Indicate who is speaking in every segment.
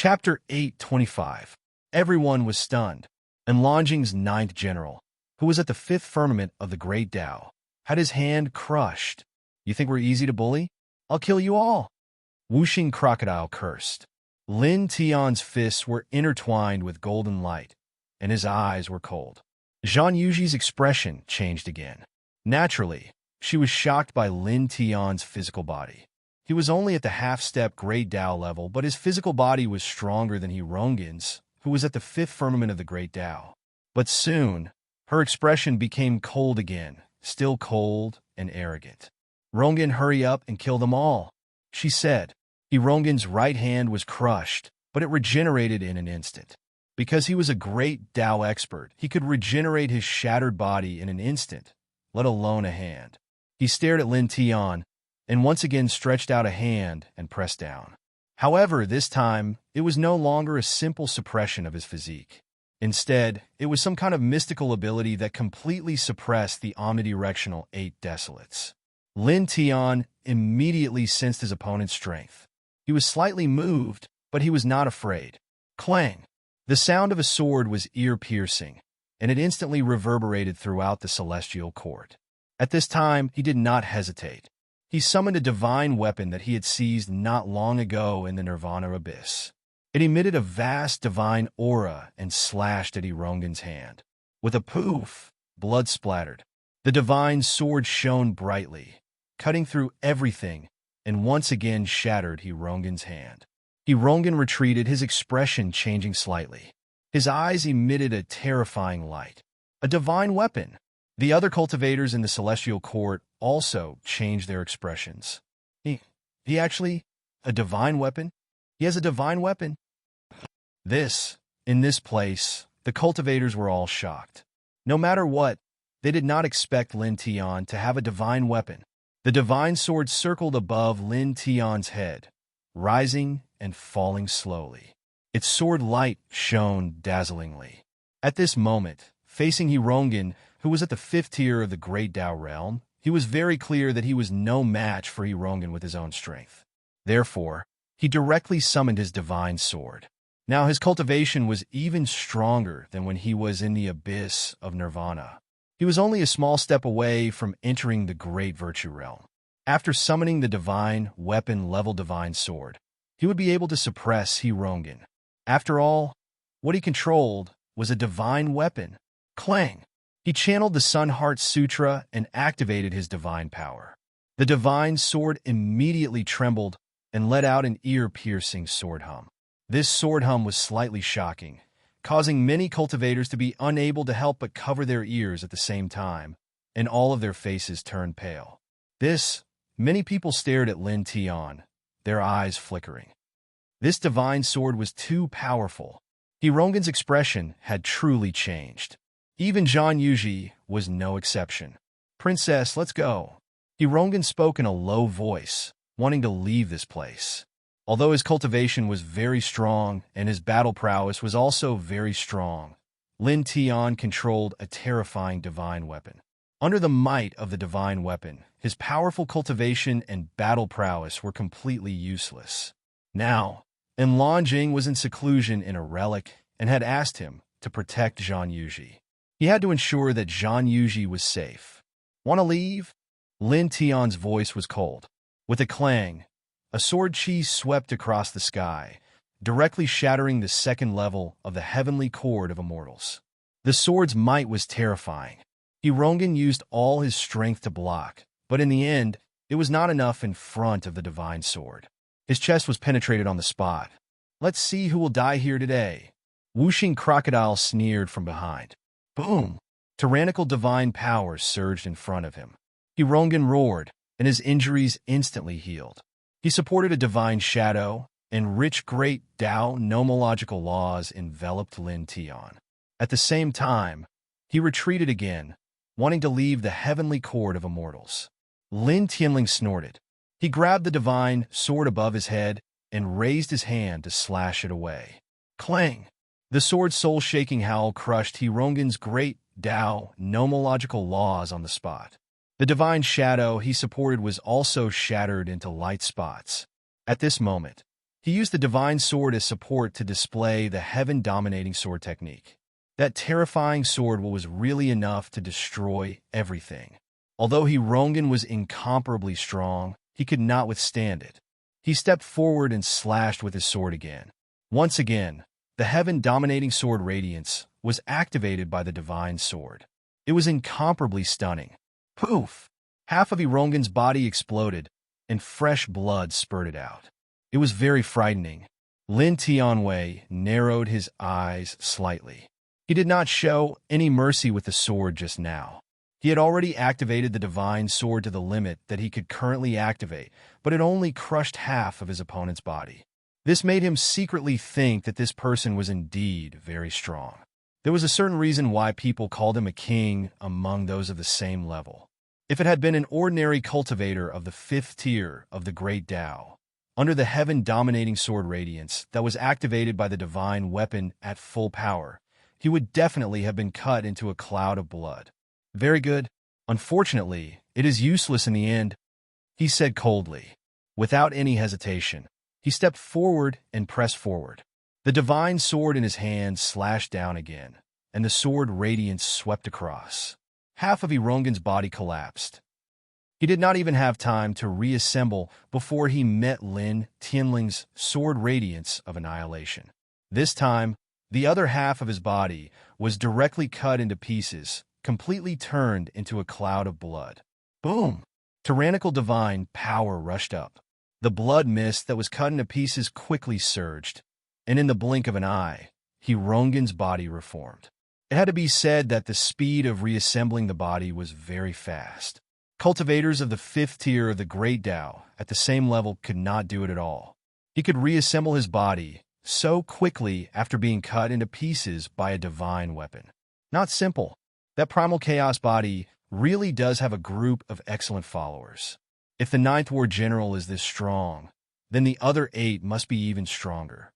Speaker 1: Chapter 825. Everyone was stunned, and Longjing's ninth general, who was at the fifth firmament of the great Tao, had his hand crushed. "You think we're easy to bully? I'll kill you all." Wuxing Crocodile cursed. Lin Tian's fists were intertwined with golden light, and his eyes were cold. Zhang Yuji's expression changed again. Naturally, she was shocked by Lin Tian's physical body. He was only at the half-step Great Tao level, but his physical body was stronger than Rongin's, who was at the fifth firmament of the Great Tao. But soon, her expression became cold again, still cold and arrogant. "Rongin, hurry up and kill them all," she said. Rongin's right hand was crushed, but it regenerated in an instant. Because he was a great Tao expert, he could regenerate his shattered body in an instant, let alone a hand. He stared at Lin Tian, and once again stretched out a hand and pressed down. However, this time, it was no longer a simple suppression of his physique. Instead, it was some kind of mystical ability that completely suppressed the omnidirectional 8 Desolates. Lin Tian immediately sensed his opponent's strength. He was slightly moved, but he was not afraid. Clang! The sound of a sword was ear-piercing, and it instantly reverberated throughout the celestial court. At this time, he did not hesitate. He summoned a divine weapon that he had seized not long ago in the Nirvana abyss. It emitted a vast divine aura and slashed at Rongin's hand. With a poof, blood splattered. The divine sword shone brightly, cutting through everything, and once again shattered Rongin's hand. Rongin retreated, his expression changing slightly. His eyes emitted a terrifying light. A divine weapon! The other cultivators in the celestial court also changed their expressions. He actually, a divine weapon? He has a divine weapon? In this place, the cultivators were all shocked. No matter what, they did not expect Lin Tian to have a divine weapon. The divine sword circled above Lin Tian's head, rising and falling slowly. Its sword light shone dazzlingly. At this moment, facing Rongin, who was at the fifth tier of the Great Tao realm, he was very clear that he was no match for Rongin with his own strength. Therefore, he directly summoned his divine sword. Now his cultivation was even stronger than when he was in the abyss of Nirvana. He was only a small step away from entering the Great Virtue realm. After summoning the divine weapon-level divine sword, he would be able to suppress Rongin. After all, what he controlled was a divine weapon. Clang! He channeled the Sun Heart Sutra and activated his divine power. The divine sword immediately trembled and let out an ear-piercing sword hum. This sword hum was slightly shocking, causing many cultivators to be unable to help but cover their ears at the same time, and all of their faces turned pale. Many people stared at Lin Tian, their eyes flickering. This divine sword was too powerful. Rongin's expression had truly changed. Even Zhang Yuji was no exception. "Princess, let's go." Rongin spoke in a low voice, wanting to leave this place. Although his cultivation was very strong and his battle prowess was also very strong, Lin Tian controlled a terrifying divine weapon. Under the might of the divine weapon, his powerful cultivation and battle prowess were completely useless. Now, Longjing was in seclusion in a relic and had asked him to protect Zhang Yuji. He had to ensure that Zhang Yuji was safe. "Want to leave?" Lin Tian's voice was cold. With a clang, a sword chi swept across the sky, directly shattering the second level of the heavenly cord of immortals. The sword's might was terrifying. Rongin used all his strength to block, but in the end, it was not enough in front of the divine sword. His chest was penetrated on the spot. "Let's see who will die here today." Wuxing Crocodile sneered from behind. Boom! Tyrannical divine power surged in front of him. Rongin roared, and his injuries instantly healed. He supported a divine shadow, and rich Great Tao nomological laws enveloped Lin Tian. At the same time, he retreated again, wanting to leave the heavenly court of immortals. Lin Tianling snorted. He grabbed the divine sword above his head and raised his hand to slash it away. Clang! The sword's soul-shaking howl crushed Rongin's Great Tao nomological laws on the spot. The divine shadow he supported was also shattered into light spots. At this moment, He used the divine sword as support to display the heaven-dominating sword technique. That terrifying sword was really enough to destroy everything. Although Rongan was incomparably strong, he could not withstand it. He stepped forward and slashed with his sword again. Once again, the heaven-dominating sword radiance was activated by the divine sword. It was incomparably stunning. Poof! Half of Rongan's body exploded, and fresh blood spurted out. It was very frightening. Lin Tianwei narrowed his eyes slightly. He did not show any mercy with the sword just now. He had already activated the divine sword to the limit that he could currently activate, but it only crushed half of his opponent's body. This made him secretly think that this person was indeed very strong. There was a certain reason why people called him a king among those of the same level. If it had been an ordinary cultivator of the 5th tier of the Great Tao, under the heaven-dominating sword radiance that was activated by the divine weapon at full power, he would definitely have been cut into a cloud of blood. Very good. Unfortunately, it is useless in the end, he said coldly. Without any hesitation, he stepped forward and pressed forward. The divine sword in his hand slashed down again, and the sword radiance swept across. Half of Rongan's body collapsed. He did not even have time to reassemble before he met Lin Tianling's sword radiance of annihilation. This time, the other half of his body was directly cut into pieces, completely turned into a cloud of blood. Boom! Tyrannical divine power rushed up. The blood mist that was cut into pieces quickly surged, and in the blink of an eye, Rongan's body reformed. It had to be said that the speed of reassembling the body was very fast. Cultivators of the 5th tier of the Great Tao at the same level could not do it at all. He could reassemble his body so quickly after being cut into pieces by a divine weapon. Not simple. That primal chaos body really does have a group of excellent followers. If the 9th War General is this strong, then the other 8 must be even stronger.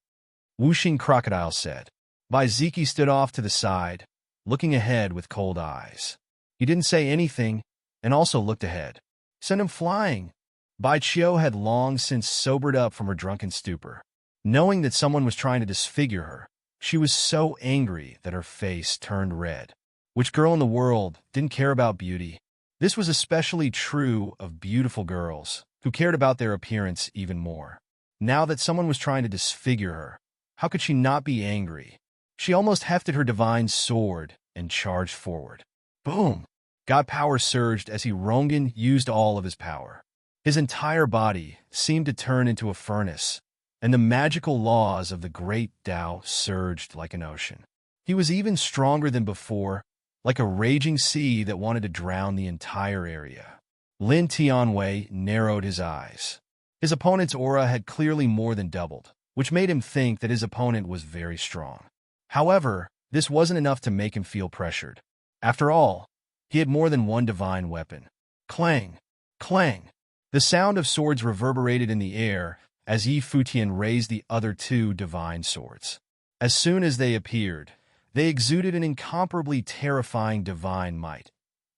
Speaker 1: Wuxing Crocodile said. Bai Ziki stood off to the side, looking ahead with cold eyes. He didn't say anything, and also looked ahead. Send him flying. Bai Qiu had long since sobered up from her drunken stupor. Knowing that someone was trying to disfigure her, she was so angry that her face turned red. Which girl in the world didn't care about beauty? This was especially true of beautiful girls, who cared about their appearance even more. Now that someone was trying to disfigure her, how could she not be angry? She almost hefted her divine sword and charged forward. Boom! God power surged as Rongan used all of his power. His entire body seemed to turn into a furnace, and the magical laws of the Great Tao surged like an ocean. He was even stronger than before, like a raging sea that wanted to drown the entire area. Lin Tianwei narrowed his eyes. His opponent's aura had clearly more than doubled, which made him think that his opponent was very strong. However, this wasn't enough to make him feel pressured. After all, he had more than one divine weapon. Clang! Clang! The sound of swords reverberated in the air as Yi Futian raised the other 2 divine swords. As soon as they appeared, they exuded an incomparably terrifying divine might,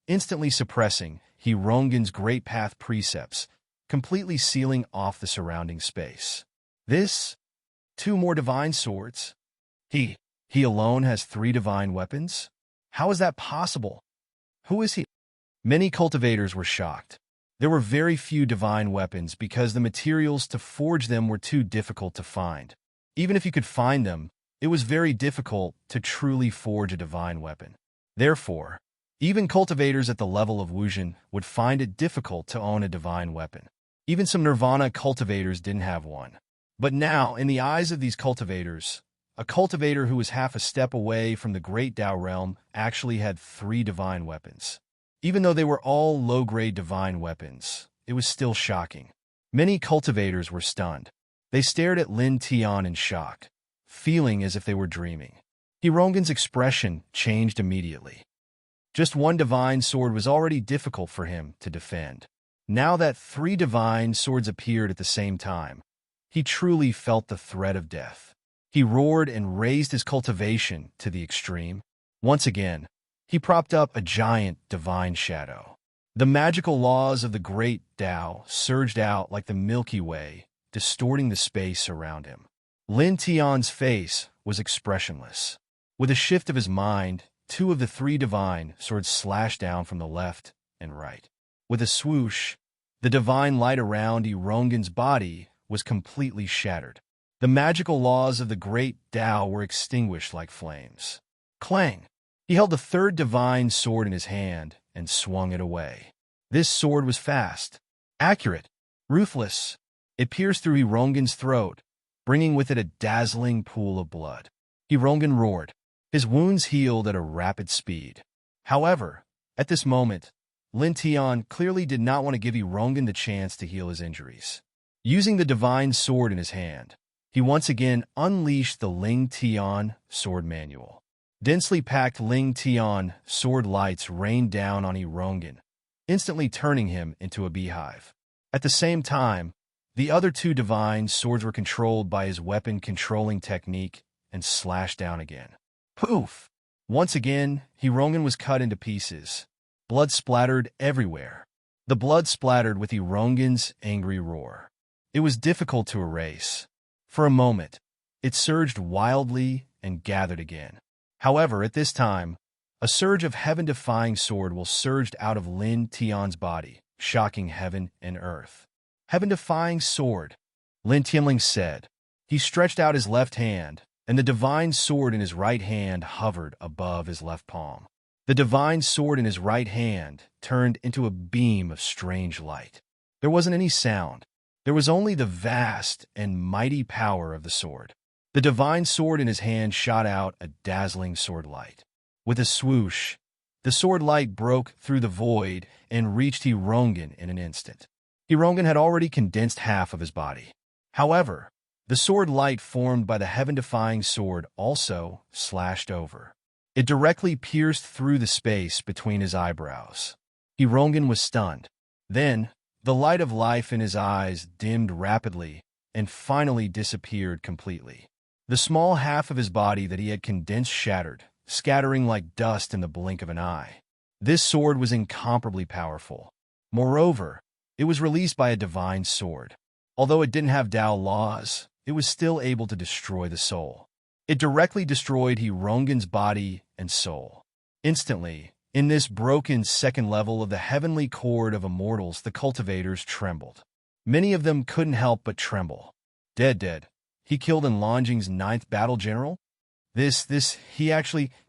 Speaker 1: instantly suppressing Rongan's great path precepts, completely sealing off the surrounding space. This? 2 more divine swords? He alone has 3 divine weapons? How is that possible? Who is he? Many cultivators were shocked. There were very few divine weapons because the materials to forge them were too difficult to find. Even if you could find them, it was very difficult to truly forge a divine weapon. Therefore, even cultivators at the level of Wuxin would find it difficult to own a divine weapon. Even some Nirvana cultivators didn't have one. But now, in the eyes of these cultivators, a cultivator who was half a step away from the Great Tao realm actually had 3 divine weapons. Even though they were all low-grade divine weapons, it was still shocking. Many cultivators were stunned. They stared at Lin Tian in shock, feeling as if they were dreaming. Rongan's expression changed immediately. Just 1 divine sword was already difficult for him to defend. Now that 3 divine swords appeared at the same time, he truly felt the threat of death. He roared and raised his cultivation to the extreme. Once again, he propped up a giant divine shadow. The magical laws of the Great Tao surged out like the Milky Way distorting the space around him. Lin Tian's face was expressionless. With a shift of his mind, two of the three divine swords slashed down from the left and right. With a swoosh, the divine light around Irongan's body was completely shattered. The magical laws of the great Tao were extinguished like flames. Clang! He held the third divine sword in his hand and swung it away. This sword was fast, accurate, ruthless. It pierced through Irongan's throat, bringing with it a dazzling pool of blood. Irongan roared. His wounds healed at a rapid speed. However, at this moment, Lin Tian clearly did not want to give Irongan the chance to heal his injuries. Using the divine sword in his hand, he once again unleashed the Ling Tian sword manual. Densely packed Ling Tian sword lights rained down on Irongan, instantly turning him into a beehive. At the same time, the other two divine swords were controlled by his weapon-controlling technique and slashed down again. Poof! Once again, Irongan was cut into pieces. Blood splattered everywhere. The blood splattered with Irongan's angry roar. It was difficult to erase. For a moment, it surged wildly and gathered again. However, at this time, a surge of heaven-defying sword will surged out of Lin Tian's body, shocking heaven and earth. Heaven-defying sword, Lin Tianling said. He stretched out his left hand, and the divine sword in his right hand hovered above his left palm. The divine sword in his right hand turned into a beam of strange light. There wasn't any sound. There was only the vast and mighty power of the sword. The divine sword in his hand shot out a dazzling sword light. With a swoosh, the sword light broke through the void and reached Irongan in an instant. Irongan had already condensed half of his body. However, the sword light formed by the heaven-defying sword also slashed over. It directly pierced through the space between his eyebrows. Irongan was stunned. Then, the light of life in his eyes dimmed rapidly and finally disappeared completely. The small half of his body that he had condensed shattered, scattering like dust in the blink of an eye. This sword was incomparably powerful. Moreover, it was released by a divine sword. Although it didn't have Tao laws, it was still able to destroy the soul. It directly destroyed Irongan's body and soul. Instantly, in this broken second level of the heavenly chord of immortals, the cultivators trembled. Many of them couldn't help but tremble. Dead. He killed Enlongjing's 9th battle general?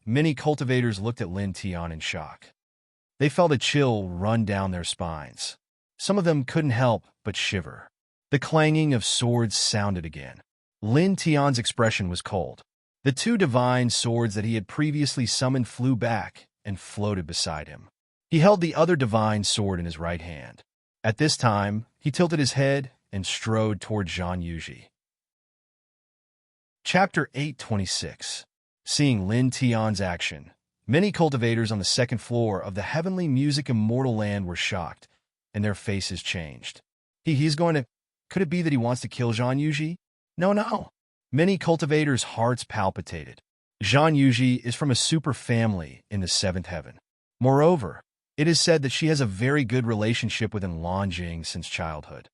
Speaker 1: Many cultivators looked at Lin Tian in shock. They felt a chill run down their spines. Some of them couldn't help but shiver. The clanging of swords sounded again. Lin Tian's expression was cold. The two divine swords that he had previously summoned flew back and floated beside him. He held the other divine sword in his right hand. At this time, he tilted his head and strode toward Zhang Yuji. Chapter 826. Seeing Lin Tian's action, many cultivators on the second floor of the heavenly music immortal land were shocked, and their faces changed. Could it be that he wants to kill Zhang Yuji? No. Many cultivators' hearts palpitated. Zhang Yuji is from a super family in the 7th heaven. Moreover, it is said that she has a very good relationship with Enlongjing since childhood.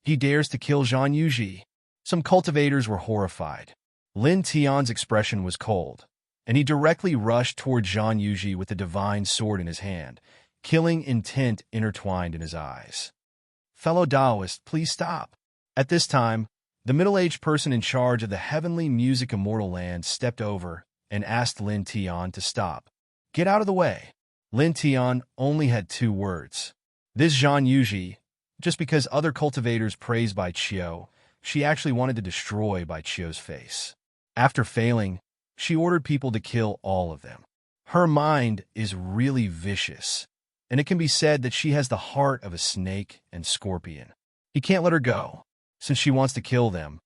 Speaker 1: He dares to kill Zhang Yuji. Some cultivators were horrified. Lin Tian's expression was cold, and he directly rushed toward Zhang Yuji with the divine sword in his hand, killing intent intertwined in his eyes. Fellow Taoist, please stop. At this time, the middle-aged person in charge of the heavenly music immortal land stepped over and asked Lin Tian to stop. Get out of the way. Lin Tian only had 2 words. This Zhang Yuji, just because other cultivators praised Bai Qiu, she actually wanted to destroy Bai Qiu's face. After failing, she ordered people to kill all of them. Her mind is really vicious, and it can be said that she has the heart of a snake and scorpion. He can't let her go. Since she wants to kill them,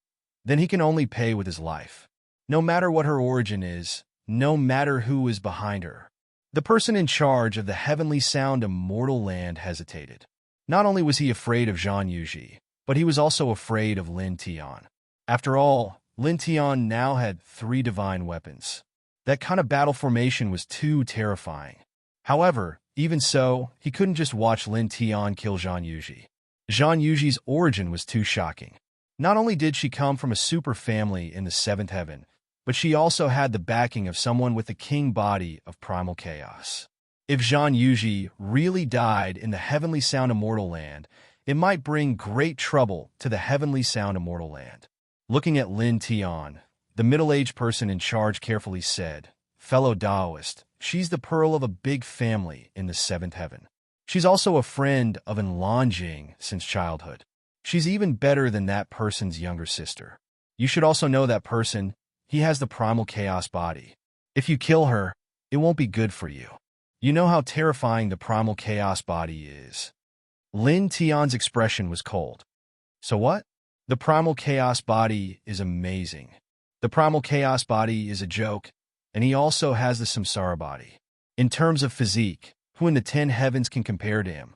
Speaker 1: then he can only pay with his life. No matter what her origin is, no matter who is behind her. The person in charge of the heavenly sound immortal land hesitated. Not only was he afraid of Zhang Yuji, but he was also afraid of Lin Tian. After all, Lin Tian now had 3 divine weapons. That kind of battle formation was too terrifying. However, even so, he couldn't just watch Lin Tian kill Zhang Yuji. Zhang Yuji's origin was too shocking. Not only did she come from a super family in the seventh heaven, but she also had the backing of someone with the king body of primal chaos. If Zhang Yuji really died in the heavenly sound immortal land, it might bring great trouble to the heavenly sound immortal land. Looking at Lin Tian, the middle-aged person in charge carefully said, "Fellow Taoist, she's the pearl of a big family in the seventh heaven. She's also a friend of Enlanjing since childhood. She's even better than that person's younger sister. You should also know that person, he has the primal chaos body. If you kill her, it won't be good for you. You know how terrifying the primal chaos body is." Lin Tian's expression was cold. "So what? The primal chaos body is amazing. The primal chaos body is a joke, and he also has the samsara body. In terms of physique, who in the 10 heavens can compare to him?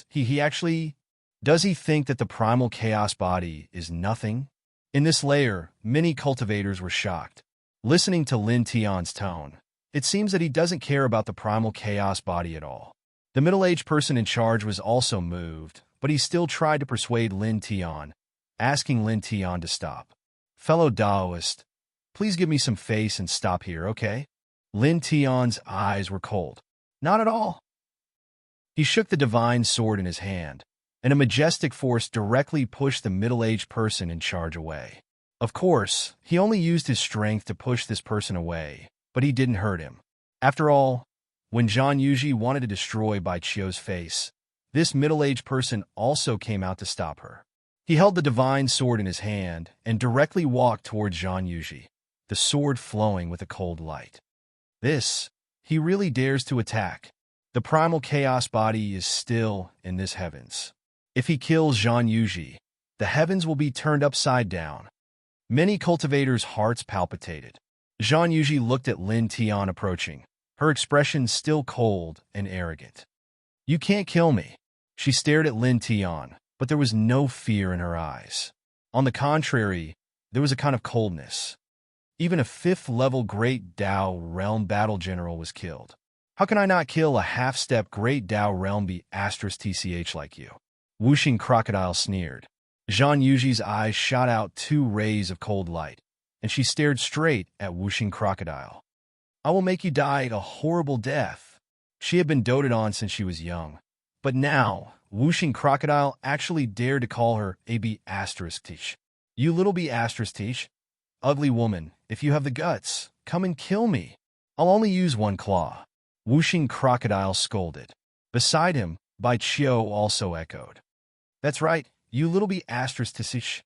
Speaker 1: He actually... Does he think that the primal chaos body is nothing?" In this layer, many cultivators were shocked. Listening to Lin Tian's tone, it seems that he doesn't care about the primal chaos body at all. The middle-aged person in charge was also moved, but he still tried to persuade Lin Tian, asking Lin Tian to stop. "Fellow Taoist, please give me some face and stop here, okay?" Lin Tian's eyes were cold. "Not at all." He shook the divine sword in his hand, and a majestic force directly pushed the middle-aged person in charge away. Of course, he only used his strength to push this person away, but he didn't hurt him. After all, when Zhang Yuji wanted to destroy Bai Chio's face, this middle-aged person also came out to stop her. He held the divine sword in his hand and directly walked towards Zhang Yuji, the sword flowing with a cold light. He really dares to attack. The primal chaos body is still in this heavens. If he kills Zhang Yuji, the heavens will be turned upside down. Many cultivators' hearts palpitated. Zhang Yuji looked at Lin Tian approaching, her expression still cold and arrogant. "You can't kill me." She stared at Lin Tian, but there was no fear in her eyes. On the contrary, there was a kind of coldness. Even a 5th-level Great Dao Realm battle general was killed. How can I not kill a half-step Great Dao Realm *TCH like you? Whooshing Crocodile sneered. Zhang Yuji's eyes shot out 2 rays of cold light, and she stared straight at Whooshing Crocodile. "I will make you die a horrible death." She had been doted on since she was young, but now Whooshing Crocodile actually dared to call her a **Tish. "You little **Tish. Ugly woman, if you have the guts, come and kill me. I'll only use 1 claw." Whooshing Crocodile scolded. Beside him, Bai Chio also echoed. "That's right, you little **Tish.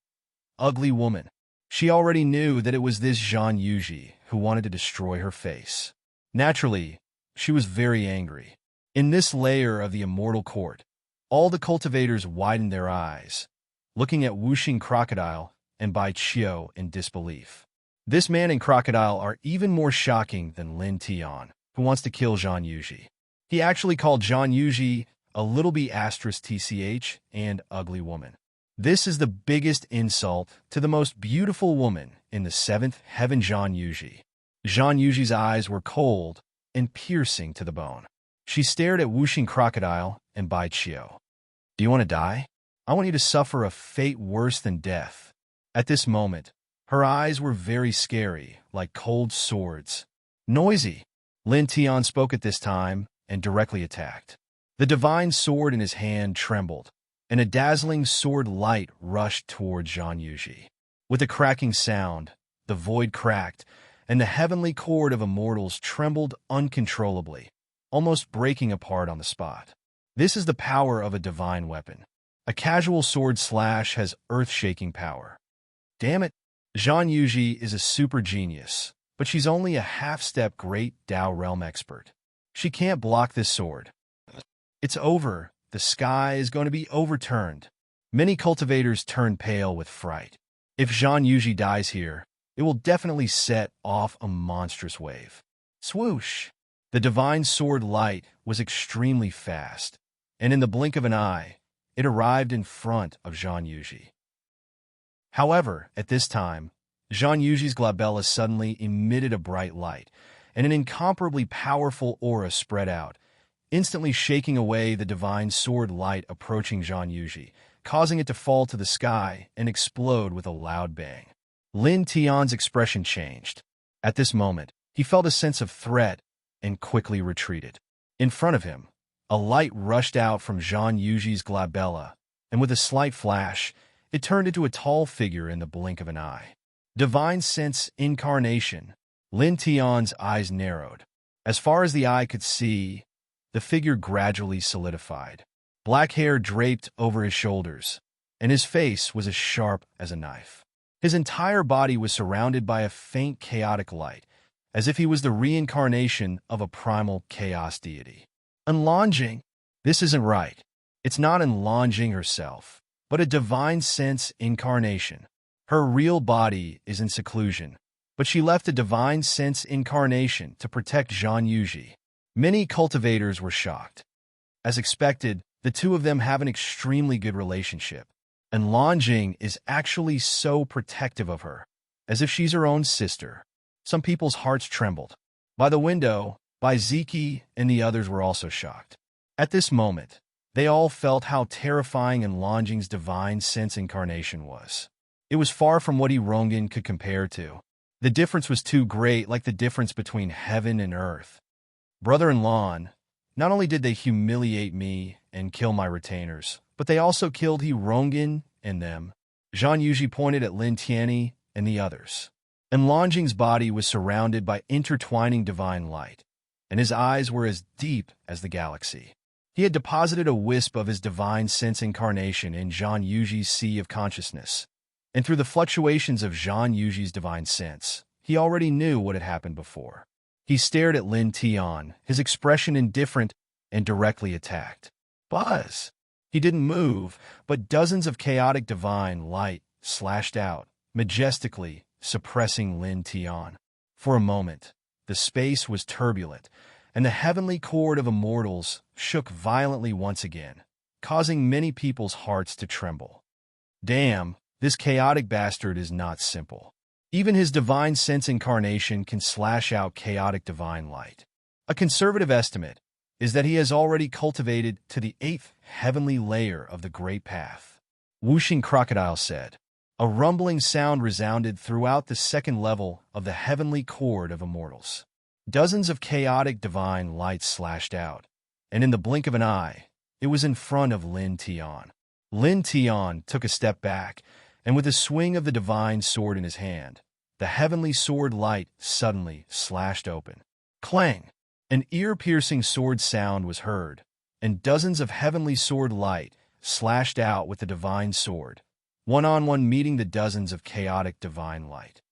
Speaker 1: Ugly woman." She already knew that it was this Zhang Yuji who wanted to destroy her face. Naturally, she was very angry. In this layer of the immortal court, all the cultivators widened their eyes, looking at Whooshing Crocodile and Bai Chio in disbelief. This man and Crocodile are even more shocking than Lin Tian, who wants to kill Zhang Yuji. He actually called Zhang Yuji a little **TCH and ugly woman. This is the biggest insult to the most beautiful woman in the 7th heaven, Zhang Yuji. Zhang Yuji's eyes were cold and piercing to the bone. She stared at Whooshing Crocodile and Bai Chio. "Do you want to die? I want you to suffer a fate worse than death." At this moment, her eyes were very scary, like cold swords. "Noisy!" Lin Tian spoke at this time and directly attacked. The divine sword in his hand trembled, and a dazzling sword light rushed toward Zhang Yuji. With a cracking sound, the void cracked, and the heavenly cord of immortals trembled uncontrollably, almost breaking apart on the spot. This is the power of a divine weapon. A casual sword slash has earth-shaking power. Damn it, Zhang Yuji is a super genius, but she's only a half-step Great Dao Realm expert. She can't block this sword. It's over. The sky is going to be overturned. Many cultivators turn pale with fright. If Zhang Yuji dies here, it will definitely set off a monstrous wave. Swoosh! The divine sword light was extremely fast, and in the blink of an eye, it arrived in front of Zhang Yuji. However, at this time, Zhang Yuji's glabella suddenly emitted a bright light, and an incomparably powerful aura spread out, instantly shaking away the divine sword light approaching Zhang Yuji, causing it to fall to the sky and explode with a loud bang. Lin Tian's expression changed. At this moment, he felt a sense of threat and quickly retreated. In front of him, a light rushed out from Zhang Yuji's glabella, and with a slight flash, it turned into a tall figure in the blink of an eye. Divine Sense Incarnation. Lin Tian's eyes narrowed. As far as the eye could see, the figure gradually solidified. Black hair draped over his shoulders, and his face was as sharp as a knife. His entire body was surrounded by a faint chaotic light, as if he was the reincarnation of a primal chaos deity. Enlonjing. This isn't right. It's not Enlonjing herself, but a divine sense incarnation. Her real body is in seclusion, but she left a divine sense incarnation to protect Zhang Yuji. Many cultivators were shocked. As expected, the two of them have an extremely good relationship, and Enlonjing is actually so protective of her, as if she's her own sister. Some people's hearts trembled. By the window, Bai Ziki and the others were also shocked. At this moment, they all felt how terrifying Enlonjing's divine sense incarnation was. It was far from what Rongan could compare to. The difference was too great, like the difference between heaven and earth. Brother-in-law, not only did they humiliate me and kill my retainers, but they also killed Rongan and them. Zhang Yuji pointed at Lin Tianyi and the others. Enlonjing's body was surrounded by intertwining divine light, and his eyes were as deep as the galaxy. He had deposited a wisp of his divine sense incarnation in Zhang Yuji's sea of consciousness, and through the fluctuations of Zhang Yuji's divine sense, he already knew what had happened before. He stared at Lin Tian, his expression indifferent, and directly attacked. Buzz! He didn't move, but dozens of chaotic divine light slashed out, majestically suppressing Lin Tian. For a moment, the space was turbulent, and the heavenly chord of immortals shook violently once again, causing many people's hearts to tremble. Damn, this chaotic bastard is not simple. Even his divine sense incarnation can slash out chaotic divine light. A conservative estimate is that he has already cultivated to the 8th heavenly layer of the Great Path. Whooshing Crocodile said. A rumbling sound resounded throughout the 2nd level of the heavenly chord of immortals. Dozens of chaotic divine lights slashed out, and in the blink of an eye, it was in front of Lin Tian. Lin Tian took a step back, and with a swing of the divine sword in his hand, the heavenly sword light suddenly slashed open. Clang! An ear-piercing sword sound was heard, and dozens of heavenly sword light slashed out with the divine sword, one-on-one meeting the dozens of chaotic divine light.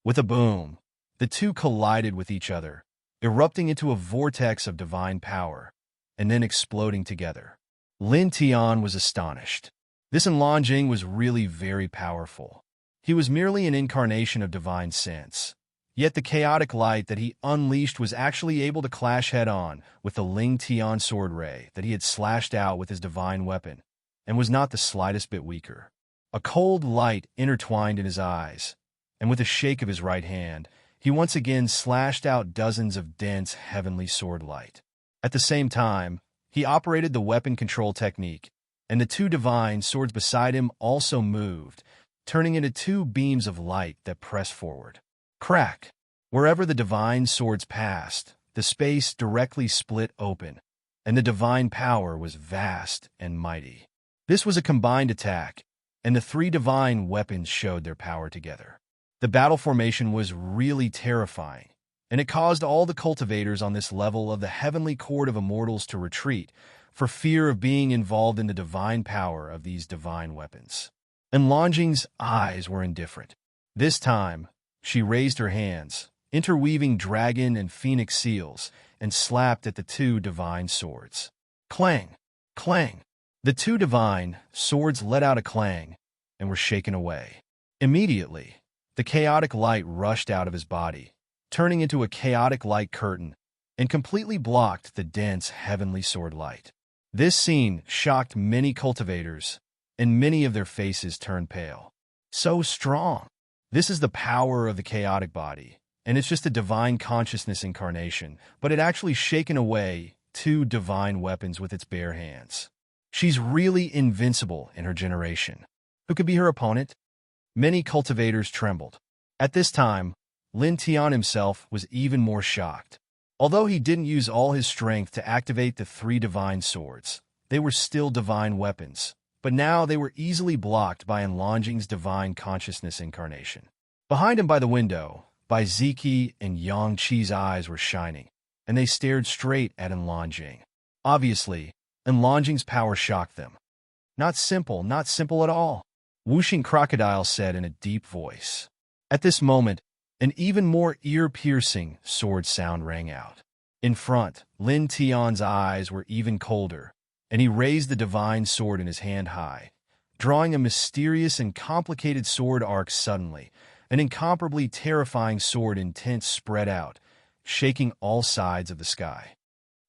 Speaker 1: With a boom, the two collided with each other, erupting into a vortex of divine power, and then exploding together. Lin Tian was astonished. This Enlonjing was really very powerful. He was merely an incarnation of divine sense, yet the chaotic light that he unleashed was actually able to clash head-on with the Ling Tian sword ray that he had slashed out with his divine weapon, and was not the slightest bit weaker. A cold light intertwined in his eyes, and with a shake of his right hand, he once again slashed out dozens of dense heavenly sword light. At the same time, he operated the weapon control technique, and the two divine swords beside him also moved, turning into two beams of light that pressed forward. Crack! Wherever the divine swords passed, the space directly split open, and the divine power was vast and mighty. This was a combined attack, and the three divine weapons showed their power together. The battle formation was really terrifying, and it caused all the cultivators on this level of the heavenly chord of immortals to retreat, for fear of being involved in the divine power of these divine weapons. Enlonjing's eyes were indifferent. This time, she raised her hands, interweaving dragon and phoenix seals, and slapped at the two divine swords. Clang! Clang! The two divine swords let out a clang and were shaken away. Immediately, the chaotic light rushed out of his body, turning into a chaotic light curtain, and completely blocked the dense heavenly sword light. This scene shocked many cultivators, and many of their faces turned pale. So strong! This is the power of the chaotic body, and it's just a divine consciousness incarnation, but it actually shaken away two divine weapons with its bare hands. She's really invincible in her generation. Who could be her opponent? Many cultivators trembled. At this time, Lin Tian himself was even more shocked. Although he didn't use all his strength to activate the three divine swords, they were still divine weapons, but now they were easily blocked by Enlongjing's divine consciousness incarnation. Behind him by the window, Bai Ziki and Yang Qi's eyes were shining, and they stared straight at Enlongjing. Obviously, Enlongjing's power shocked them. Not simple at all, Whooshing Crocodile said in a deep voice. At this moment, an even more ear-piercing sword sound rang out. In front, Lin Tian's eyes were even colder, and he raised the divine sword in his hand high, drawing a mysterious and complicated sword arc suddenly. An incomparably terrifying sword intent spread out, shaking all sides of the sky.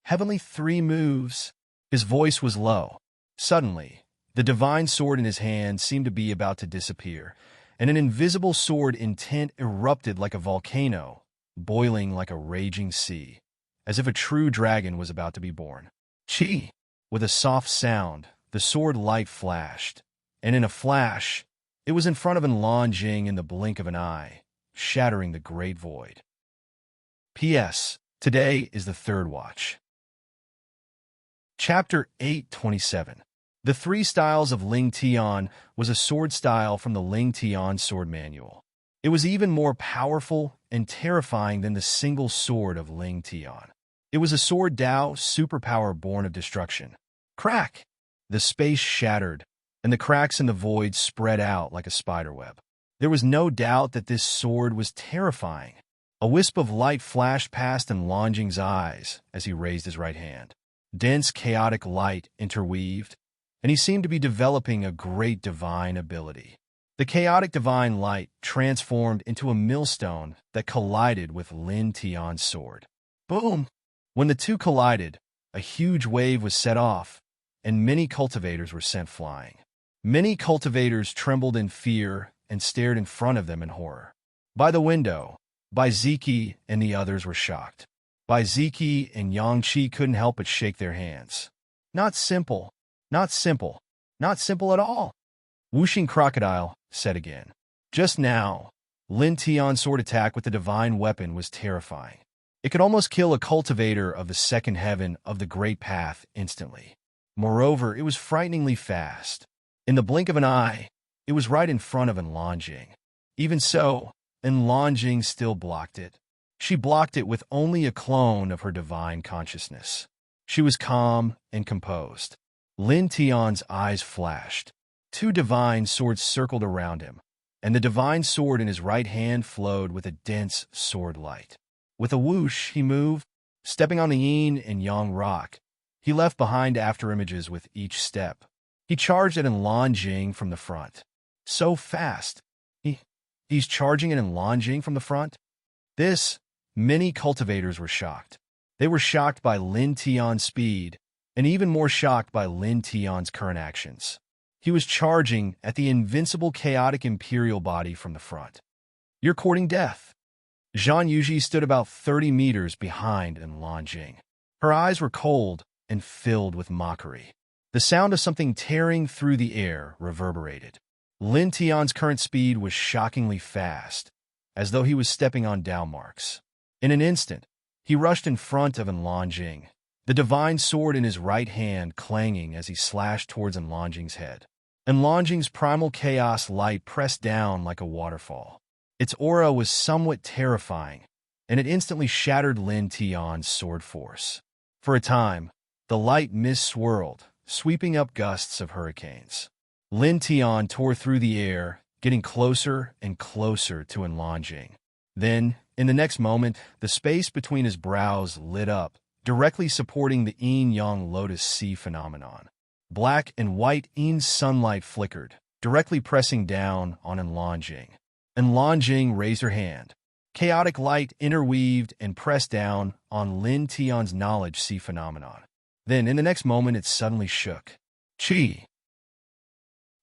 Speaker 1: Heavenly three moves. His voice was low. Suddenly, the divine sword in his hand seemed to be about to disappear, and an invisible sword intent erupted like a volcano, boiling like a raging sea, as if a true dragon was about to be born. Chi! With a soft sound, the sword light flashed, and in a flash, it was in front of Enlongjing in the blink of an eye, shattering the great void. P.S. Today is the third watch. Chapter 827. The Three Styles of Ling Tian was a sword style from the Ling Tian sword manual. It was even more powerful and terrifying than the single sword of Ling Tian. It was a sword Dao superpower born of destruction. Crack! The space shattered, and the cracks in the void spread out like a spiderweb. There was no doubt that this sword was terrifying. A wisp of light flashed past Enlongjing's eyes as he raised his right hand. Dense, chaotic light interweaved, and he seemed to be developing a great divine ability. The chaotic divine light transformed into a millstone that collided with Lin Tian's sword. Boom! When the two collided, a huge wave was set off, and many cultivators were sent flying. Many cultivators trembled in fear and stared in front of them in horror. By the window, Bai Ziki and the others were shocked. Bai Ziki and Yang Qi couldn't help but shake their hands. Not simple at all, Whooshing Crocodile said again. Just now, Lin Tian's sword attack with the divine weapon was terrifying. It could almost kill a cultivator of the second heaven of the Great Path instantly. Moreover, it was frighteningly fast. In the blink of an eye, it was right in front of Enlongjing. Even so, Enlongjing still blocked it. She blocked it with only a clone of her divine consciousness. She was calm and composed. Lin Tian's eyes flashed. Two divine swords circled around him, and the divine sword in his right hand flowed with a dense sword light. With a whoosh, he moved, stepping on the yin and yang rock. He left behind afterimages with each step. He charged at Enlongjing from the front. So fast. He's charging at Enlongjing from the front? Many cultivators were shocked. They were shocked by Lin Tian's speed, and even more shocked by Lin Tian's current actions. He was charging at the invincible chaotic imperial body from the front. You're courting death. Zhang Yuji stood about 30 meters behind Enlongjing. Her eyes were cold and filled with mockery. The sound of something tearing through the air reverberated. Lin Tian's current speed was shockingly fast, as though he was stepping on Dao marks. In an instant, he rushed in front of Enlongjing, the divine sword in his right hand clanging as he slashed towards Enlongjing's head. Enlongjing's primal chaos light pressed down like a waterfall. Its aura was somewhat terrifying, and it instantly shattered Lin Tian's sword force. For a time, the light mist swirled, sweeping up gusts of hurricanes. Lin Tian tore through the air, getting closer and closer to Enlongjing. Then, in the next moment, the space between his brows lit up, directly supporting the yin-yang lotus sea phenomenon. Black and white yin sunlight flickered, directly pressing down on Enlongjing. Enlongjing raised her hand. Chaotic light interweaved and pressed down on Lin Tian's knowledge sea phenomenon. Then, in the next moment, it suddenly shook. Chi!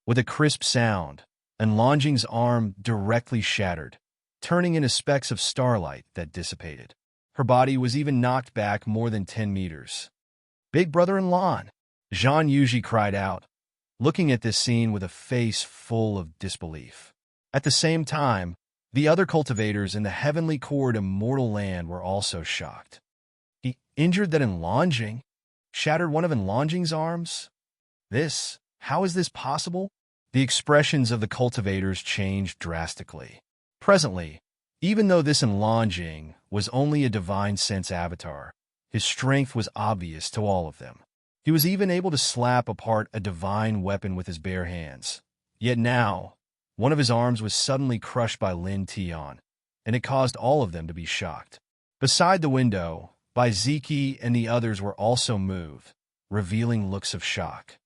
Speaker 1: With a crisp sound, Enlongjing's arm directly shattered, turning into specks of starlight that dissipated. Her body was even knocked back more than 10 meters. Big brother Enlon! Zhang Yuji cried out, looking at this scene with a face full of disbelief. At the same time, the other cultivators in the heavenly court immortal land were also shocked. He injured that Enlongjing? Shattered one of Enlongjing's arms? How is this possible? The expressions of the cultivators changed drastically. Presently, even though this Enlongjing was only a divine sense avatar, his strength was obvious to all of them. He was even able to slap apart a divine weapon with his bare hands. Yet now, one of his arms was suddenly crushed by Lin Tian, and it caused all of them to be shocked. Beside the window, Baiziki and the others were also moved, revealing looks of shock.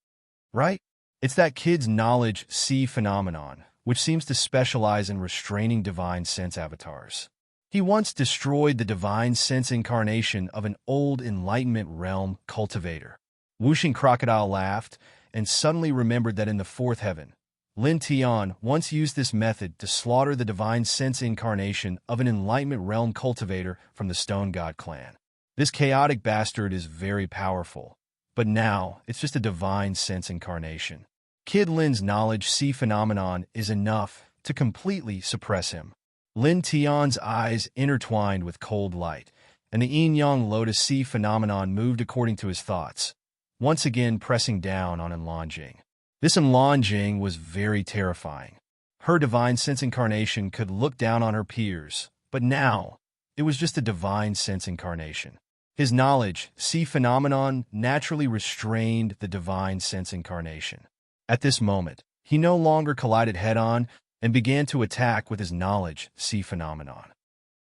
Speaker 1: Right? It's that kid's knowledge C phenomenon, which seems to specialize in restraining divine sense avatars. He once destroyed the divine sense incarnation of an old Enlightenment realm cultivator. Wuxing Crocodile laughed and suddenly remembered that in the fourth heaven, Lin Tian once used this method to slaughter the divine sense incarnation of an Enlightenment realm cultivator from the Stone God clan. This chaotic bastard is very powerful, but now it's just a divine sense incarnation. Kid Lin's knowledge C phenomenon is enough to completely suppress him. Lin Tian's eyes intertwined with cold light, and the yin-yang lotus C phenomenon moved according to his thoughts, once again pressing down on Enlongjing. This Enlongjing was very terrifying. Her divine sense incarnation could look down on her peers, but now it was just a divine sense incarnation. His knowledge C phenomenon naturally restrained the divine sense incarnation. At this moment, he no longer collided head-on and began to attack with his knowledge C phenomenon.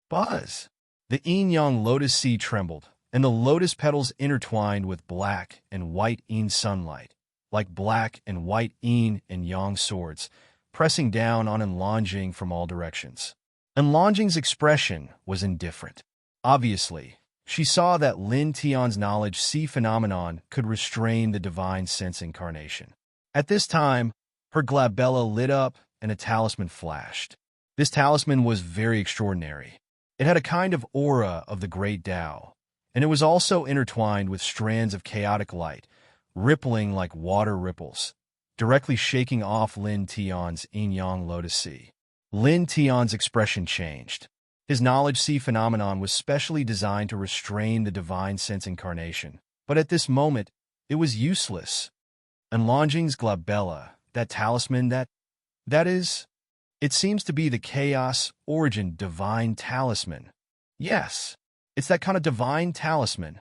Speaker 1: Buzz! The yin-yang lotus sea trembled, and the lotus petals intertwined with black and white yin sunlight, like black and white yin and yang swords, pressing down on Enlongjing from all directions. Enlongjing's expression was indifferent. Obviously, she saw that Lin Tian's knowledge C phenomenon could restrain the divine sense incarnation. At this time, her glabella lit up and a talisman flashed. This talisman was very extraordinary. It had a kind of aura of the great Tao, and it was also intertwined with strands of chaotic light, rippling like water ripples, directly shaking off Lin Tian's yin-yang lotus sea. Lin Tian's expression changed. His knowledge C phenomenon was specially designed to restrain the divine sense incarnation, but at this moment, it was useless. Enlongjing's glabella, that talisman, it seems to be the chaos origin divine talisman. Yes, it's that kind of divine talisman.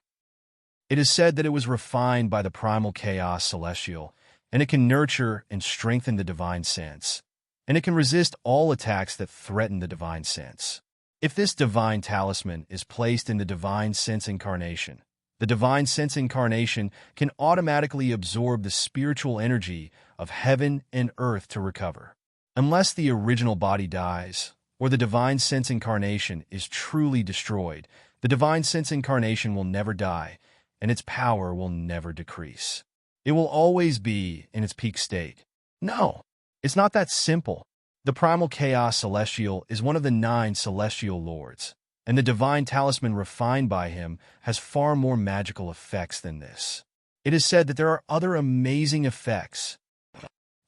Speaker 1: It is said that it was refined by the primal chaos celestial, and it can nurture and strengthen the divine sense, and it can resist all attacks that threaten the divine sense. If this divine talisman is placed in the divine sense incarnation, the divine sense incarnation can automatically absorb the spiritual energy of heaven and earth to recover. Unless the original body dies, or the divine sense incarnation is truly destroyed, the divine sense incarnation will never die, and its power will never decrease. It will always be in its peak state. No, it's not that simple. The primal chaos celestial is one of the 9 celestial lords, and the divine talisman refined by him has far more magical effects than this. It is said that there are other amazing effects.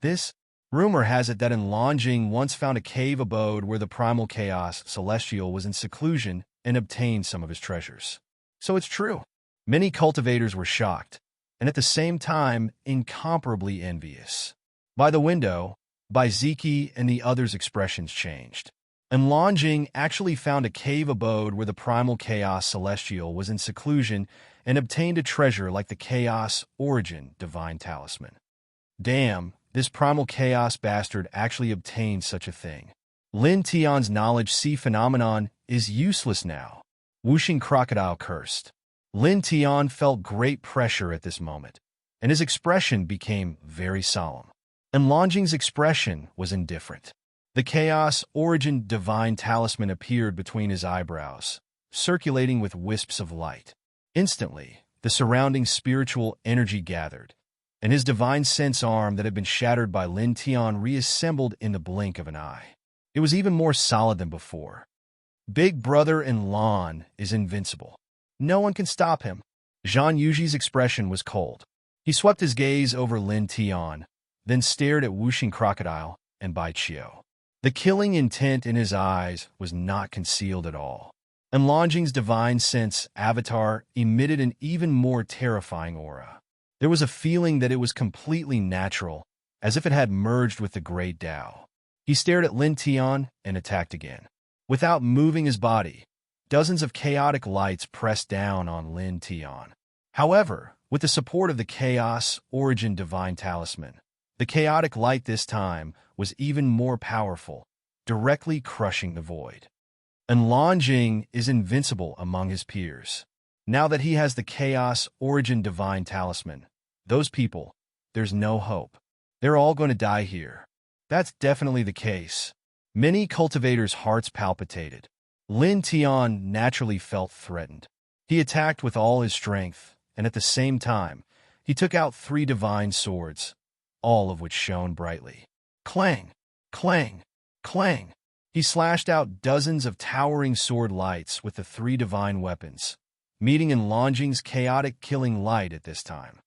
Speaker 1: This rumor has it that Enlongjing once found a cave abode where the primal chaos celestial was in seclusion and obtained some of his treasures. So it's true. Many cultivators were shocked, and at the same time incomparably envious. By the window, Baiziki and the others' expressions changed. Enlongjing actually found a cave abode where the primal chaos celestial was in seclusion and obtained a treasure like the chaos origin divine talisman. Damn, this primal chaos bastard actually obtained such a thing. Lin Tian's knowledge C phenomenon is useless now. Wuxing Crocodile cursed. Lin Tian felt great pressure at this moment, and his expression became very solemn. Enlongjing's expression was indifferent. The chaos origin divine talisman appeared between his eyebrows, circulating with wisps of light. Instantly, the surrounding spiritual energy gathered, and his divine sense arm that had been shattered by Lin Tian reassembled in the blink of an eye. It was even more solid than before. Big Brother Enlon is invincible. No one can stop him. Zhang Yuji's expression was cold. He swept his gaze over Lin Tian, then stared at Wuxing Crocodile and Bai Qiu. The killing intent in his eyes was not concealed at all. And Longjing's divine sense avatar emitted an even more terrifying aura. There was a feeling that it was completely natural, as if it had merged with the great Tao. He stared at Lin Tian and attacked again. Without moving his body, dozens of chaotic lights pressed down on Lin Tian. However, with the support of the Chaos Origin Divine Talisman, the chaotic light this time was even more powerful, directly crushing the void. And Longjing is invincible among his peers. Now that he has the Chaos Origin Divine Talisman, those people, there's no hope. They're all going to die here. That's definitely the case. Many cultivators' hearts palpitated. Lin Tian naturally felt threatened. He attacked with all his strength, and at the same time, he took out 3 divine swords, all of which shone brightly. Clang! Clang! Clang! He slashed out dozens of towering sword lights with the 3 divine weapons, meeting in Longjing's chaotic killing light at this time.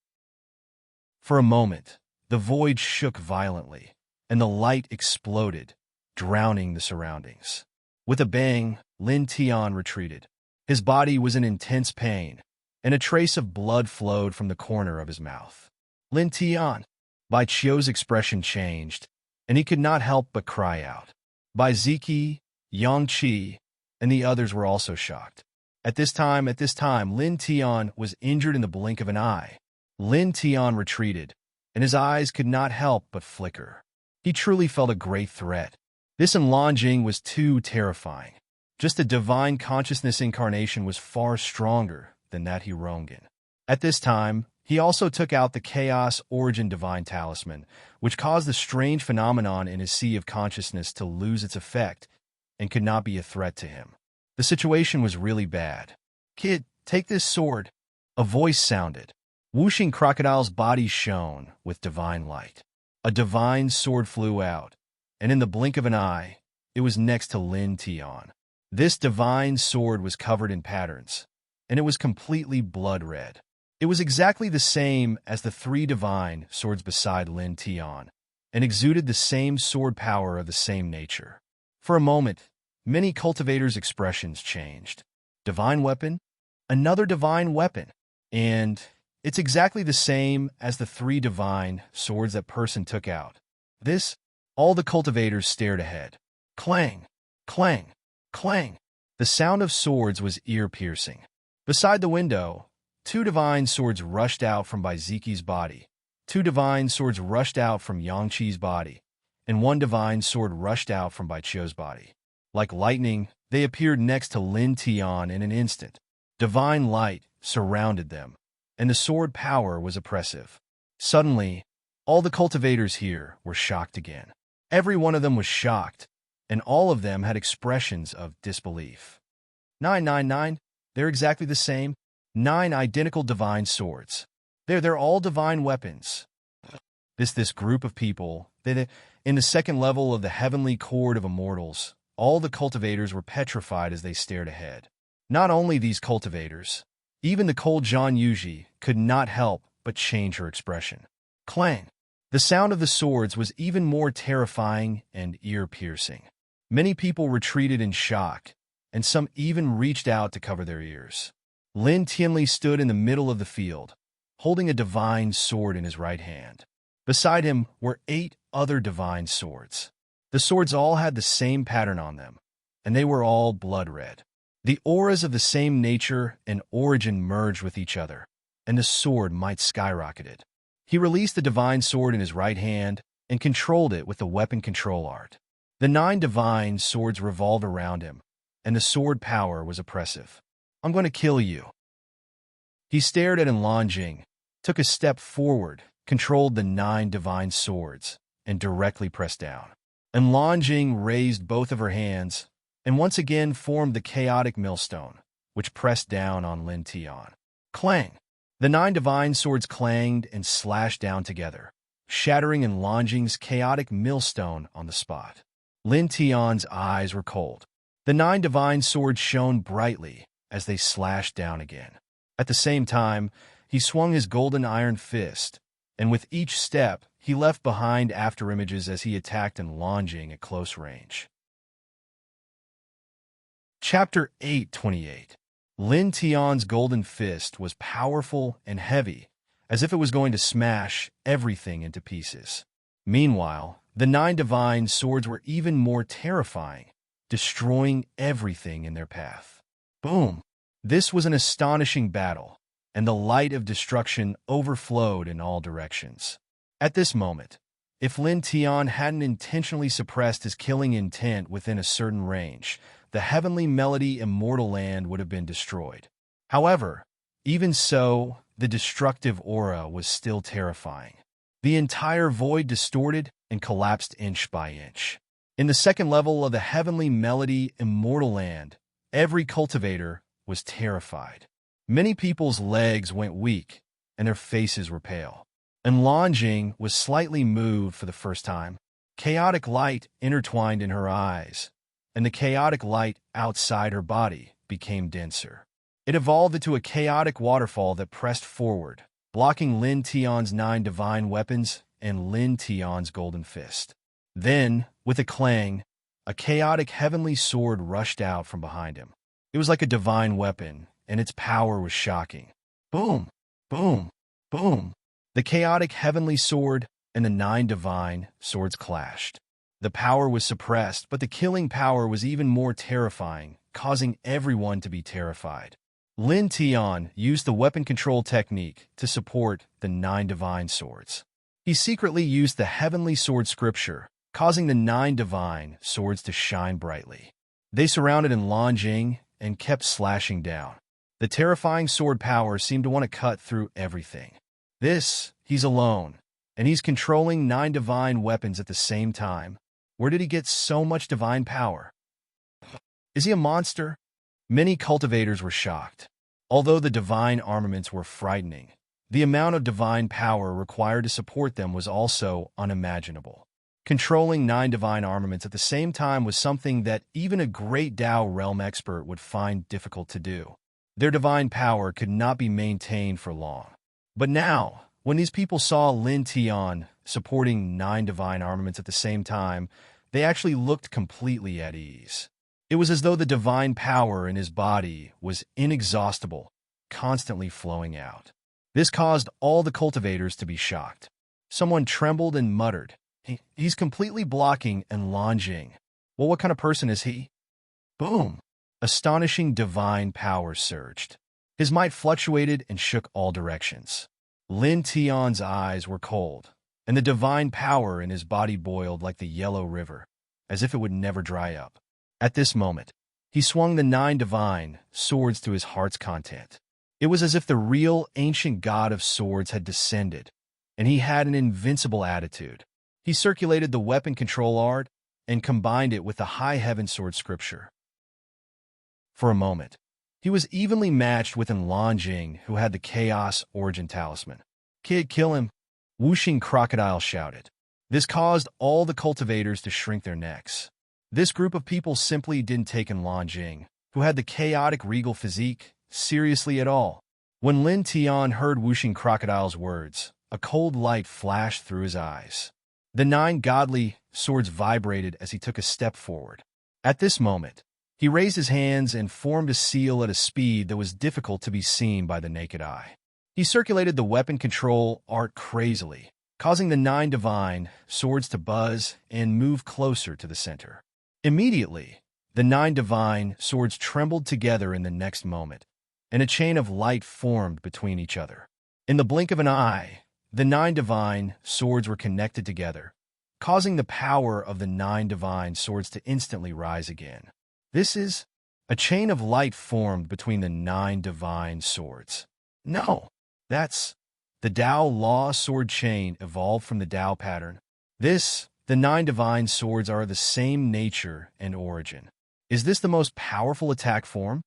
Speaker 1: For a moment, the void shook violently, and the light exploded, drowning the surroundings. With a bang, Lin Tian retreated. His body was in intense pain, and a trace of blood flowed from the corner of his mouth. Lin Tian! Bai Qiu's expression changed, and he could not help but cry out. Bai Ziki, Yang Qi, and the others were also shocked. At this time, Lin Tian was injured in the blink of an eye. Lin Tian retreated, and his eyes could not help but flicker. He truly felt a great threat. This in Longjing was too terrifying. Just a divine consciousness incarnation was far stronger than that Hirongan. At this time, he also took out the Chaos Origin Divine Talisman, which caused the strange phenomenon in his sea of consciousness to lose its effect and could not be a threat to him. The situation was really bad. Kid, take this sword. A voice sounded. Wuxing Crocodile's body shone with divine light. A divine sword flew out, and in the blink of an eye, it was next to Lin Tian. This divine sword was covered in patterns, and it was completely blood red. It was exactly the same as the 3 divine swords beside Lin Tian, and exuded the same sword power of the same nature. For a moment, many cultivators' expressions changed. Divine weapon? Another divine weapon. And it's exactly the same as the 3 divine swords that person took out. This, all the cultivators stared ahead. Clang! Clang! Clang! The sound of swords was ear-piercing. Beside the window, 2 divine swords rushed out from Bai Ziki's body, 2 divine swords rushed out from Yang Qi's body, and 1 divine sword rushed out from Bai Qiu's body. Like lightning, they appeared next to Lin Tian in an instant. Divine light surrounded them, and the sword power was oppressive. Suddenly, all the cultivators here were shocked again. Every one of them was shocked, and all of them had expressions of disbelief. 999, they're exactly the same. 9 identical divine swords. They're all divine weapons. This group of people, in the second level of the heavenly court of immortals, all the cultivators were petrified as they stared ahead. Not only these cultivators, even the cold Zhan Yuji could not help but change her expression. Clang! The sound of the swords was even more terrifying and ear-piercing. Many people retreated in shock, and some even reached out to cover their ears. Lin Tianli stood in the middle of the field, holding a divine sword in his right hand. Beside him were 8 other divine swords. The swords all had the same pattern on them, and they were all blood red. The auras of the same nature and origin merged with each other, and the sword might skyrocketed. He released the divine sword in his right hand and controlled it with the weapon control art. The 9 divine swords revolved around him, and the sword power was oppressive. I'm going to kill you. He stared at Longjing, took a step forward, controlled the 9 divine swords, and directly pressed down. And Longjing raised both of her hands, and once again formed the chaotic millstone, which pressed down on Lin Tian. Clang! The 9 divine swords clanged and slashed down together, shattering in Longjing's chaotic millstone on the spot. Lin Tian's eyes were cold. The 9 divine swords shone brightly as they slashed down again. At the same time, he swung his golden iron fist, and with each step, he left behind afterimages as he attacked and lunging at close range. Chapter 828. Lin Tian's golden fist was powerful and heavy, as if it was going to smash everything into pieces. Meanwhile, the 9 divine swords were even more terrifying, destroying everything in their path. Boom! This was an astonishing battle, and the light of destruction overflowed in all directions. At this moment, if Lin Tian hadn't intentionally suppressed his killing intent within a certain range, the heavenly melody immortal land would have been destroyed. However, even so, the destructive aura was still terrifying. The entire void distorted and collapsed inch by inch. In the second level of the heavenly melody immortal land, every cultivator was terrified. Many people's legs went weak, and their faces were pale. And Lanjing was slightly moved for the first time. Chaotic light intertwined in her eyes, and the chaotic light outside her body became denser. It evolved into a chaotic waterfall that pressed forward, blocking Lin Tian's 9 divine weapons and Lin Tian's golden fist. Then, with a clang, a chaotic heavenly sword rushed out from behind him. It was like a divine weapon, and its power was shocking. Boom! Boom! Boom! The chaotic heavenly sword and the 9 divine swords clashed. The power was suppressed, but the killing power was even more terrifying, causing everyone to be terrified. Lin Tian used the weapon control technique to support the 9 divine swords. He secretly used the heavenly sword scripture, causing the 9 divine swords to shine brightly. They surrounded Lanjing and kept slashing down. The terrifying sword power seemed to want to cut through everything. He's alone, and he's controlling 9 divine weapons at the same time. Where did he get so much divine power? Is he a monster? Many cultivators were shocked. Although the divine armaments were frightening, the amount of divine power required to support them was also unimaginable. Controlling 9 divine armaments at the same time was something that even a great Dao realm expert would find difficult to do. Their divine power could not be maintained for long. But now, when these people saw Lin Tian supporting 9 divine armaments at the same time, they actually looked completely at ease. It was as though the divine power in his body was inexhaustible, constantly flowing out. This caused all the cultivators to be shocked. Someone trembled and muttered, He's completely blocking and Lanjing. Well, what kind of person is he? Boom! Astonishing divine power surged. His might fluctuated and shook all directions. Lin Tian's eyes were cold, and the divine power in his body boiled like the yellow river, as if it would never dry up. At this moment, he swung the 9 divine swords to his heart's content. It was as if the real ancient god of swords had descended, and he had an invincible attitude. He circulated the weapon control art and combined it with the high heaven sword scripture. For a moment, he was evenly matched with Lanjing, who had the Chaos Origin Talisman. Kid, kill him! Whooshing Crocodile shouted. This caused all the cultivators to shrink their necks. This group of people simply didn't take Lanjing, who had the chaotic regal physique, seriously at all. When Lin Tian heard Whooshing Crocodile's words, a cold light flashed through his eyes. The 9 godly swords vibrated as he took a step forward. At this moment, he raised his hands and formed a seal at a speed that was difficult to be seen by the naked eye. He circulated the weapon control art crazily, causing the 9 divine swords to buzz and move closer to the center. Immediately, the 9 divine swords trembled together in the next moment, and a chain of light formed between each other. In the blink of an eye, the 9 divine swords were connected together, causing the power of the 9 divine swords to instantly rise again. This is a chain of light formed between the 9 divine swords. No, that's the Dao Law sword chain evolved from the Dao pattern. The 9 divine swords are the same nature and origin. Is this the most powerful attack form?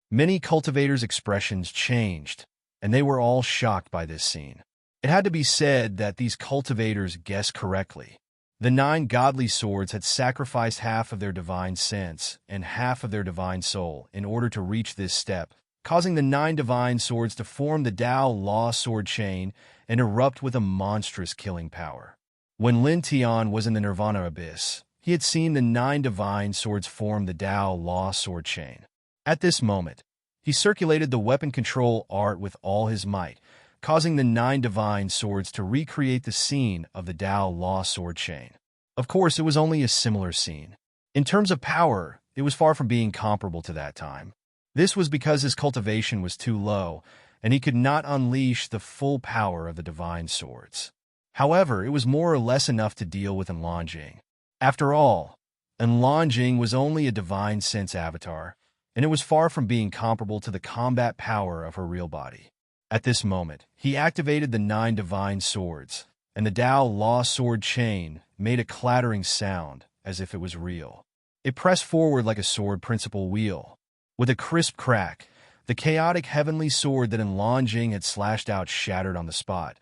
Speaker 1: Many cultivators' expressions changed, and they were all shocked by this scene. It had to be said that these cultivators guessed correctly. The 9 godly swords had sacrificed half of their divine sense and half of their divine soul in order to reach this step causing the 9 divine swords to form the Dao Law sword chain and erupt with a monstrous killing power. When Lin Tian was in the Nirvana abyss, he had seen the 9 divine swords form the Dao Law sword chain. At this moment, he circulated the weapon control art with all his might, causing the 9 divine swords to recreate the scene of the Dao Law sword chain. Of course, it was only a similar scene. In terms of power, it was far from being comparable to that time. This was because his cultivation was too low, and he could not unleash the full power of the divine swords. However, it was more or less enough to deal with Enlonjing. After all, Enlonjing was only a divine sense avatar, and it was far from being comparable to the combat power of her real body. At this moment, he activated the 9 divine swords, and the Dao Law sword chain made a clattering sound as if it was real. It pressed forward like a sword principal wheel. With a crisp crack, the chaotic heavenly sword that Enlonjing had slashed out shattered on the spot,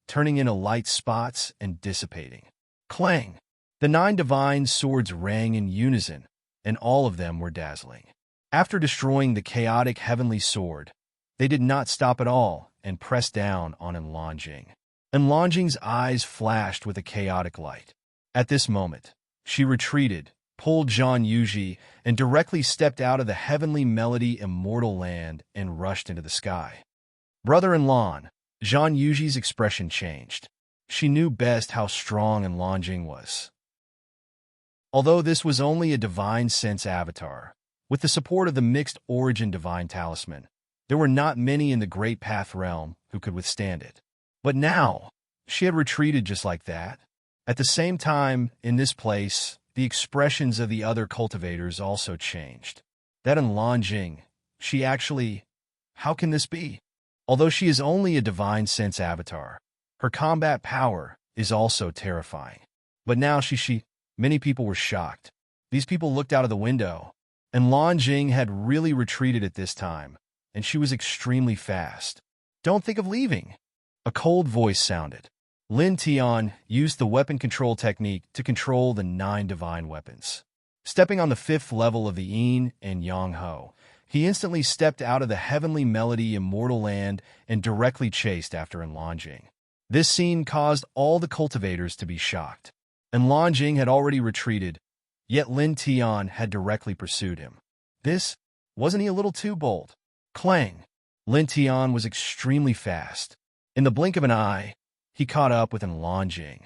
Speaker 1: turning into light spots and dissipating. Clang! The 9 divine swords rang in unison, and all of them were dazzling. After destroying the chaotic heavenly sword, they did not stop at all and pressed down on Enlonjing. Enlonjing's eyes flashed with a chaotic light. At this moment, she retreated, pulled Zhang Yuji, and directly stepped out of the heavenly melody immortal land and rushed into the sky. Brother-in-law, Zhang Yuji's expression changed. She knew best how strong Enlonjing was. Although this was only a divine sense avatar, with the support of the mixed origin divine talisman, there were not many in the Great Path realm who could withstand it. But now, she had retreated just like that. At the same time, in this place, the expressions of the other cultivators also changed. That Enlonjing, she actually... How can this be? Although she is only a divine sense avatar, her combat power is also terrifying. But now many people were shocked. These people looked out of the window, and Enlonjing had really retreated at this time, and she was extremely fast. Don't think of leaving. A cold voice sounded. Lin Tian used the weapon control technique to control the 9 divine weapons. Stepping on the 5th level of the Yin and Yang Ho, he instantly stepped out of the heavenly melody immortal land and directly chased after Enlonjing. This scene caused all the cultivators to be shocked. Enlonjing had already retreated, yet Lin Tian had directly pursued him. Wasn't he a little too bold? Clang! Lin Tian was extremely fast. In the blink of an eye, he caught up with Enlonjing.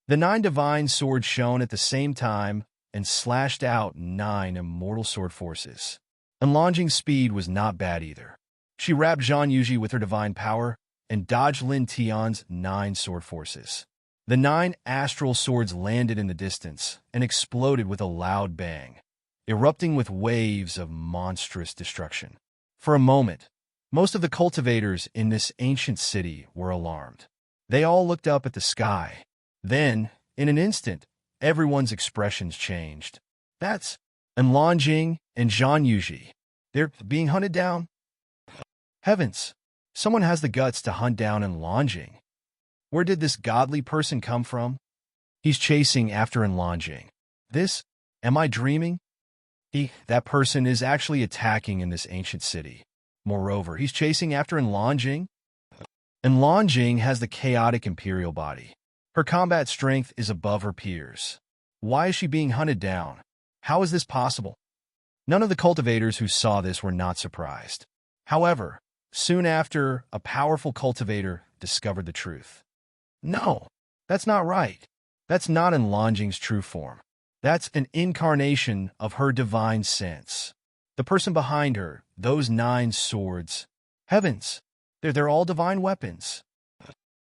Speaker 1: The 9 divine swords shone at the same time and slashed out 9 immortal sword forces. Enlonjing's speed was not bad either. She wrapped Zhang Yuji with her divine power and dodged Lin Tian's 9 sword forces. The 9 astral swords landed in the distance and exploded with a loud bang, erupting with waves of monstrous destruction. For a moment, most of the cultivators in this ancient city were alarmed. They all looked up at the sky. Then, in an instant, everyone's expressions changed. That's Enlonjing and Zhang Yuji. They're being hunted down? Heavens! Someone has the guts to hunt down Enlonjing. Where did this godly person come from? He's chasing after Enlonjing. Am I dreaming? That person is actually attacking in this ancient city. Moreover, he's chasing after Enlonjing. Enlonjing has the chaotic imperial body. Her combat strength is above her peers. Why is she being hunted down? How is this possible? None of the cultivators who saw this were not surprised. However, soon after, a powerful cultivator discovered the truth. No, that's not right. That's not Enlonjing's true form. That's an incarnation of her divine sense. The person behind her, those 9 swords. Heavens, they're all divine weapons.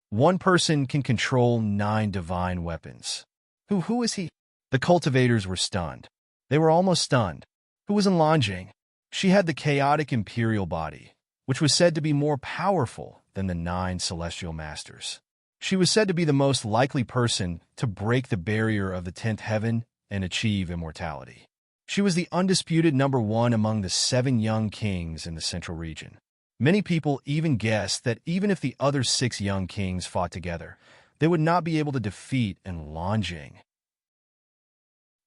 Speaker 1: One person can control 9 divine weapons. Who is he? The cultivators were stunned. They were almost stunned. Who was Enlonjing? She had the chaotic imperial body, which was said to be more powerful than the 9 celestial masters. She was said to be the most likely person to break the barrier of the 10th heaven and achieve immortality. She was the undisputed number 1 among the 7 young kings in the central region. Many people even guessed that even if the other 6 young kings fought together, they would not be able to defeat Enlonjing.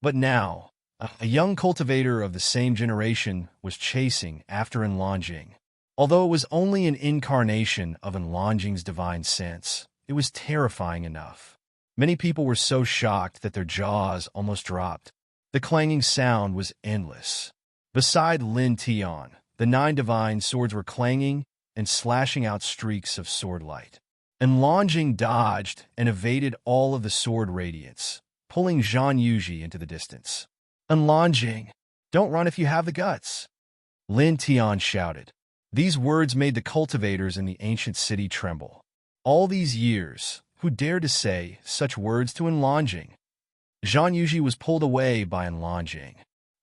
Speaker 1: But now, a young cultivator of the same generation was chasing after Enlonjing. Although it was only an incarnation of Enlonjing's divine sense, it was terrifying enough. Many people were so shocked that their jaws almost dropped. The clanging sound was endless. Beside Lin Tian, the 9 divine swords were clanging and slashing out streaks of sword light. Enlonjing dodged and evaded all of the sword radiance, pulling Zhang Yuji into the distance. Enlonjing, don't run if you have the guts, Lin Tian shouted. These words made the cultivators in the ancient city tremble. All these years, who dared to say such words to Enlonjing? Zhang Yuji was pulled away by Enlonjing.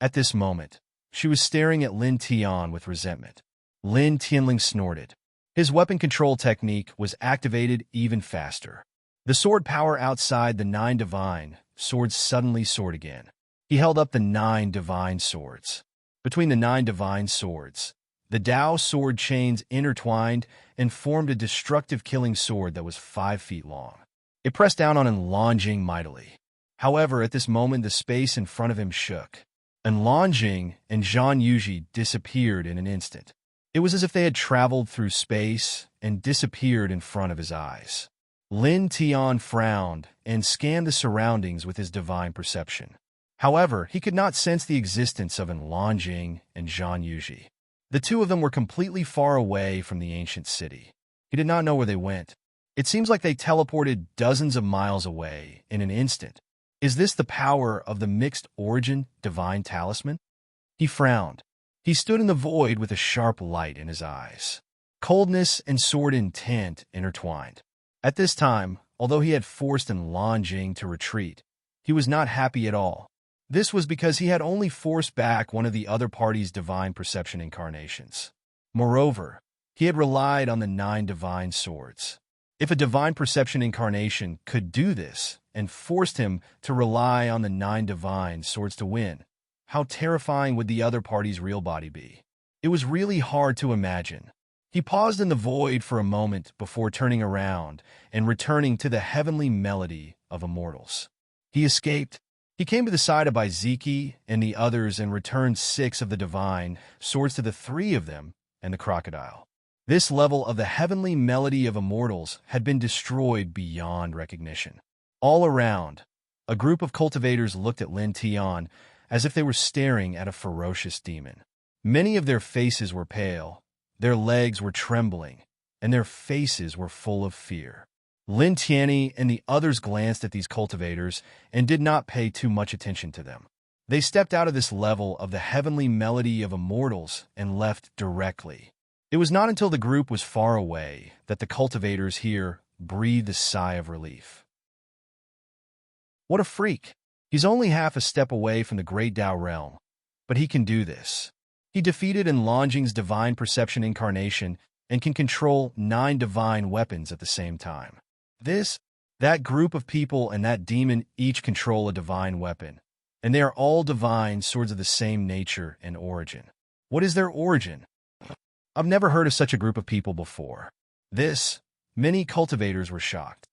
Speaker 1: At this moment, she was staring at Lin Tian with resentment. Lin Tianling snorted. His weapon control technique was activated even faster. The sword power outside the 9 divine swords suddenly soared again. He held up the 9 divine swords. Between the 9 divine swords, the Dao sword chains intertwined and formed a destructive killing sword that was 5 feet long. It pressed down on Enlonjing mightily. However, at this moment, the space in front of him shook. Enlonjing and Zhang Yuji disappeared in an instant. It was as if they had traveled through space and disappeared in front of his eyes. Lin Tian frowned and scanned the surroundings with his divine perception. However, he could not sense the existence of Enlonjing and Zhang Yuji. The two of them were completely far away from the ancient city. He did not know where they went. It seems like they teleported dozens of miles away in an instant. Is this the power of the mixed origin divine talisman? He frowned. He stood in the void with a sharp light in his eyes. Coldness and sword intent intertwined. At this time, although he had forced Enlonjing to retreat, he was not happy at all. This was because he had only forced back one of the other party's divine perception incarnations. Moreover, he had relied on the 9 divine swords. If a divine perception incarnation could do this and forced him to rely on the 9 divine swords to win, how terrifying would the other party's real body be? It was really hard to imagine. He paused in the void for a moment before turning around and returning to the heavenly melody of immortals. He escaped. He came to the side of Izeki and the others and returned 6 of the divine swords to the 3 of them and the crocodile. This level of the heavenly melody of immortals had been destroyed beyond recognition. All around, a group of cultivators looked at Lin Tian as if they were staring at a ferocious demon. Many of their faces were pale, their legs were trembling, and their faces were full of fear. Lin Tianyi and the others glanced at these cultivators and did not pay too much attention to them. They stepped out of this level of the heavenly melody of immortals and left directly. It was not until the group was far away that the cultivators here breathed a sigh of relief. What a freak! He's only half a step away from the great Dao realm, but he can do this. He defeated Enlonjing's divine perception incarnation and can control 9 divine weapons at the same time. That group of people and that demon each control a divine weapon, and they are all divine swords of the same nature and origin. What is their origin? I've never heard of such a group of people before. Many cultivators were shocked.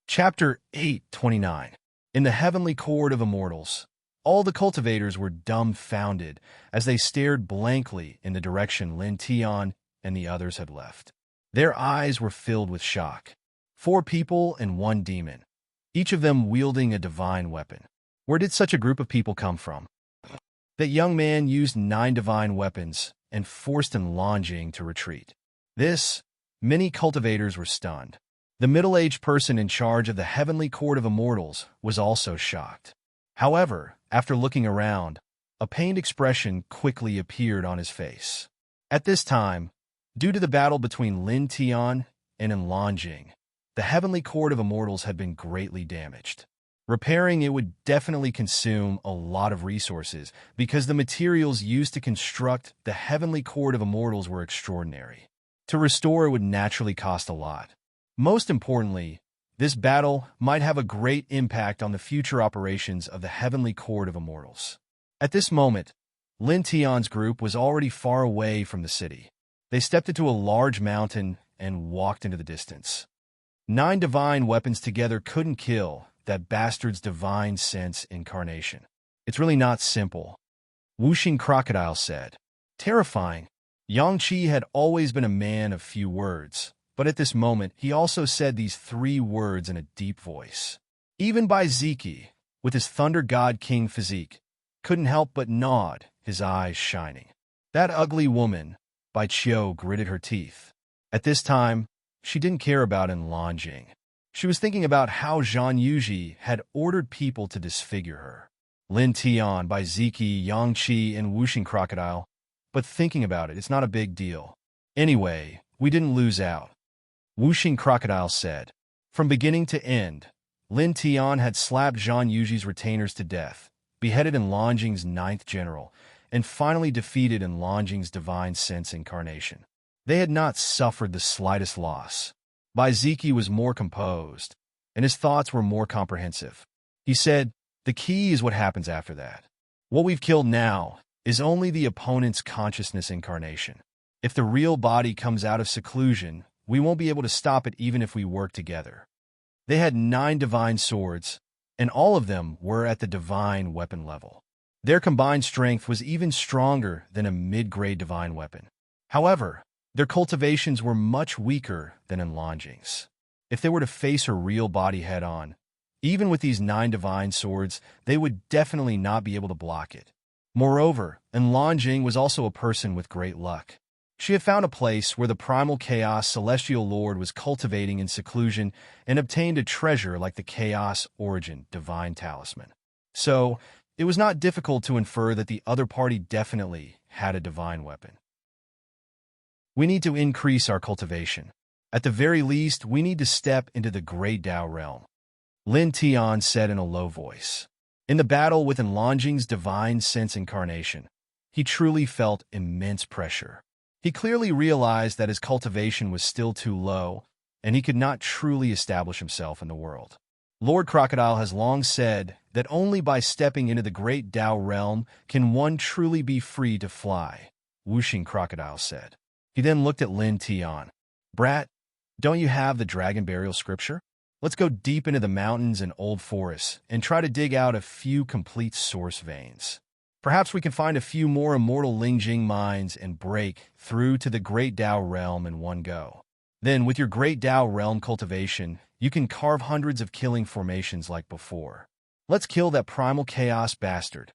Speaker 1: Chapter 8:29. In the heavenly court of immortals, all the cultivators were dumbfounded as they stared blankly in the direction Lin Tian and the others had left. Their eyes were filled with shock. 4 people and 1 demon, each of them wielding a divine weapon. Where did such a group of people come from? That young man used 9 divine weapons and forced Enlonjing to retreat. Many cultivators were stunned. The middle-aged person in charge of the heavenly court of immortals was also shocked. However, after looking around, a pained expression quickly appeared on his face. At this time, due to the battle between Lin Tian and Enlonjing, the heavenly court of immortals had been greatly damaged. Repairing it would definitely consume a lot of resources because the materials used to construct the heavenly court of immortals were extraordinary. To restore it would naturally cost a lot. Most importantly, this battle might have a great impact on the future operations of the heavenly court of immortals. At this moment, Lin Tian's group was already far away from the city. They stepped into a large mountain and walked into the distance. 9 divine weapons together couldn't kill that bastard's divine sense incarnation. It's really not simple, Wuxing Crocodile said. Terrifying. Yang Qi had always been a man of few words, but at this moment he also said these 3 words in a deep voice. Even Bai Ziki, with his Thunder God King physique, couldn't help but nod, his eyes shining. That ugly woman, Bai Qiu gritted her teeth. At this time, she didn't care about enlarging. She was thinking about how Zhang Yuji had ordered people to disfigure her. Lin Tian, Bai Ziki, Yang Qi, and Wuxing Crocodile. But thinking about it, it's not a big deal. Anyway, we didn't lose out. Wuxing Crocodile said. From beginning to end, Lin Tian had slapped Zhang Yuji's retainers to death, beheaded Enlongjing's 9th general, and finally defeated Enlongjing's divine sense incarnation. They had not suffered the slightest loss. Bai Ziki was more composed, and his thoughts were more comprehensive. He said, the key is what happens after that. What we've killed now is only the opponent's consciousness incarnation. If the real body comes out of seclusion, we won't be able to stop it even if we work together. They had 9 divine swords, and all of them were at the divine weapon level. Their combined strength was even stronger than a mid-grade divine weapon. However, their cultivations were much weaker than Enlongjing's. If they were to face her real body head-on, even with these 9 divine swords, they would definitely not be able to block it. Moreover, Enlongjing was also a person with great luck. She had found a place where the primal chaos celestial lord was cultivating in seclusion and obtained a treasure like the chaos origin divine talisman. So, it was not difficult to infer that the other party definitely had a divine weapon. We need to increase our cultivation. At the very least, we need to step into the Great Tao realm. Lin Tian said in a low voice. In the battle with Enlongjing's divine sense incarnation, he truly felt immense pressure. He clearly realized that his cultivation was still too low, and he could not truly establish himself in the world. Lord Crocodile has long said that only by stepping into the Great Tao realm can one truly be free to fly, Wuxing Crocodile said. He then looked at Lin Tian. Brat, don't you have the dragon burial scripture? Let's go deep into the mountains and old forests and try to dig out a few complete source veins. Perhaps we can find a few more immortal Lingjing mines and break through to the Great Tao realm in one go. Then, with your Great Tao realm cultivation, you can carve hundreds of killing formations like before. Let's kill that primal chaos bastard.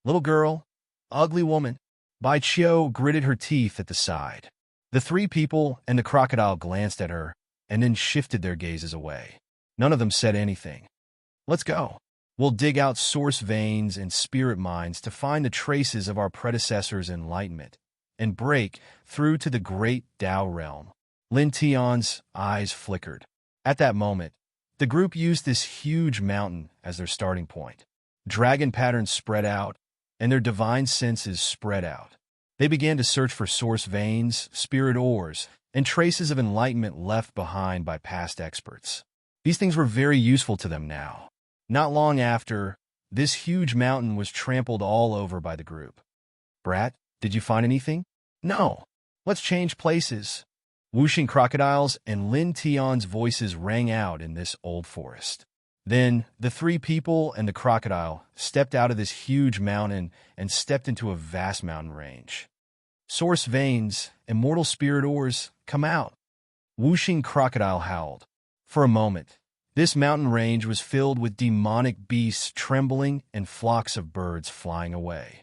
Speaker 1: Little girl, ugly woman. Bai Qiu gritted her teeth at the side. The 3 people and the crocodile glanced at her and then shifted their gazes away. None of them said anything. Let's go. We'll dig out source veins and spirit mines to find the traces of our predecessors' enlightenment and break through to the Great Tao realm. Lin Tian's eyes flickered. At that moment, the group used this huge mountain as their starting point. Dragon patterns spread out, and their divine senses spread out. They began to search for source veins, spirit ores, and traces of enlightenment left behind by past experts. These things were very useful to them now. Not long after, this huge mountain was trampled all over by the group. Brat, did you find anything? No. Let's change places. Wuxing Crocodile's and Lin Tian's voices rang out in this old forest. Then, the 3 people and the crocodile stepped out of this huge mountain and stepped into a vast mountain range. Source veins, immortal spirit ores, come out. Wuxing Crocodile howled. For a moment, this mountain range was filled with demonic beasts trembling and flocks of birds flying away.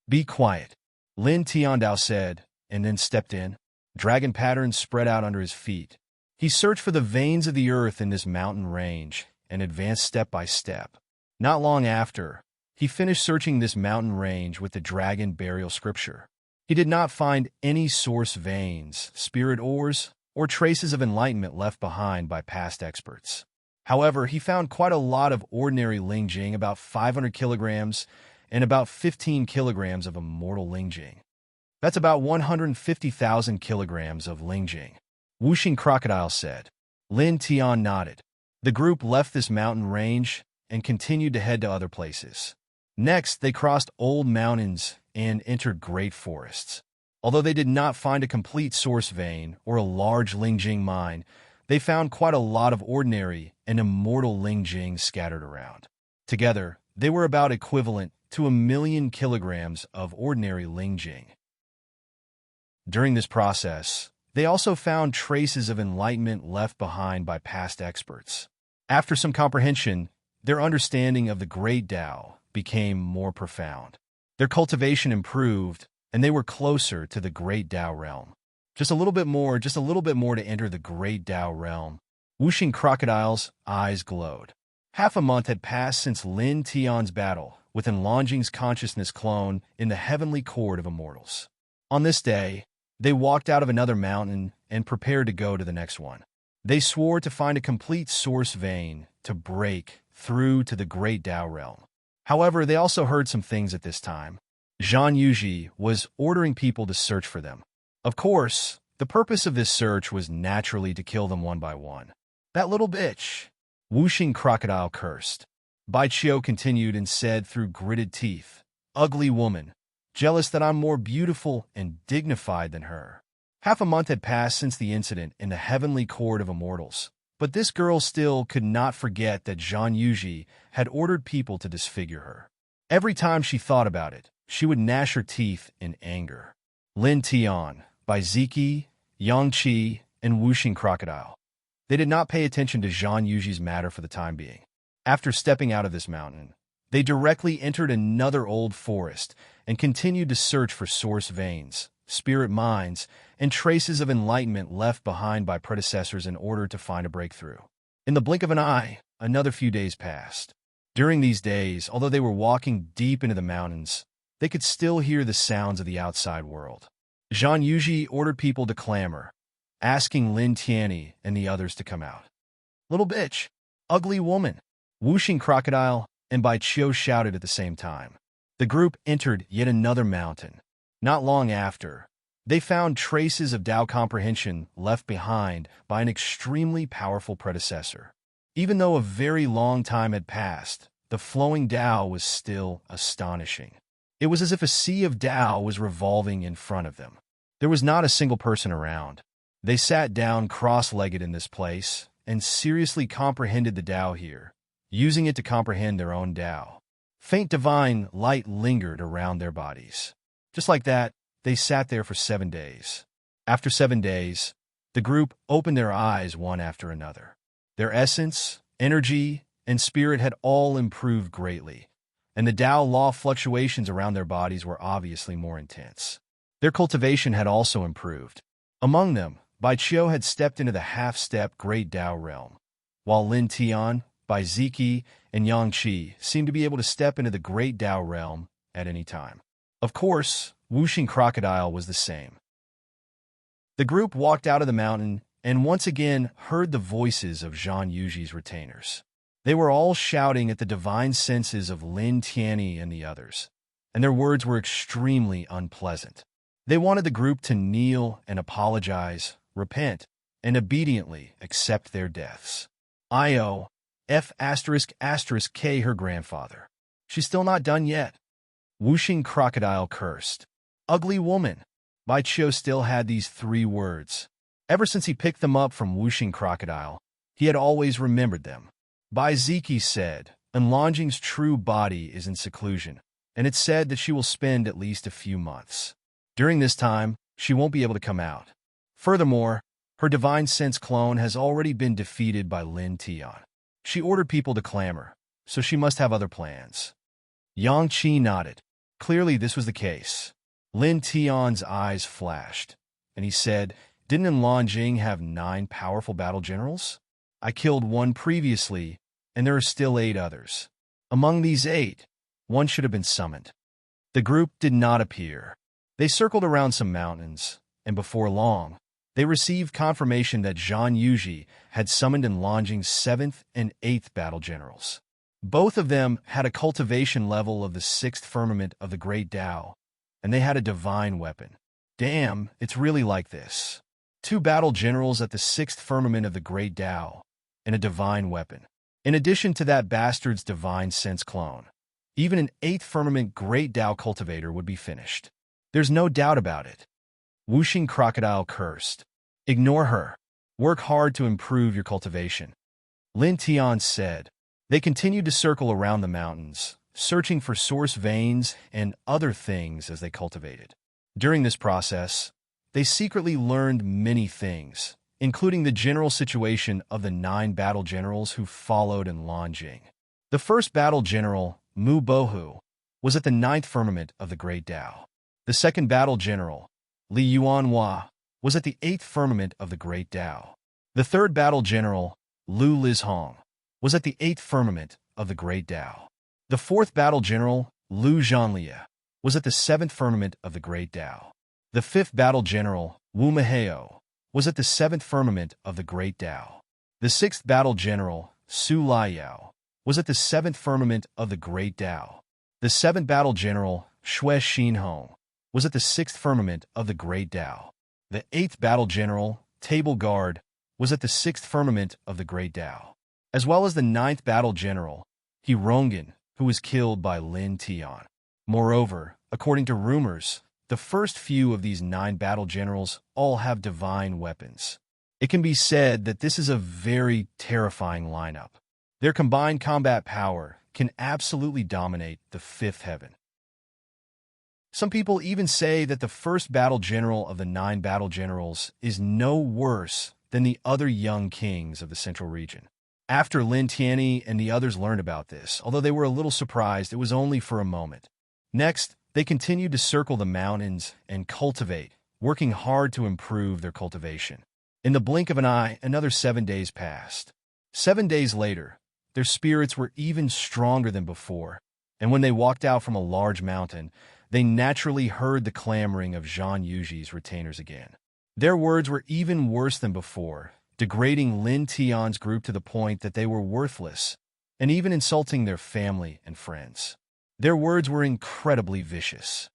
Speaker 1: Be quiet, Lin Tiandao said, and then stepped in. Dragon patterns spread out under his feet. He searched for the veins of the earth in this mountain range and advanced step by step. Not long after, he finished searching this mountain range with the dragon burial scripture. He did not find any source veins, spirit ores, or traces of enlightenment left behind by past experts. However, he found quite a lot of ordinary Lingjing, about 500 kilograms, and about 15 kilograms of immortal Lingjing. That's about 150,000 kilograms of Lingjing. Wuxing Crocodile said. Lin Tian nodded. The group left this mountain range and continued to head to other places. Next, they crossed old mountains and entered great forests. Although they did not find a complete source vein or a large Lingjing mine, they found quite a lot of ordinary and immortal Lingjing scattered around. Together, they were about equivalent to 1,000,000 kilograms of ordinary Lingjing. During this process, they also found traces of enlightenment left behind by past experts. After some comprehension, their understanding of the Great Tao became more profound. Their cultivation improved, and they were closer to the Great Tao realm. Just a little bit more to enter the Great Tao realm. Wuxing Crocodile's eyes glowed. Half a month had passed since Lin Tian's battle with Enlongjing's consciousness clone in the heavenly court of immortals. On this day, they walked out of another mountain and prepared to go to the next one. They swore to find a complete source vein to break through to the Great Tao realm. However, they also heard some things at this time. Zhang Yuji was ordering people to search for them. Of course, the purpose of this search was naturally to kill them one by one. That little bitch! Wuxing Crocodile cursed. Bai Qiu continued and said through gritted teeth, "Ugly woman, jealous that I'm more beautiful and dignified than her." Half a month had passed since the incident in the heavenly court of immortals, but this girl still could not forget that Zhang Yuji had ordered people to disfigure her. Every time she thought about it, she would gnash her teeth in anger. Lin Tian, Bai Ziki, Yang Qi, and Wuxing Crocodile. They did not pay attention to Zhang Yuji's matter for the time being. After stepping out of this mountain, they directly entered another old forest and continued to search for source veins, spirit mines, and traces of enlightenment left behind by predecessors in order to find a breakthrough. In the blink of an eye, another few days passed. During these days, although they were walking deep into the mountains, they could still hear the sounds of the outside world. Zhang Yuji ordered people to clamor, asking Lin Tianyi and the others to come out. "Little bitch! Ugly woman!" Wuxing Crocodile and Bai Qiu shouted at the same time. The group entered yet another mountain. Not long after, they found traces of Tao comprehension left behind by an extremely powerful predecessor. Even though a very long time had passed, the flowing Tao was still astonishing. It was as if a sea of Tao was revolving in front of them. There was not a single person around. They sat down cross-legged in this place and seriously comprehended the Tao here, using it to comprehend their own Tao. Faint divine light lingered around their bodies. Just like that, they sat there for 7 days. After 7 days, the group opened their eyes one after another. Their essence, energy, and spirit had all improved greatly, and the Tao law fluctuations around their bodies were obviously more intense. Their cultivation had also improved. Among them, Bai Qiu had stepped into the half-step Great Tao realm, while Lin Tian, Bai Ziki, and Yang Qi seemed to be able to step into the Great Tao realm at any time. Of course, Wuxing Crocodile was the same. The group walked out of the mountain and once again heard the voices of Zhang Yuji's retainers. They were all shouting at the divine senses of Lin Tianyi and the others, and their words were extremely unpleasant. They wanted the group to kneel and apologize, repent, and obediently accept their deaths. F***K her grandfather. She's still not done yet. Wuxing Crocodile cursed. Ugly woman. Bai Qiu still had these 3 words. Ever since he picked them up from Wuxing Crocodile, he had always remembered them. Bai Ziki said, Enlongjing's true body is in seclusion, and it's said that she will spend at least a few months. During this time, she won't be able to come out. Furthermore, her divine sense clone has already been defeated by Lin Tian. She ordered people to clamor, so she must have other plans. Yang Qi nodded. Clearly this was the case. Lin Tian's eyes flashed, and he said, "Didn't Enlongjing have 9 powerful battle generals? I killed 1 previously, and there are still 8 others. Among these 8, 1 should have been summoned." The group did not appear. They circled around some mountains, and before long, they received confirmation that Zhang Yuji had summoned Enlongjing's 7th and 8th battle generals. Both of them had a cultivation level of the 6th firmament of the Great Tao, and they had a divine weapon. Damn, it's really like this. 2 battle generals at the 6th firmament of the Great Tao, and a divine weapon. In addition to that bastard's divine sense clone, even an 8th firmament Great Tao cultivator would be finished. There's no doubt about it. Wuxing Crocodile cursed. Ignore her. Work hard to improve your cultivation. Lin Tian said. They continued to circle around the mountains, searching for source veins and other things as they cultivated. During this process, they secretly learned many things, including the general situation of the 9 battle generals who followed in Lanjing. The first battle general, Mu Bohu, was at the 9th firmament of the Great Tao. The second battle general, Li Yuanhua, was at the 8th firmament of the Great Tao. The third battle general, Lu Lizhong, was at the 8th firmament of the Great Tao. The fourth battle general, Lu Zhanlia, was at the 7th firmament of the Great Tao. The fifth battle general, Wu Maheo, was at the 7th firmament of the Great Tao. The sixth battle general, Su Liao, was at the 7th firmament of the Great Tao. The seventh battle general, Xue Xinhong, was at the 6th firmament of the Great Tao. The 8th battle general, Table Guard, was at the 6th firmament of the Great Tao, as well as the 9th battle general, He Rongan, who was killed by Lin Tian. Moreover, according to rumors, the first few of these 9 battle generals all have divine weapons. It can be said that this is a very terrifying lineup. Their combined combat power can absolutely dominate the 5th heaven. Some people even say that the first battle general of the 9 battle generals is no worse than the other young kings of the central region. After Lin Tianyi and the others learned about this, although they were a little surprised, it was only for a moment. Next, they continued to circle the mountains and cultivate, working hard to improve their cultivation. In the blink of an eye, another 7 days passed. 7 days later, their spirits were even stronger than before, and when they walked out from a large mountain, they naturally heard the clamoring of Zhang Yuji's retainers again. Their words were even worse than before, degrading Lin Tian's group to the point that they were worthless, and even insulting their family and friends. Their words were incredibly vicious.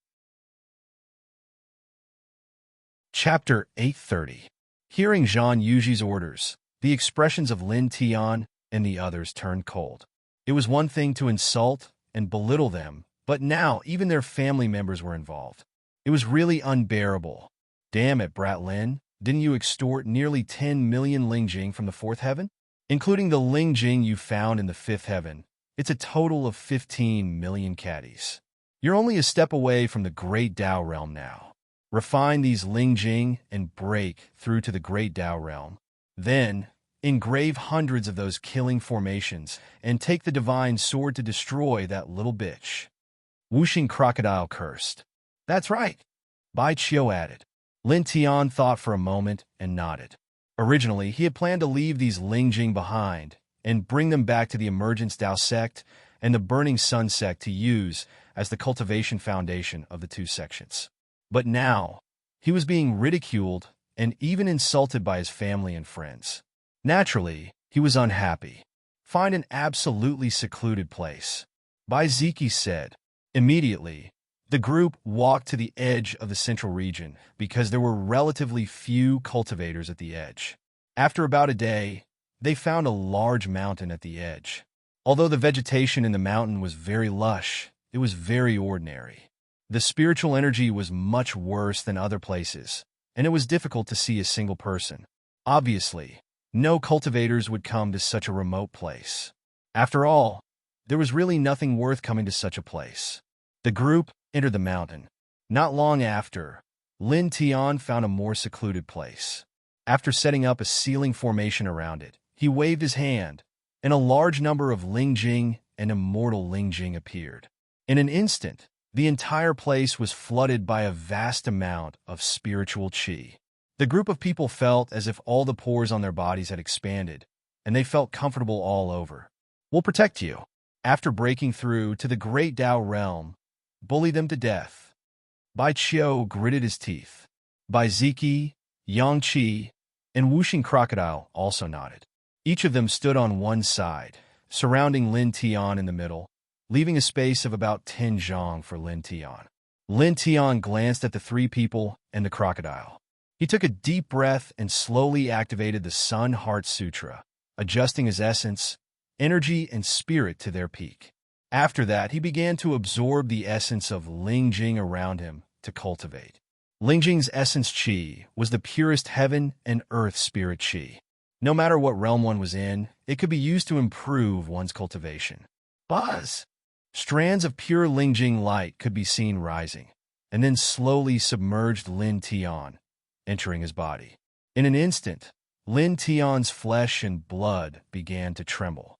Speaker 1: Chapter 830. Hearing Zhang Yuji's orders, the expressions of Lin Tian and the others turned cold. It was one thing to insult and belittle them, but now even their family members were involved. It was really unbearable. Damn it, Brat Lin, didn't you extort nearly 10 million Lingjing from the 4th heaven? Including the Lingjing you found in the 5th heaven, it's a total of 15 million caddies. You're only a step away from the Great Tao realm now. Refine these Lingjing and break through to the Great Tao realm. Then, engrave hundreds of those killing formations and take the divine sword to destroy that little bitch. Wuxing Crocodile cursed. That's right, Bai Qiu added. Lin Tian thought for a moment and nodded. Originally, he had planned to leave these Lingjing behind and bring them back to the Emergence Tao sect and the Burning Sun sect to use as the cultivation foundation of the 2 sections. But now, he was being ridiculed and even insulted by his family and friends. Naturally, he was unhappy. Find an absolutely secluded place, Bai Ziki said. Immediately, the group walked to the edge of the central region because there were relatively few cultivators at the edge. After about a day, they found a large mountain at the edge. Although the vegetation in the mountain was very lush, it was very ordinary. The spiritual energy was much worse than other places, and it was difficult to see a single person. Obviously, no cultivators would come to such a remote place. After all, there was really nothing worth coming to such a place. The group entered the mountain. Not long after, Lin Tian found a more secluded place. After setting up a ceiling formation around it, he waved his hand, and a large number of Lingjing and immortal Lingjing appeared. In an instant, the entire place was flooded by a vast amount of spiritual qi. The group of people felt as if all the pores on their bodies had expanded, and they felt comfortable all over. We'll protect you. After breaking through to the Great Tao realm, bully them to death. Bai Qiu gritted his teeth. Bai Ziki, Yang Qi, and Wuxing Crocodile also nodded. Each of them stood on one side, surrounding Lin Tian in the middle, leaving a space of about 10 zhang for Lin Tian. Lin Tian glanced at the 3 people and the crocodile. He took a deep breath and slowly activated the Sun Heart Sutra, adjusting his essence, energy, and spirit to their peak. After that, he began to absorb the essence of Lingjing around him to cultivate. Lingjing's essence qi was the purest heaven and earth spirit qi. No matter what realm one was in, it could be used to improve one's cultivation. Buzz! Strands of pure Lingjing light could be seen rising, and then slowly submerged Lin Tian, entering his body. In an instant, Lin Tian's flesh and blood began to tremble.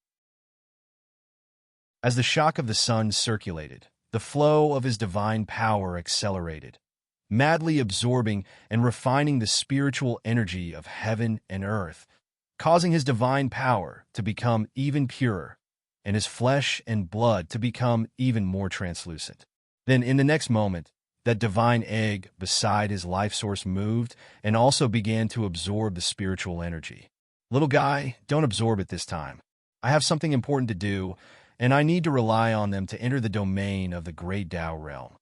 Speaker 1: As the shock of the sun circulated, the flow of his divine power accelerated, madly absorbing and refining the spiritual energy of heaven and earth, causing his divine power to become even purer and his flesh and blood to become even more translucent. Then, in the next moment, that divine egg beside his life source moved and also began to absorb the spiritual energy. Little guy, don't absorb it this time. I have something important to do, and I need to rely on them to enter the domain of the great Tao realm.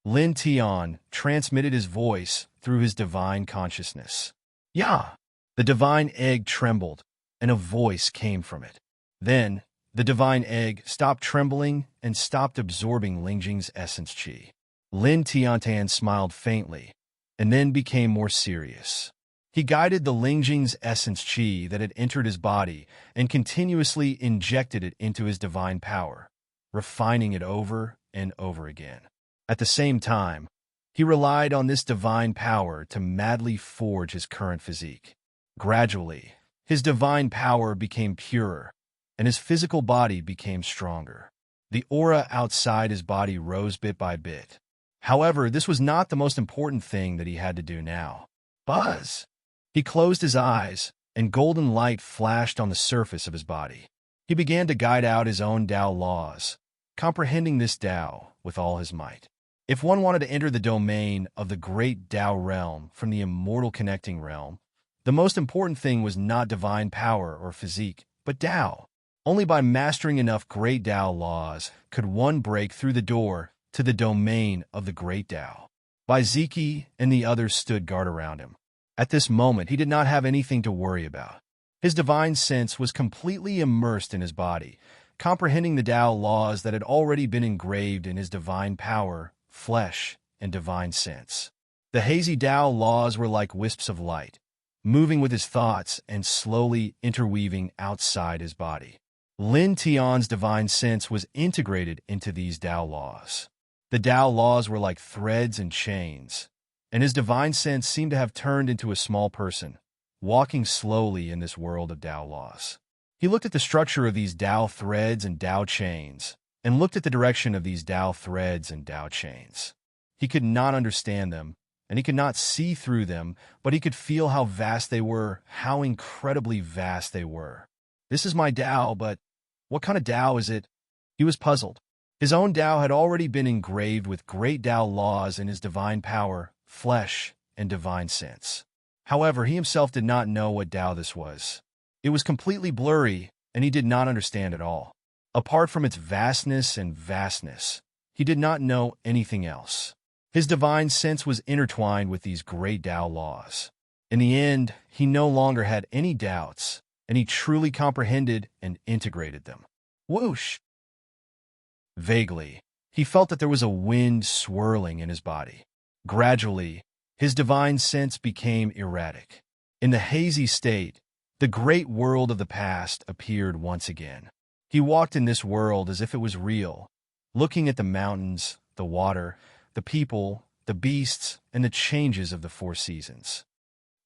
Speaker 1: Lin Tian transmitted his voice through his divine consciousness. Yeah! The divine egg trembled, and a voice came from it. Then, the divine egg stopped trembling and stopped absorbing Lingjing's essence qi. Lin Tiantan smiled faintly, and then became more serious. He guided the Lingjing's essence qi that had entered his body and continuously injected it into his divine power, refining it over and over again. At the same time, he relied on this divine power to madly forge his current physique. Gradually, his divine power became purer, and his physical body became stronger. The aura outside his body rose bit by bit. However, this was not the most important thing that he had to do now. Buzz! He closed his eyes, and golden light flashed on the surface of his body. He began to guide out his own Tao laws, comprehending this Tao with all his might. If one wanted to enter the domain of the great Tao realm from the immortal connecting realm, the most important thing was not divine power or physique, but Tao. Only by mastering enough great Tao laws could one break through the door to the domain of the great Tao. Bai Ziki and the others stood guard around him. At this moment, he did not have anything to worry about. His divine sense was completely immersed in his body, comprehending the Tao laws that had already been engraved in his divine power, flesh, and divine sense. The hazy Tao laws were like wisps of light, moving with his thoughts and slowly interweaving outside his body. Lin Tian's divine sense was integrated into these Tao laws. The Tao laws were like threads and chains, and his divine sense seemed to have turned into a small person, walking slowly in this world of Tao laws. He looked at the structure of these Tao threads and Tao chains, and looked at the direction of these Tao threads and Tao chains. He could not understand them, and he could not see through them, but he could feel how vast they were, how incredibly vast they were. This is my Tao, but what kind of Tao is it? He was puzzled. His own Tao had already been engraved with great Tao laws in his divine power, flesh, and divine sense. However, he himself did not know what Tao this was. It was completely blurry, and he did not understand at all. Apart from its vastness, he did not know anything else. His divine sense was intertwined with these great Tao laws. In the end, he no longer had any doubts, and he truly comprehended and integrated them. Whoosh! Vaguely, he felt that there was a wind swirling in his body. Gradually, his divine sense became erratic. In the hazy state, the great world of the past appeared once again. He walked in this world as if it was real, looking at the mountains, the water, the people, the beasts, and the changes of the four seasons.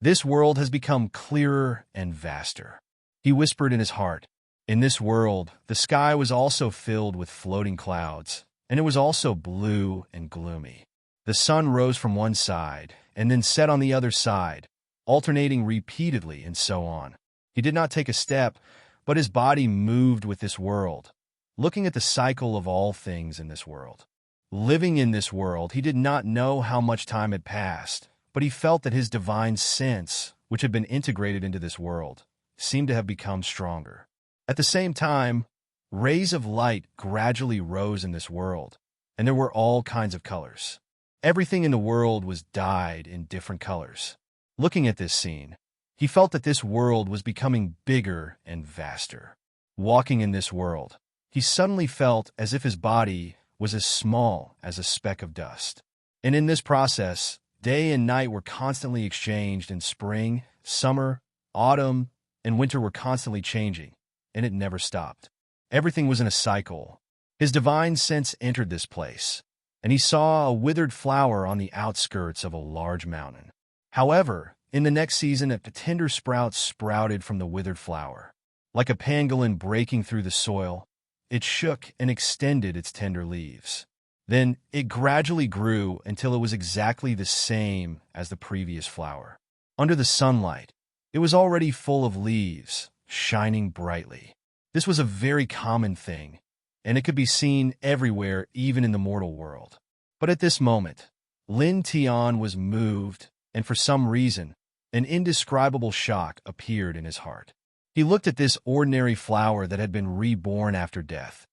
Speaker 1: This world has become clearer and vaster. He whispered in his heart. In this world, the sky was also filled with floating clouds, and it was also blue and gloomy. The sun rose from one side and then set on the other side, alternating repeatedly and so on. He did not take a step, but his body moved with this world, looking at the cycle of all things in this world. Living in this world, he did not know how much time had passed, but he felt that his divine sense, which had been integrated into this world, seemed to have become stronger. At the same time, rays of light gradually rose in this world, and there were all kinds of colors. Everything in the world was dyed in different colors. Looking at this scene, he felt that this world was becoming bigger and vaster. Walking in this world, he suddenly felt as if his body was as small as a speck of dust. And in this process, day and night were constantly exchanged, and spring, summer, autumn, and winter were constantly changing, and it never stopped. Everything was in a cycle. His divine sense entered this place, and he saw a withered flower on the outskirts of a large mountain. However, in the next season, a tender sprout sprouted from the withered flower. Like a pangolin breaking through the soil, it shook and extended its tender leaves. Then it gradually grew until it was exactly the same as the previous flower. Under the sunlight, it was already full of leaves, shining brightly. This was a very common thing, and it could be seen everywhere, even in the mortal world. But at this moment, Lin Tian was moved, and for some reason, an indescribable shock appeared in his heart. He looked at this ordinary flower that had been reborn after death,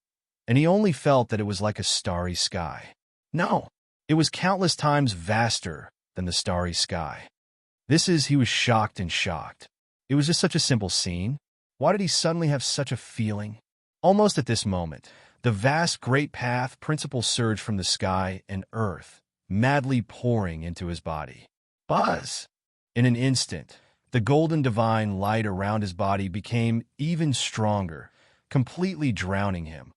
Speaker 1: and he only felt that it was like a starry sky. No, it was countless times vaster than the starry sky. He was shocked and shocked. It was just such a simple scene. Why did he suddenly have such a feeling? Almost at this moment, the vast great path principle surged from the sky and earth, madly pouring into his body. Buzz! In an instant, the golden divine light around his body became even stronger, completely drowning him,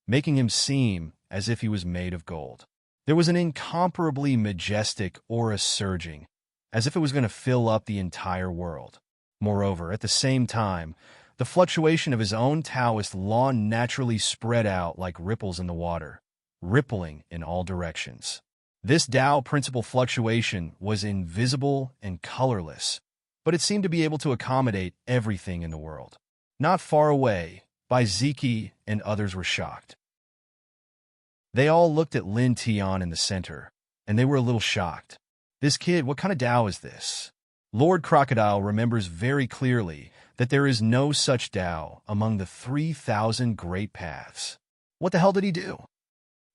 Speaker 1: making him seem as if he was made of gold. There was an incomparably majestic aura surging, as if it was going to fill up the entire world. Moreover, at the same time, the fluctuation of his own Taoist law naturally spread out like ripples in the water, rippling in all directions. This Tao principle fluctuation was invisible and colorless, but it seemed to be able to accommodate everything in the world. Not far away, Bai Ziki and others were shocked. They all looked at Lin Tian in the center, and they were a little shocked. This kid, what kind of Tao is this? Lord Crocodile remembers very clearly that there is no such Tao among the 3,000 great paths. What the hell did he do?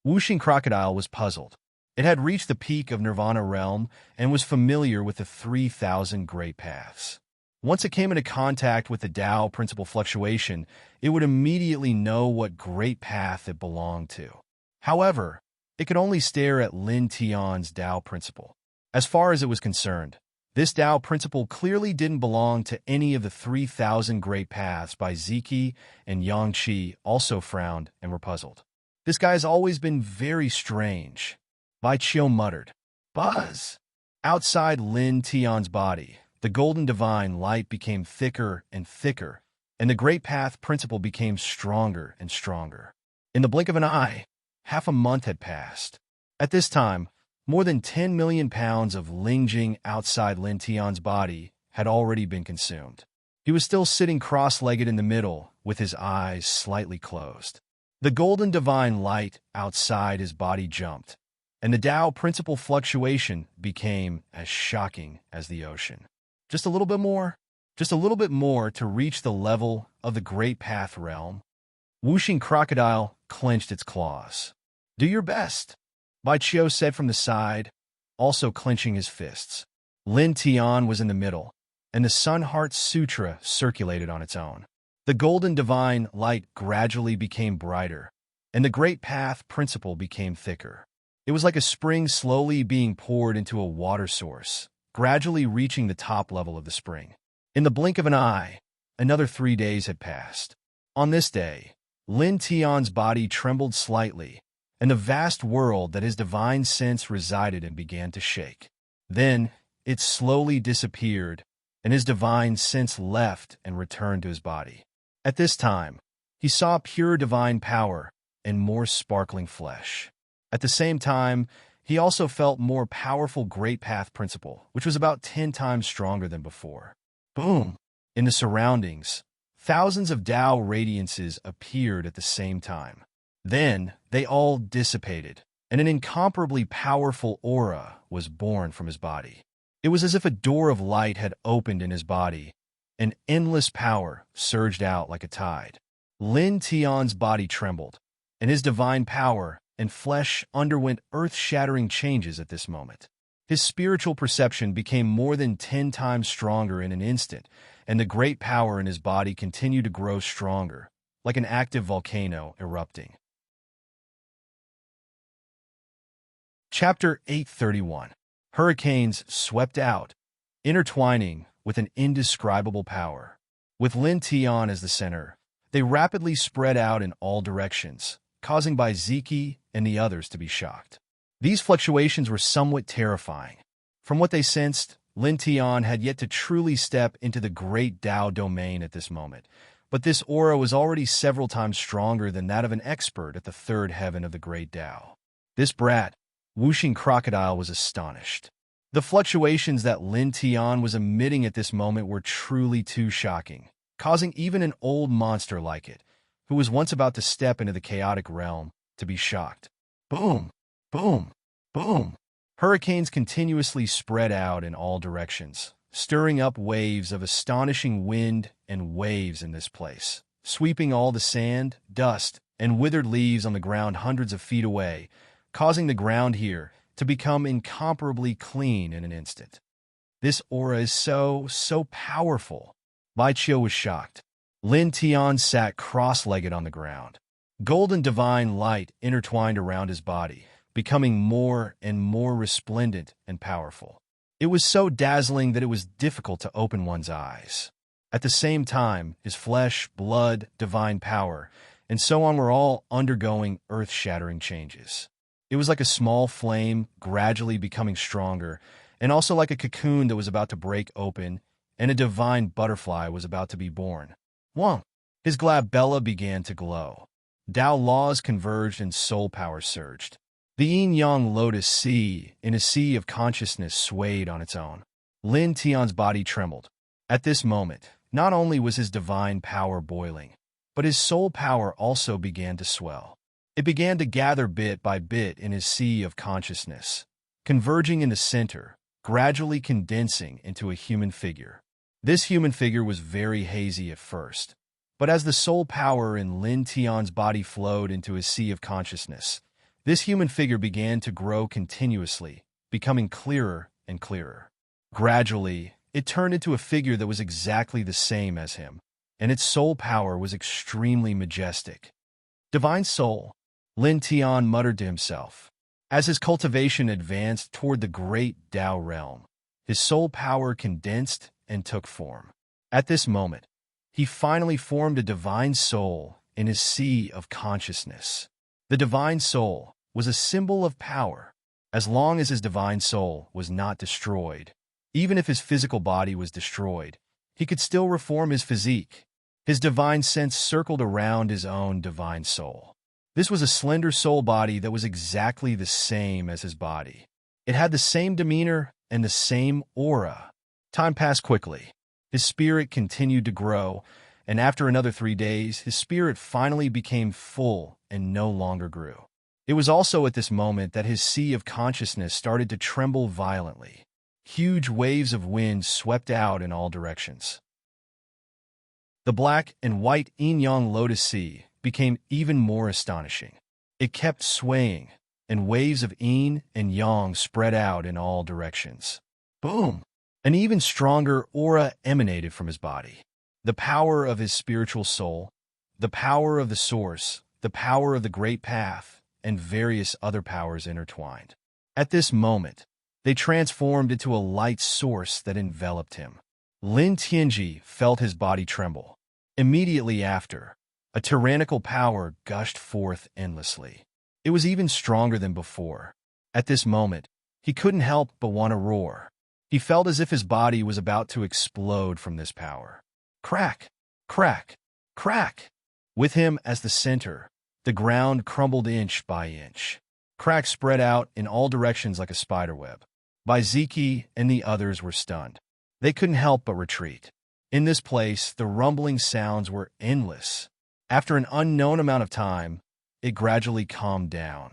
Speaker 1: Wuxing Crocodile was puzzled. It had reached the peak of Nirvana realm and was familiar with the 3,000 great paths. Once it came into contact with the Tao principle fluctuation, it would immediately know what great path it belonged to. However, it could only stare at Lin Tian's Tao principle. As far as it was concerned, this Tao principle clearly didn't belong to any of the 3,000 great paths. Bai Ziki and Yang Qi also frowned and were puzzled. This guy's always been very strange. Bai Qiu muttered, "Buzz!" Outside Lin Tian's body, the golden divine light became thicker and thicker, and the great path principle became stronger and stronger. In the blink of an eye, half a month had passed. At this time, more than 10 million pounds of Lingjing outside Lin Tian's body had already been consumed. He was still sitting cross-legged in the middle, with his eyes slightly closed. The golden divine light outside his body jumped, and the Tao principle fluctuation became as shocking as the ocean. Just a little bit more to reach the level of the Great Path realm. Wuxing Crocodile clenched its claws. "Do your best," Bai Qiu said from the side, also clenching his fists. Lin Tian was in the middle, and the Sun Heart Sutra circulated on its own. The golden divine light gradually became brighter, and the Great Path principle became thicker. It was like a spring slowly being poured into a water source, gradually reaching the top level of the spring. In the blink of an eye, another 3 days had passed. On this day, Lin Tian's body trembled slightly, and the vast world that his divine sense resided in began to shake. Then it slowly disappeared, and his divine sense left and returned to his body. At this time, he saw pure divine power and more sparkling flesh. At the same time, he also felt more powerful Great Path principle, which was about 10 times stronger than before. Boom! In the surroundings, thousands of Tao radiances appeared at the same time. Then they all dissipated, and an incomparably powerful aura was born from his body. It was as if a door of light had opened in his body, and endless power surged out like a tide. Lin Tian's body trembled, and his divine power and flesh underwent earth-shattering changes at this moment. His spiritual perception became more than 10 times stronger in an instant, and the great power in his body continued to grow stronger, like an active volcano erupting. Chapter 831. Hurricanes swept out, intertwining with an indescribable power. With Lin Tian as the center, they rapidly spread out in all directions, causing Bai Ziki and the others to be shocked. These fluctuations were somewhat terrifying. From what they sensed, Lin Tian had yet to truly step into the great Tao domain at this moment, but this aura was already several times stronger than that of an expert at the third heaven of the great Tao. This brat, whooshing crocodile, was astonished. The fluctuations that Lin Tian was emitting at this moment were truly too shocking, causing even an old monster like it, who was once about to step into the chaotic realm, to be shocked. Boom! Boom! Boom! Hurricanes continuously spread out in all directions, stirring up waves of astonishing wind and waves in this place, sweeping all the sand, dust, and withered leaves on the ground hundreds of feet away, causing the ground here to become incomparably clean in an instant. This aura is so powerful. Bai Qiu was shocked. Lin Tian sat cross-legged on the ground. Golden divine light intertwined around his body, becoming more and more resplendent and powerful. It was so dazzling that it was difficult to open one's eyes. At the same time, his flesh, blood, divine power, and so on were all undergoing earth-shattering changes. It was like a small flame gradually becoming stronger, and also like a cocoon that was about to break open, and a divine butterfly was about to be born. Wong! His glabella began to glow. Tao laws converged and soul power surged. The yin-yang lotus sea in a sea of consciousness swayed on its own. Lin Tian's body trembled. At this moment, not only was his divine power boiling, but his soul power also began to swell. It began to gather bit by bit in his sea of consciousness, converging in the center, gradually condensing into a human figure. This human figure was very hazy at first, but as the soul power in Lin Tian's body flowed into his sea of consciousness, this human figure began to grow continuously, becoming clearer and clearer. Gradually, it turned into a figure that was exactly the same as him, and its soul power was extremely majestic. Divine Soul, Lin Tian muttered to himself. As his cultivation advanced toward the great Tao realm, his soul power condensed and took form. At this moment, he finally formed a divine soul in his sea of consciousness. The divine soul was a symbol of power. As long as his divine soul was not destroyed, even if his physical body was destroyed, he could still reform his physique. His divine sense circled around his own divine soul. This was a slender soul body that was exactly the same as his body. It had the same demeanor and the same aura. Time passed quickly. His spirit continued to grow, and after another 3 days, his spirit finally became full and no longer grew. It was also at this moment that his sea of consciousness started to tremble violently. Huge waves of wind swept out in all directions. The black and white yin-yang lotus sea became even more astonishing. It kept swaying, and waves of yin and yang spread out in all directions. Boom! An even stronger aura emanated from his body. The power of his spiritual soul, the power of the source, the power of the great path, and various other powers intertwined. At this moment, they transformed into a light source that enveloped him. Lin Tianji felt his body tremble. Immediately after, a tyrannical power gushed forth endlessly. It was even stronger than before. At this moment, he couldn't help but want to roar. He felt as if his body was about to explode from this power. Crack! Crack! Crack! With him as the center, the ground crumbled inch by inch. Cracks spread out in all directions like a spiderweb. Baiziki and the others were stunned. They couldn't help but retreat. In this place, the rumbling sounds were endless. After an unknown amount of time, it gradually calmed down.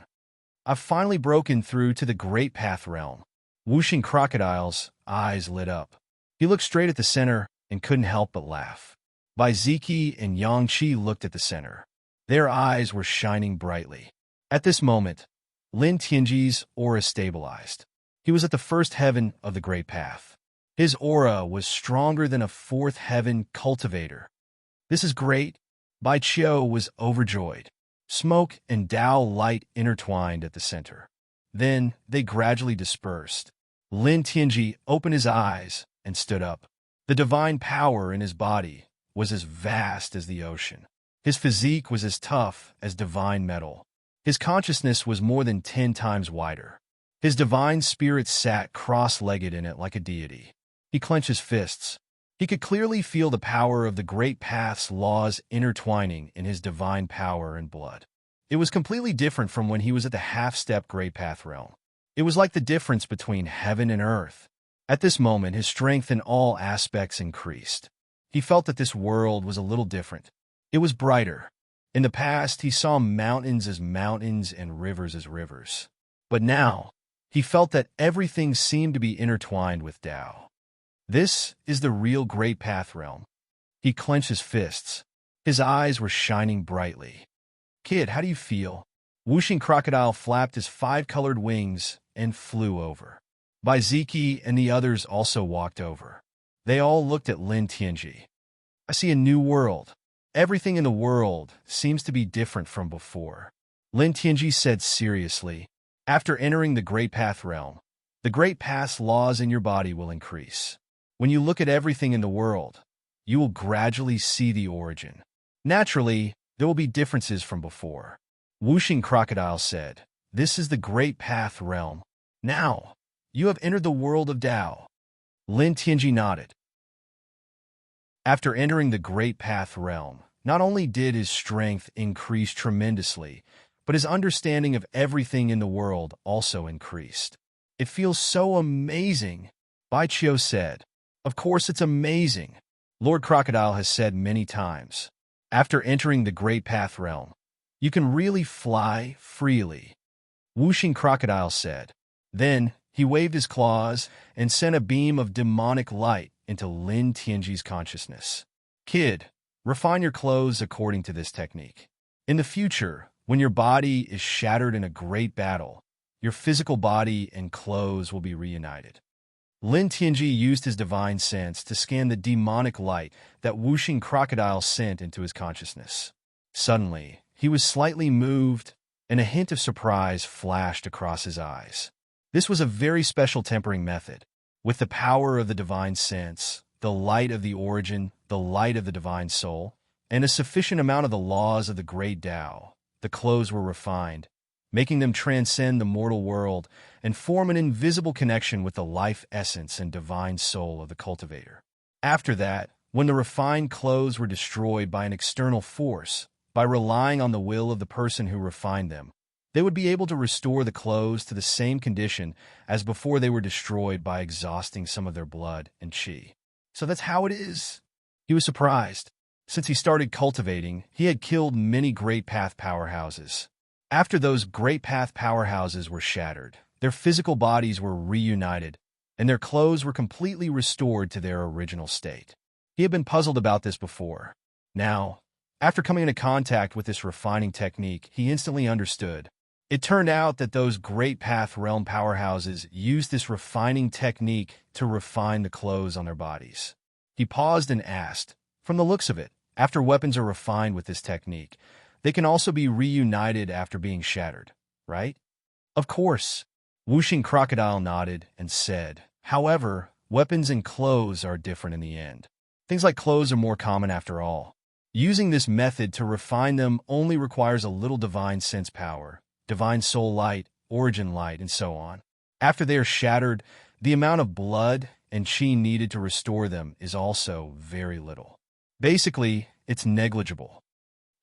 Speaker 1: I've finally broken through to the Great Path realm. Whooshing crocodile's eyes lit up. He looked straight at the center and couldn't help but laugh. Baiziki and Yangqi looked at the center. Their eyes were shining brightly. At this moment, Lin Tianji's aura stabilized. He was at the first heaven of the Great Path. His aura was stronger than a fourth heaven cultivator. This is great. Bai Qiu was overjoyed. Smoke and Tao light intertwined at the center. Then they gradually dispersed. Lin Tianji opened his eyes and stood up. The divine power in his body was as vast as the ocean. His physique was as tough as divine metal. His consciousness was more than 10 times wider. His divine spirit sat cross-legged in it like a deity. He clenched his fists. He could clearly feel the power of the great path's laws intertwining in his divine power and blood. It was completely different from when he was at the half-step great path realm. It was like the difference between heaven and earth. At this moment, his strength in all aspects increased. He felt that this world was a little different. It was brighter. In the past, he saw mountains as mountains and rivers as rivers. But now, he felt that everything seemed to be intertwined with Tao. This is the real Great Path realm. He clenched his fists. His eyes were shining brightly. Kid, how do you feel? Whooshing Crocodile flapped his 5-colored wings and flew over. Baiziki and the others also walked over. They all looked at Lin Tianji. I see a new world. Everything in the world seems to be different from before. Lin Tianji said seriously. After entering the Great Path realm, the Great Path's laws in your body will increase. When you look at everything in the world, you will gradually see the origin. Naturally, there will be differences from before. Whooshing Crocodile said, "This is the Great Path realm. Now, you have entered the world of Tao." Lin Tianji nodded. After entering the Great Path realm, not only did his strength increase tremendously, but his understanding of everything in the world also increased. It feels so amazing, Bai Qiu said. Of course it's amazing, Lord Crocodile has said many times. After entering the Great Path realm, you can really fly freely, Whooshing Crocodile said. Then he waved his claws and sent a beam of demonic light into Lin Tianji's consciousness. Kid, refine your clothes according to this technique. In the future, when your body is shattered in a great battle, your physical body and clothes will be reunited. Lin Tianji used his divine sense to scan the demonic light that Whooshing Crocodile sent into his consciousness. Suddenly, he was slightly moved, and a hint of surprise flashed across his eyes. This was a very special tempering method. With the power of the divine sense, the light of the origin, the light of the divine soul, and a sufficient amount of the laws of the great Tao, the clothes were refined, making them transcend the mortal world and form an invisible connection with the life essence and divine soul of the cultivator. After that, when the refined clothes were destroyed by an external force, by relying on the will of the person who refined them, they would be able to restore the clothes to the same condition as before they were destroyed by exhausting some of their blood and qi. So that's how it is. He was surprised. Since he started cultivating, he had killed many Great Path powerhouses. After those Great Path powerhouses were shattered, their physical bodies were reunited, and their clothes were completely restored to their original state. He had been puzzled about this before. Now, after coming into contact with this refining technique, he instantly understood. It turned out that those Great Path realm powerhouses used this refining technique to refine the clothes on their bodies. He paused and asked, from the looks of it, after weapons are refined with this technique, they can also be reunited after being shattered, right? Of course. Whooshing Crocodile nodded and said, however, weapons and clothes are different in the end. Things like clothes are more common after all. Using this method to refine them only requires a little divine sense power, divine soul light, origin light, and so on. After they are shattered, the amount of blood and qi needed to restore them is also very little. Basically, it's negligible.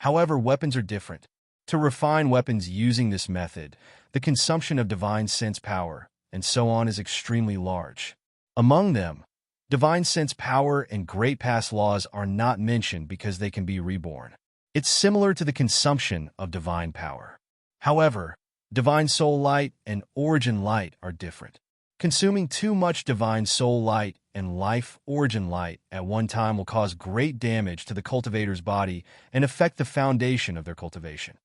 Speaker 1: However, weapons are different. To refine weapons using this method, the consumption of divine sense power, and so on is extremely large. Among them, divine sense power and Great Path laws are not mentioned because they can be reborn. It's similar to the consumption of divine power. However, divine soul light and origin light are different. Consuming too much divine soul light and life origin light at one time will cause great damage to the cultivator's body and affect the foundation of their cultivation.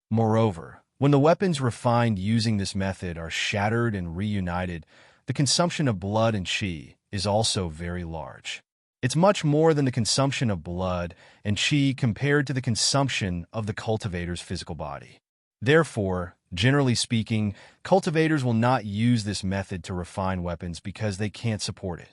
Speaker 1: Moreover, when the weapons refined using this method are shattered and reunited, the consumption of blood and qi is also very large. It's much more than the consumption of blood and qi compared to the consumption of the cultivator's physical body. Therefore, generally speaking, cultivators will not use this method to refine weapons because they can't support it.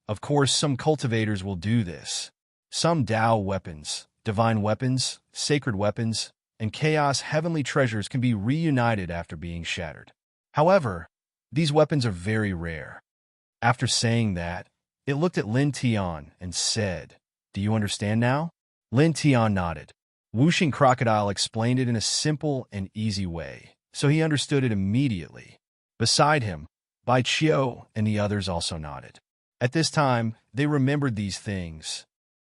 Speaker 1: Of course, some cultivators will do this. Some Tao weapons, divine weapons, sacred weapons, and chaos heavenly treasures can be reunited after being shattered. However, these weapons are very rare. After saying that, it looked at Lin Tian and said, "Do you understand now?" Lin Tian nodded. Whooshing Crocodile explained it in a simple and easy way, so he understood it immediately. Beside him, Bai Qiu and the others also nodded. At this time, they remembered these things.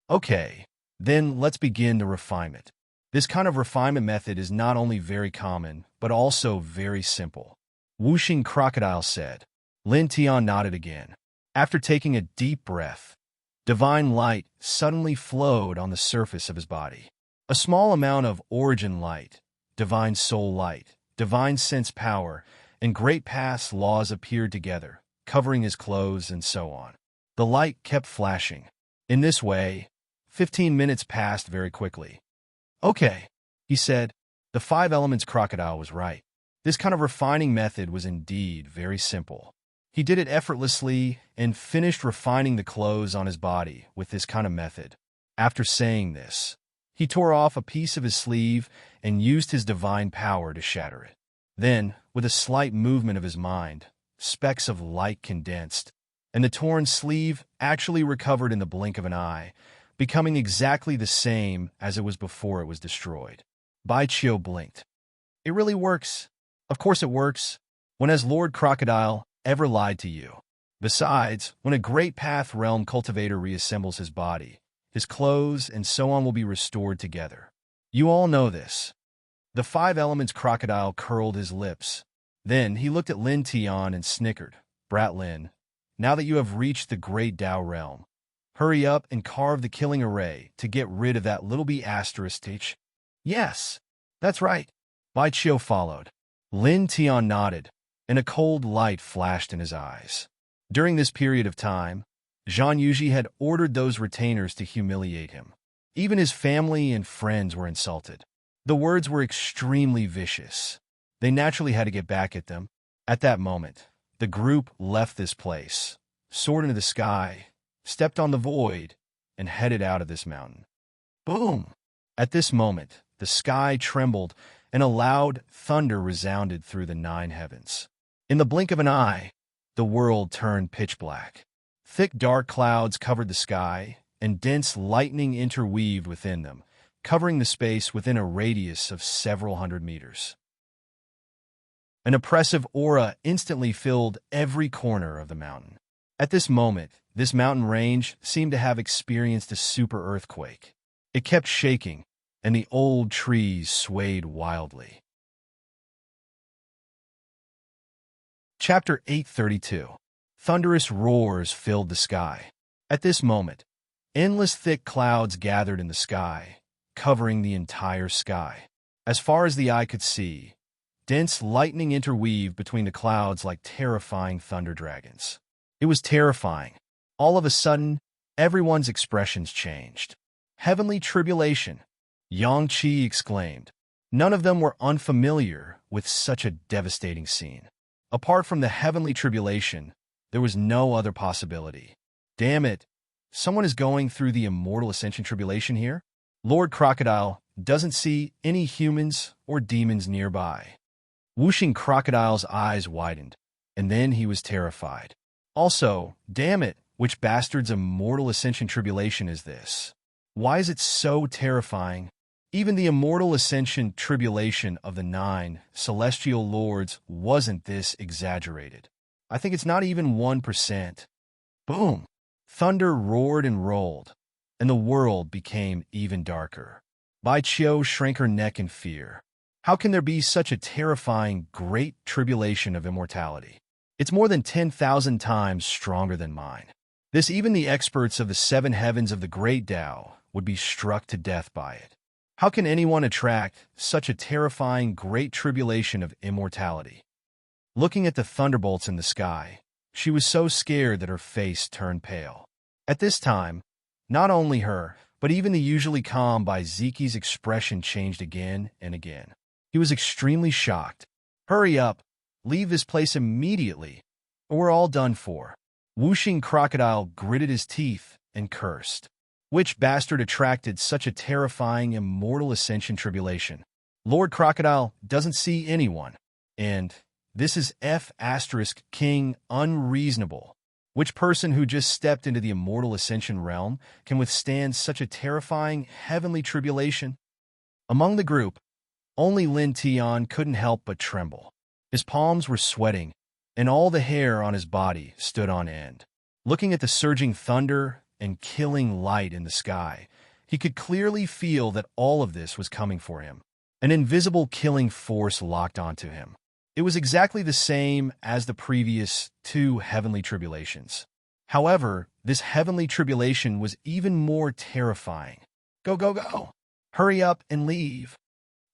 Speaker 1: Okay, then let's begin the refinement. This kind of refinement method is not only very common, but also very simple. Whooshing Crocodile said. Lin Tian nodded again. After taking a deep breath, divine light suddenly flowed on the surface of his body. A small amount of origin light, divine soul light, divine sense power, and great past laws appeared together, covering his clothes and so on. The light kept flashing. In this way, 15 minutes passed very quickly. Okay, he said. The 5 elements crocodile was right. This kind of refining method was indeed very simple. He did it effortlessly and finished refining the clothes on his body with this kind of method. After saying this, he tore off a piece of his sleeve and used his divine power to shatter it. Then, with a slight movement of his mind, specks of light condensed, and the torn sleeve actually recovered in the blink of an eye, becoming exactly the same as it was before it was destroyed. Bai Qiu blinked. It really works. Of course it works. When has Lord Crocodile ever lied to you? Besides, when a great path realm cultivator reassembles his body, his clothes and so on will be restored together. You all know this. The 5 elements crocodile curled his lips. Then he looked at Lin Tian and snickered. Brat Lin, now that you have reached the great Tao realm, hurry up and carve the killing array to get rid of that little b asterisk. Yes, that's right. Bai Qiu followed. Lin Tian nodded, and a cold light flashed in his eyes. During this period of time, Zhang Yuji had ordered those retainers to humiliate him. Even his family and friends were insulted. The words were extremely vicious. They naturally had to get back at them. At that moment, the group left this place, soared into the sky, stepped on the void, and headed out of this mountain. Boom! At this moment, the sky trembled, and a loud thunder resounded through the 9 heavens. In the blink of an eye, the world turned pitch black. Thick dark clouds covered the sky, and dense lightning interweaved within them, covering the space within a radius of several hundred meters. An oppressive aura instantly filled every corner of the mountain. At this moment, this mountain range seemed to have experienced a super earthquake. It kept shaking, and the old trees swayed wildly. Chapter 832. Thunderous roars filled the sky. At this moment, endless thick clouds gathered in the sky, covering the entire sky. As far as the eye could see, dense lightning interweaved between the clouds like terrifying thunder dragons. It was terrifying. All of a sudden, everyone's expressions changed. Heavenly tribulation, Yang Qi exclaimed. None of them were unfamiliar with such a devastating scene. Apart from the heavenly tribulation, there was no other possibility. Damn it, someone is going through the immortal ascension tribulation here? Lord Crocodile doesn't see any humans or demons nearby. Whooshing Crocodile's eyes widened, and then he was terrified. Also, damn it, which bastard's immortal ascension tribulation is this? Why is it so terrifying? Even the immortal ascension tribulation of the 9 celestial lords wasn't this exaggerated. I think it's not even 1%. Boom! Thunder roared and rolled, and the world became even darker. Bai Qiu shrank her neck in fear. How can there be such a terrifying great tribulation of immortality? It's more than 10,000 times stronger than mine. This even the experts of the 7 heavens of the great Tao would be struck to death by it. How can anyone attract such a terrifying great tribulation of immortality? Looking at the thunderbolts in the sky, she was so scared that her face turned pale. At this time, not only her, but even the usually calm Bai Ziki's expression changed again and again. He was extremely shocked. Hurry up, leave this place immediately, or we're all done for. Whooshing Crocodile gritted his teeth and cursed. Which bastard attracted such a terrifying immortal ascension tribulation? Lord Crocodile doesn't see anyone, and This is F asterisk king unreasonable. Which person who just stepped into the immortal ascension realm can withstand such a terrifying heavenly tribulation? Among the group, only Lin Tian couldn't help but tremble. His palms were sweating, and all the hair on his body stood on end. Looking at the surging thunder and killing light in the sky, he could clearly feel that all of this was coming for him. An invisible killing force locked onto him. It was exactly the same as the previous two heavenly tribulations. However, this heavenly tribulation was even more terrifying. Go, go, go! Hurry up and leave!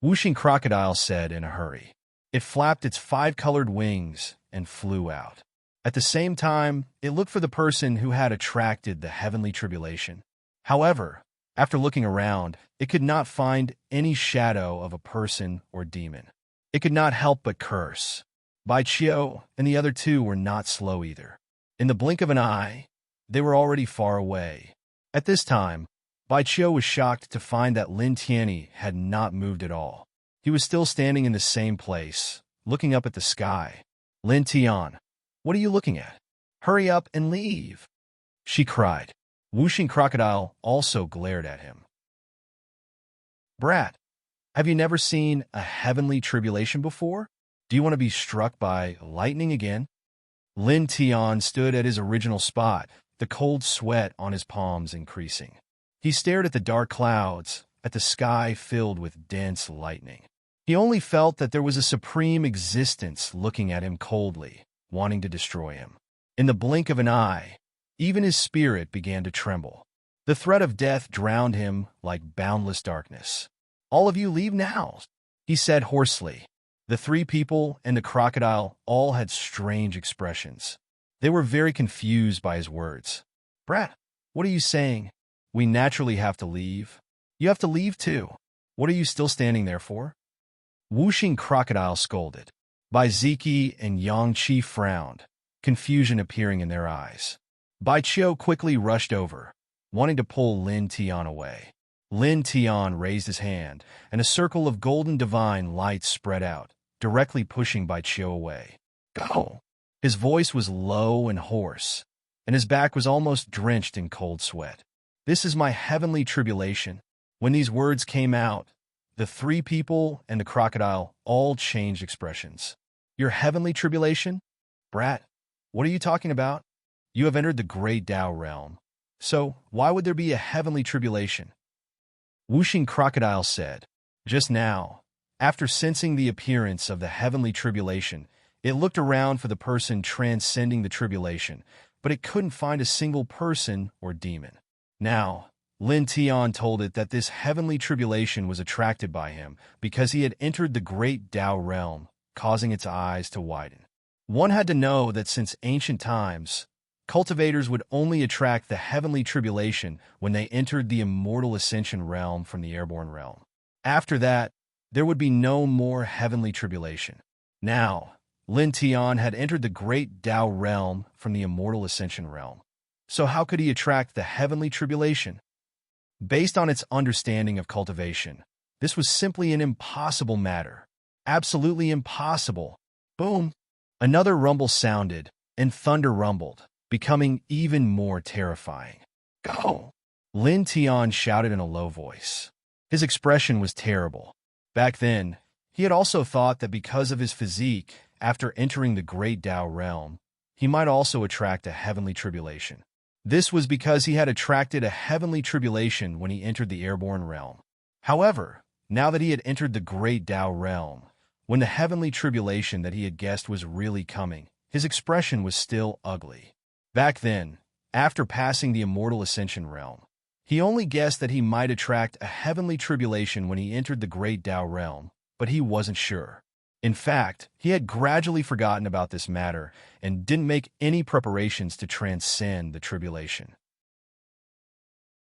Speaker 1: Whooshing crocodile said in a hurry. It flapped its 5-colored wings and flew out. At the same time, it looked for the person who had attracted the heavenly tribulation. However, after looking around, it could not find any shadow of a person or demon. It could not help but curse. Bai Qiu and the other two were not slow either. In the blink of an eye, they were already far away. At this time, Bai Qiu was shocked to find that Lin Tianyi had not moved at all. He was still standing in the same place, looking up at the sky. Lin Tian, what are you looking at? Hurry up and leave, she cried. Whooshing crocodile also glared at him. Brat, have you never seen a heavenly tribulation before? Do you want to be struck by lightning again? Lin Tian stood at his original spot, the cold sweat on his palms increasing. He stared at the dark clouds, at the sky filled with dense lightning. He only felt that there was a supreme existence looking at him coldly, wanting to destroy him. In the blink of an eye, even his spirit began to tremble. The threat of death drowned him like boundless darkness. All of you leave now, he said hoarsely. The three people and the crocodile all had strange expressions. They were very confused by his words. Brat, what are you saying? We naturally have to leave. You have to leave too. What are you still standing there for? Whooshing crocodile scolded. Bai Ziki and Yang Qi frowned, confusion appearing in their eyes. Bai Qiu quickly rushed over, wanting to pull Lin Tian away. Lin Tian raised his hand, and a circle of golden divine light spread out, directly pushing Bai Qiu away. Go! His voice was low and hoarse, and his back was almost drenched in cold sweat. This is my heavenly tribulation. When these words came out, the three people and the crocodile all changed expressions. Your heavenly tribulation? Brat, what are you talking about? You have entered the great Tao realm. So why would there be a heavenly tribulation? Whooshing crocodile said. Just now, after sensing the appearance of the heavenly tribulation, it looked around for the person transcending the tribulation, but it couldn't find a single person or demon. Now, Lin Tian told it that this heavenly tribulation was attracted by him because he had entered the great Tao realm, causing its eyes to widen. One had to know that since ancient times, cultivators would only attract the heavenly tribulation when they entered the immortal ascension realm from the airborne realm. After that, there would be no more heavenly tribulation. Now, Lin Tian had entered the great Tao realm from the immortal ascension realm. So how could he attract the heavenly tribulation? Based on its understanding of cultivation, this was simply an impossible matter. Absolutely impossible. Boom! Another rumble sounded, and thunder rumbled, becoming even more terrifying. Go! Lin Tian shouted in a low voice. His expression was terrible. Back then, he had also thought that because of his physique, after entering the great Tao realm, he might also attract a heavenly tribulation. This was because he had attracted a heavenly tribulation when he entered the airborne realm. However, now that he had entered the great Tao realm, when the heavenly tribulation that he had guessed was really coming, his expression was still ugly. Back then, after passing the immortal ascension realm, he only guessed that he might attract a heavenly tribulation when he entered the great Tao realm, but he wasn't sure. In fact, he had gradually forgotten about this matter and didn't make any preparations to transcend the tribulation.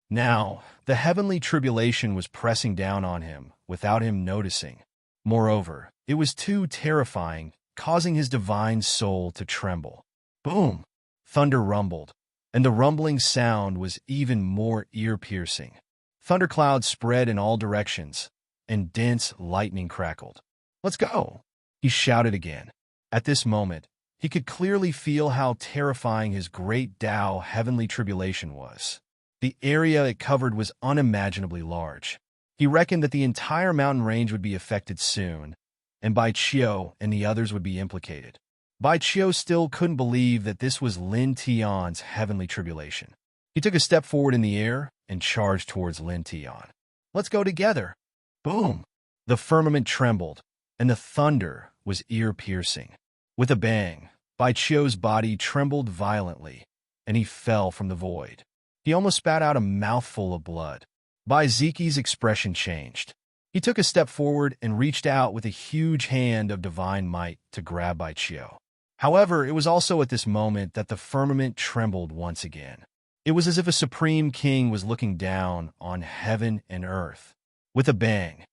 Speaker 1: Now, the heavenly tribulation was pressing down on him without him noticing. Moreover, it was too terrifying, causing his divine soul to tremble. Boom! Thunder rumbled, and the rumbling sound was even more ear-piercing. Thunderclouds spread in all directions, and dense lightning crackled. Let's go! He shouted again. At this moment, he could clearly feel how terrifying his great Tao heavenly tribulation was. The area it covered was unimaginably large. He reckoned that the entire mountain range would be affected soon, and Bai Qiu and the others would be implicated. Bai Qiu still couldn't believe that this was Lin Tian's heavenly tribulation. He took a step forward in the air and charged towards Lin Tian. "Let's go together." Boom! The firmament trembled, and the thunder was ear-piercing. With a bang, Bai Qiu's body trembled violently, and he fell from the void. He almost spat out a mouthful of blood. Bai Ziqi's expression changed. He took a step forward and reached out with a huge hand of divine might to grab Bai Qiu. However, it was also at this moment that the firmament trembled once again. It was as if a supreme king was looking down on heaven and earth. With a bang,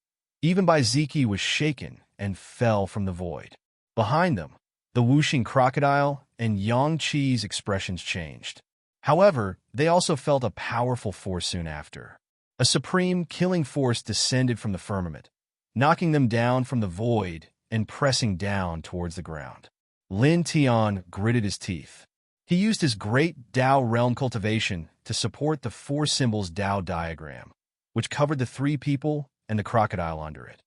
Speaker 1: even Bai Ziqi was shaken and fell from the void. Behind them, the whooshing crocodile and Yang Qi's expressions changed. However, they also felt a powerful force soon after. A supreme killing force descended from the firmament, knocking them down from the void and pressing down towards the ground. Lin Tian gritted his teeth. He used his great Tao realm cultivation to support the four symbols Tao diagram, which covered the three people and the crocodile under it.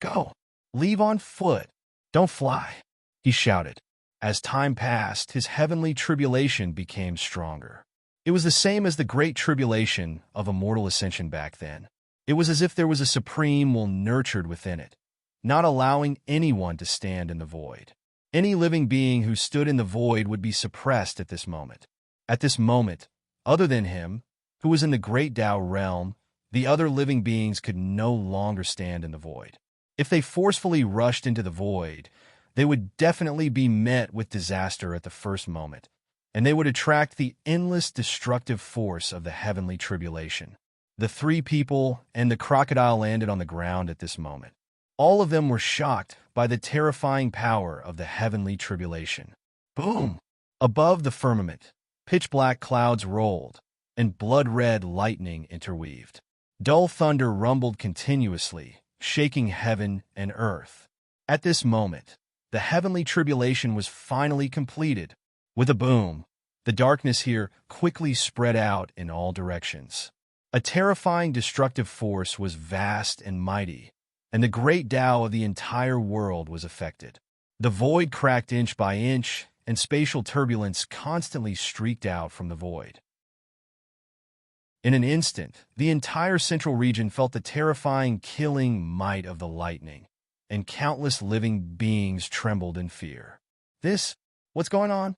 Speaker 1: "Go! Leave on foot! Don't fly!" he shouted. As time passed, his heavenly tribulation became stronger. It was the same as the great tribulation of immortal ascension back then. It was as if there was a supreme will nurtured within it, not allowing anyone to stand in the void. Any living being who stood in the void would be suppressed at this moment. At this moment, other than him, who was in the great Tao realm, the other living beings could no longer stand in the void. If they forcefully rushed into the void, they would definitely be met with disaster at the first moment, and they would attract the endless destructive force of the heavenly tribulation. The three people and the crocodile landed on the ground at this moment. All of them were shocked by the terrifying power of the heavenly tribulation. Boom! Above the firmament, pitch-black clouds rolled, and blood-red lightning interweaved. Dull thunder rumbled continuously, shaking heaven and earth. At this moment, the heavenly tribulation was finally completed. With a boom, the darkness here quickly spread out in all directions. A terrifying destructive force was vast and mighty, and the great Tao of the entire world was affected. The void cracked inch by inch, and spatial turbulence constantly streaked out from the void. In an instant, the entire central region felt the terrifying killing might of the lightning, and countless living beings trembled in fear. What's going on?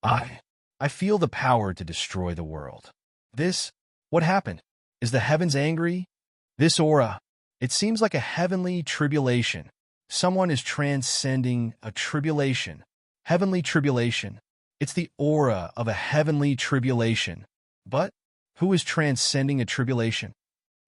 Speaker 1: I feel the power to destroy the world. What happened? Is the heavens angry? This aura, it seems like a heavenly tribulation. Someone is transcending a tribulation. Heavenly tribulation. It's the aura of a heavenly tribulation. But who is transcending a tribulation?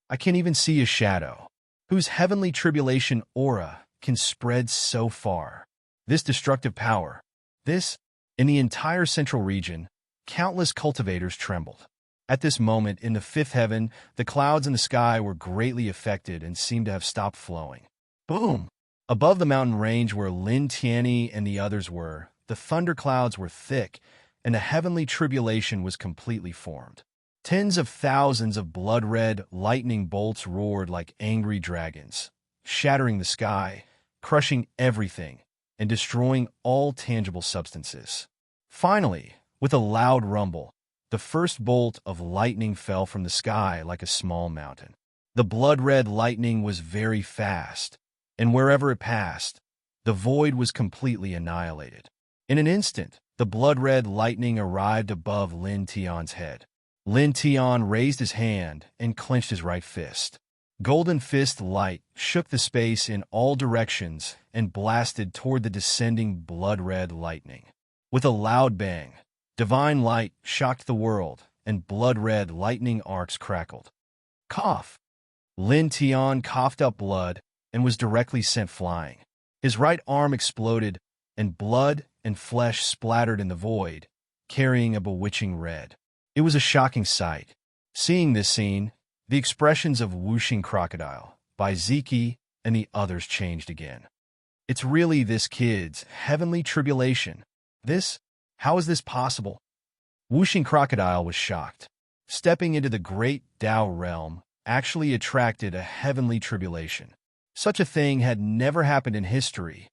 Speaker 1: I can't even see a shadow. Whose heavenly tribulation aura can spread so far? This destructive power. In the entire central region, countless cultivators trembled. At this moment, in the fifth heaven, the clouds in the sky were greatly affected and seemed to have stopped flowing. Boom! Above the mountain range where Lin Tianyi and the others were, the thunderclouds were thick, and the heavenly tribulation was completely formed. Tens of thousands of blood-red lightning bolts roared like angry dragons, shattering the sky, crushing everything, and destroying all tangible substances. Finally, with a loud rumble, the first bolt of lightning fell from the sky like a small mountain. The blood-red lightning was very fast, and wherever it passed, the void was completely annihilated. In an instant, the blood-red lightning arrived above Lin Tian's head. Lin Tian raised his hand and clenched his right fist. Golden fist light shook the space in all directions and blasted toward the descending blood-red lightning. With a loud bang, divine light shocked the world, and blood-red lightning arcs crackled. Cough! Lin Tian coughed up blood and was directly sent flying. His right arm exploded, and blood and flesh splattered in the void, carrying a bewitching red. It was a shocking sight. Seeing this scene, the expressions of whooshing crocodile, Bai Ziqi, and the others changed again. It's really this kid's heavenly tribulation. This? How is this possible? Whooshing Crocodile was shocked. Stepping into the great Tao realm actually attracted a heavenly tribulation. Such a thing had never happened in history.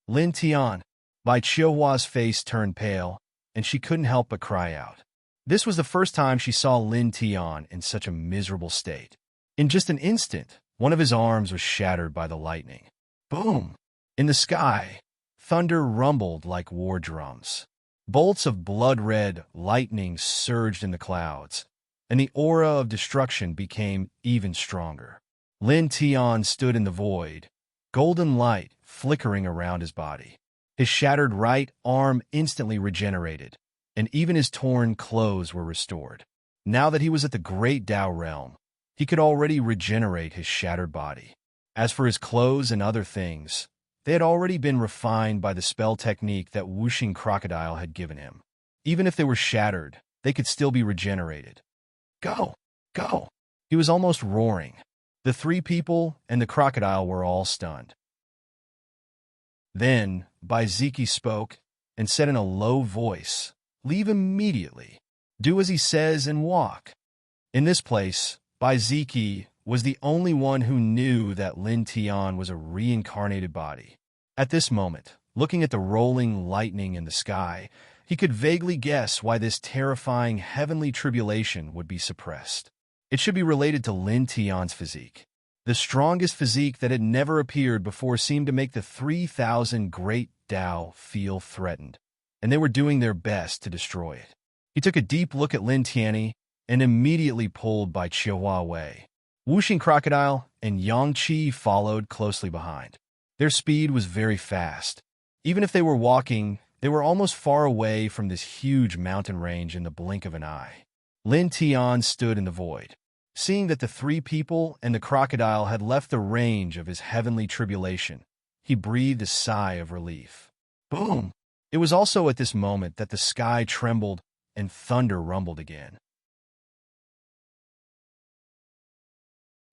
Speaker 1: Lin Tian, Bai Qiuhua's face turned pale, and she couldn't help but cry out. This was the first time she saw Lin Tian in such a miserable state. In just an instant, one of his arms was shattered by the lightning. Boom! In the sky, thunder rumbled like war drums. Bolts of blood-red lightning surged in the clouds, and the aura of destruction became even stronger. Lin Tian stood in the void, golden light flickering around his body. His shattered right arm instantly regenerated, and even his torn clothes were restored. Now that he was at the great Tao realm, he could already regenerate his shattered body. As for his clothes and other things, they had already been refined by the spell technique that Whooshing Crocodile had given him. Even if they were shattered, they could still be regenerated. Go! Go! He was almost roaring. The three people and the crocodile were all stunned. Then, Bai Ziki spoke and said in a low voice, "Leave immediately. Do as he says and walk." In this place, Bai Ziki was the only one who knew that Lin Tian was a reincarnated body. At this moment, looking at the rolling lightning in the sky, he could vaguely guess why this terrifying heavenly tribulation would be suppressed. It should be related to Lin Tian's physique. The strongest physique that had never appeared before seemed to make the 3,000 great Tao feel threatened, and they were doing their best to destroy it. He took a deep look at Lin Tianyi and immediately pulled Bai Qiuhua away. Whooshing Crocodile and Yang Qi followed closely behind. Their speed was very fast. Even if they were walking, they were almost far away from this huge mountain range in the blink of an eye. Lin Tian stood in the void. Seeing that the three people and the crocodile had left the range of his heavenly tribulation, he breathed a sigh of relief. Boom! It was also at this moment that the sky trembled and thunder rumbled again.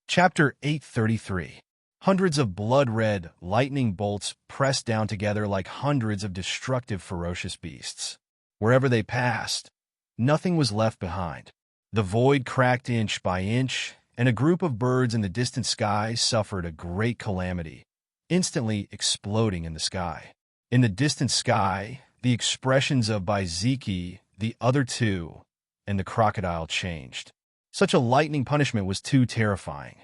Speaker 1: Chapter 833. Hundreds of blood-red lightning bolts pressed down together like hundreds of destructive ferocious beasts. Wherever they passed, nothing was left behind. The void cracked inch by inch, and a group of birds in the distant sky suffered a great calamity, instantly exploding in the sky. In the distant sky, the expressions of Bai Ziki, the other two, and the crocodile changed. Such a lightning punishment was too terrifying.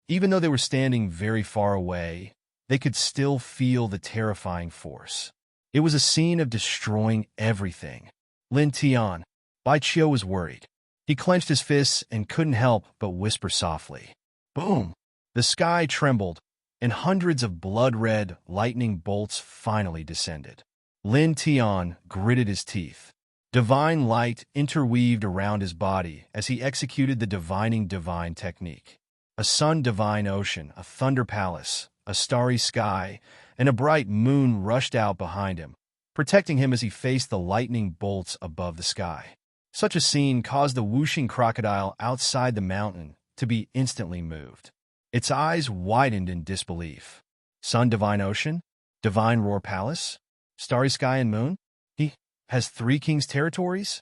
Speaker 1: Even though they were standing very far away, they could still feel the terrifying force. It was a scene of destroying everything. Lin Tian, Bai Qiu was worried. He clenched his fists and couldn't help but whisper softly. Boom! The sky trembled, and hundreds of blood-red lightning bolts finally descended. Lin Tian gritted his teeth. Divine light interweaved around his body as he executed the divining divine technique. A sun-divine ocean, a thunder palace, a starry sky, and a bright moon rushed out behind him, protecting him as he faced the lightning bolts above the sky. Such a scene caused the whooshing crocodile outside the mountain to be instantly moved. Its eyes widened in disbelief. Sun-divine ocean? Divine roar palace? Starry sky and moon? He has 3 kings' territories?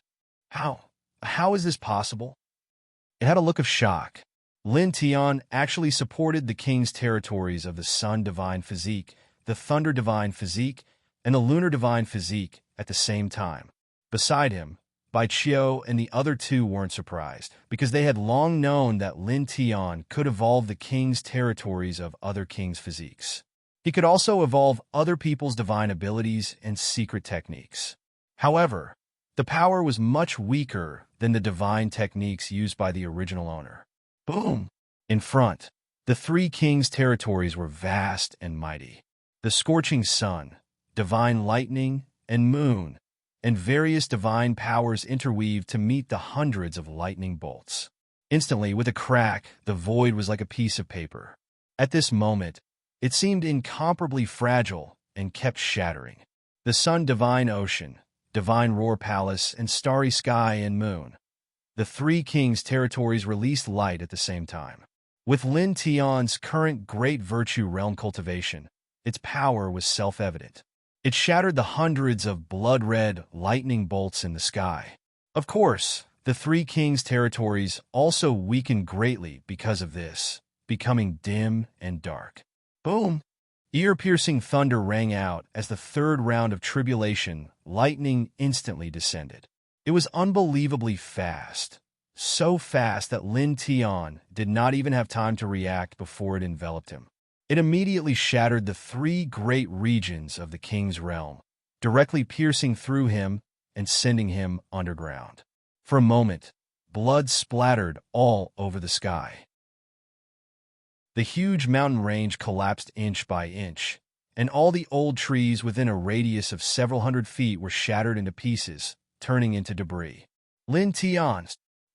Speaker 1: How is this possible? It had a look of shock. Lin Tian actually supported the king's territories of the Sun Divine Physique, the Thunder Divine Physique, and the Lunar Divine Physique at the same time. Beside him, Bai Qiu and the other two weren't surprised, because they had long known that Lin Tian could evolve the king's territories of other kings' physiques. He could also evolve other people's divine abilities and secret techniques. However, the power was much weaker than the divine techniques used by the original owner. Boom! In front, the 3 kings' territories were vast and mighty. The scorching sun, divine lightning, and moon, and various divine powers interweaved to meet the hundreds of lightning bolts. Instantly, with a crack, the void was like a piece of paper. At this moment, it seemed incomparably fragile and kept shattering. The sun divine ocean, divine roar palace, and starry sky and moon. The 3 kings' territories released light at the same time. With Lin Tian's current great virtue realm cultivation, its power was self-evident. It shattered the hundreds of blood-red lightning bolts in the sky. Of course, the three kings' territories also weakened greatly because of this, becoming dim and dark. Boom! Ear-piercing thunder rang out as the third round of tribulation lightning instantly descended. It was unbelievably fast, so fast that Lin Tian did not even have time to react before it enveloped him. It immediately shattered the three great regions of the king's realm, directly piercing through him and sending him underground. For a moment, blood splattered all over the sky. The huge mountain range collapsed inch by inch, and all the old trees within a radius of several hundred feet were shattered into pieces, turning into debris. Lin Tian,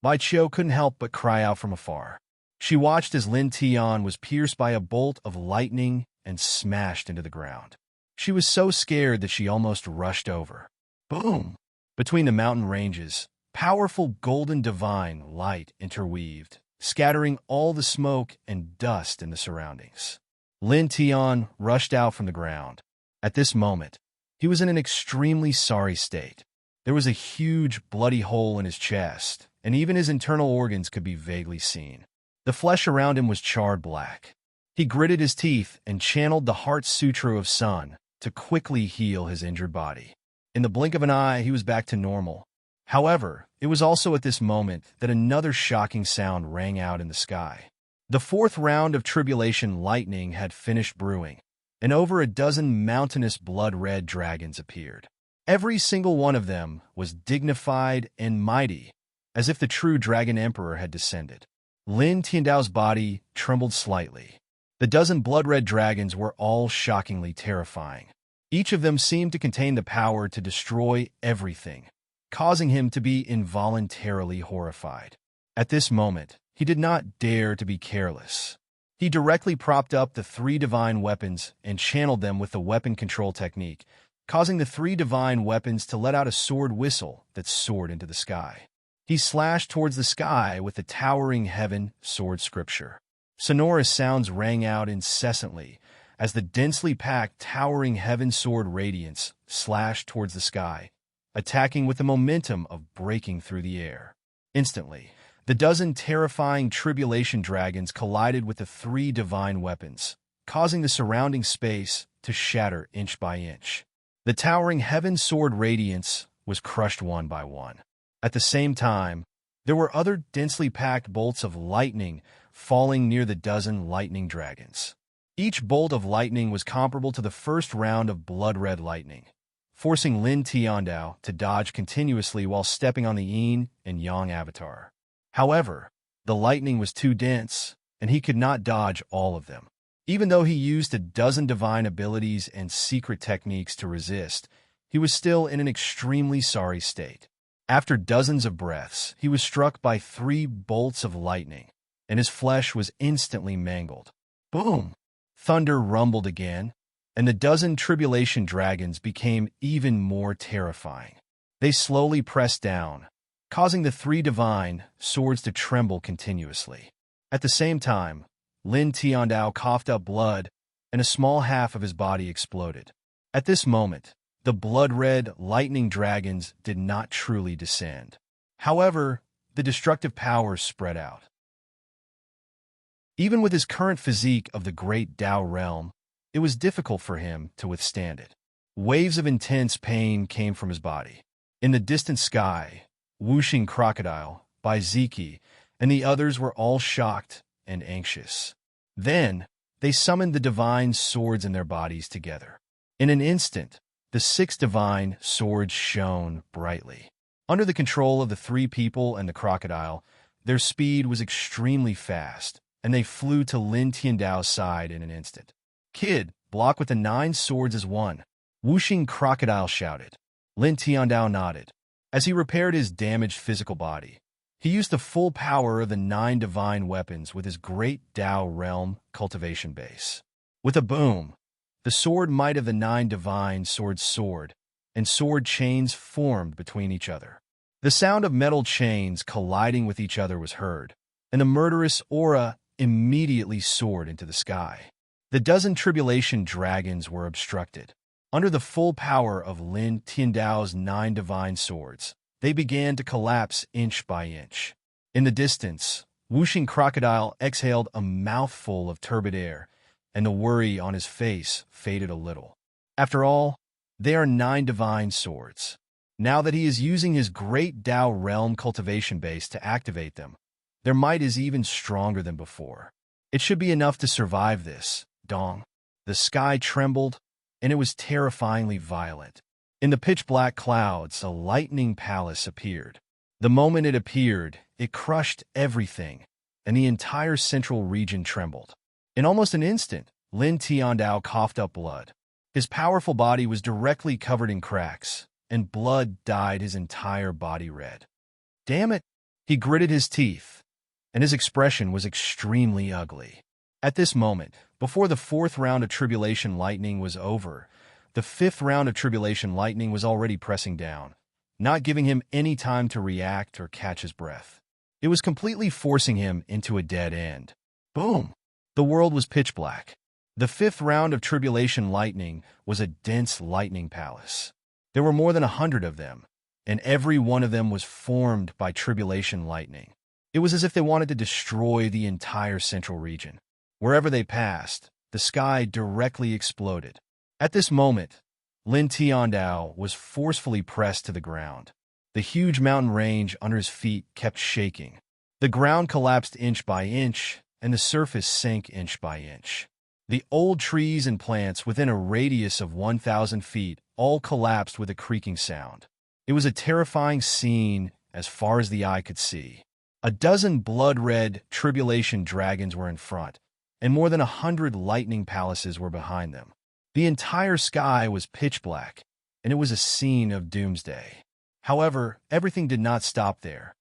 Speaker 1: Bai Qiu couldn't help but cry out from afar. She watched as Lin Tian was pierced by a bolt of lightning and smashed into the ground. She was so scared that she almost rushed over. Boom! Between the mountain ranges, powerful golden divine light interweaved, scattering all the smoke and dust in the surroundings. Lin Tian rushed out from the ground. At this moment, he was in an extremely sorry state. There was a huge bloody hole in his chest, and even his internal organs could be vaguely seen. The flesh around him was charred black. He gritted his teeth and channeled the Heart Sutra of Sun to quickly heal his injured body. In the blink of an eye, he was back to normal. However, it was also at this moment that another shocking sound rang out in the sky. The fourth round of tribulation lightning had finished brewing, and over a dozen mountainous blood-red dragons appeared. Every single one of them was dignified and mighty, as if the true Dragon Emperor had descended. Lin Tiandao's body trembled slightly. The dozen blood-red dragons were all shockingly terrifying. Each of them seemed to contain the power to destroy everything, causing him to be involuntarily horrified. At this moment, he did not dare to be careless. He directly propped up the three divine weapons and channeled them with the weapon control technique, causing the three divine weapons to let out a sword whistle that soared into the sky. He slashed towards the sky with the towering heaven sword scripture. Sonorous sounds rang out incessantly as the densely packed towering heaven sword radiance slashed towards the sky, attacking with the momentum of breaking through the air. Instantly, the dozen terrifying tribulation dragons collided with the three divine weapons, causing the surrounding space to shatter inch by inch. The towering heaven sword radiance was crushed one by one. At the same time, there were other densely packed bolts of lightning falling near the dozen lightning dragons. Each bolt of lightning was comparable to the first round of blood-red lightning, forcing Lin Tiandao to dodge continuously while stepping on the yin and yang avatar. However, the lightning was too dense, and he could not dodge all of them. Even though he used a dozen divine abilities and secret techniques to resist, he was still in an extremely sorry state. After dozens of breaths, he was struck by three bolts of lightning, and his flesh was instantly mangled. Boom! Thunder rumbled again, and the dozen tribulation dragons became even more terrifying. They slowly pressed down, causing the three divine swords to tremble continuously. At the same time, Lin Tiandao coughed up blood, and a small half of his body exploded. At this moment, the blood-red lightning dragons did not truly descend. However, the destructive powers spread out. Even with his current physique of the great Tao realm, it was difficult for him to withstand it. Waves of intense pain came from his body. In the distant sky, Whooshing Crocodile, Bai Ziki, and the others were all shocked and anxious. Then, they summoned the divine swords in their bodies together. In an instant, the six divine swords shone brightly. Under the control of the three people and the crocodile, their speed was extremely fast, and they flew to Lin Tiandao's side in an instant. "Kid, block with the 9 swords as one," Whooshing Crocodile shouted. Lin Tiandao nodded. As he repaired his damaged physical body, he used the full power of the 9 divine weapons with his great Tao realm cultivation base. With a boom, the sword might of the 9 divine swords soared, and sword chains formed between each other. The sound of metal chains colliding with each other was heard, and the murderous aura immediately soared into the sky. The dozen tribulation dragons were obstructed. Under the full power of Lin Tiandao's 9 divine swords, they began to collapse inch by inch. In the distance, Whooshing Crocodile exhaled a mouthful of turbid air, and the worry on his face faded a little. After all, they are 9 divine swords. Now that he is using his great Dao realm cultivation base to activate them, their might is even stronger than before. It should be enough to survive this, Dong. The sky trembled, and it was terrifyingly violent. In the pitch-black clouds, a lightning palace appeared. The moment it appeared, it crushed everything, and the entire central region trembled. In almost an instant, Lin Tiandao coughed up blood. His powerful body was directly covered in cracks, and blood dyed his entire body red. Damn it! He gritted his teeth, and his expression was extremely ugly. At this moment, before the 4th round of Tribulation Lightning was over, the 5th round of Tribulation Lightning was already pressing down, not giving him any time to react or catch his breath. It was completely forcing him into a dead end. Boom! The world was pitch black. The 5th round of Tribulation Lightning was a dense lightning palace. There were more than 100 of them, and every one of them was formed by Tribulation Lightning. It was as if they wanted to destroy the entire central region. Wherever they passed, the sky directly exploded. At this moment, Lin Tiandao was forcefully pressed to the ground. The huge mountain range under his feet kept shaking. The ground collapsed inch by inch, and the surface sank inch by inch. The old trees and plants within a radius of 1,000 feet all collapsed with a creaking sound. It was a terrifying scene as far as the eye could see. A dozen blood-red tribulation dragons were in front, and more than 100 lightning palaces were behind them. The entire sky was pitch black, and it was a scene of doomsday. However, everything did not stop there.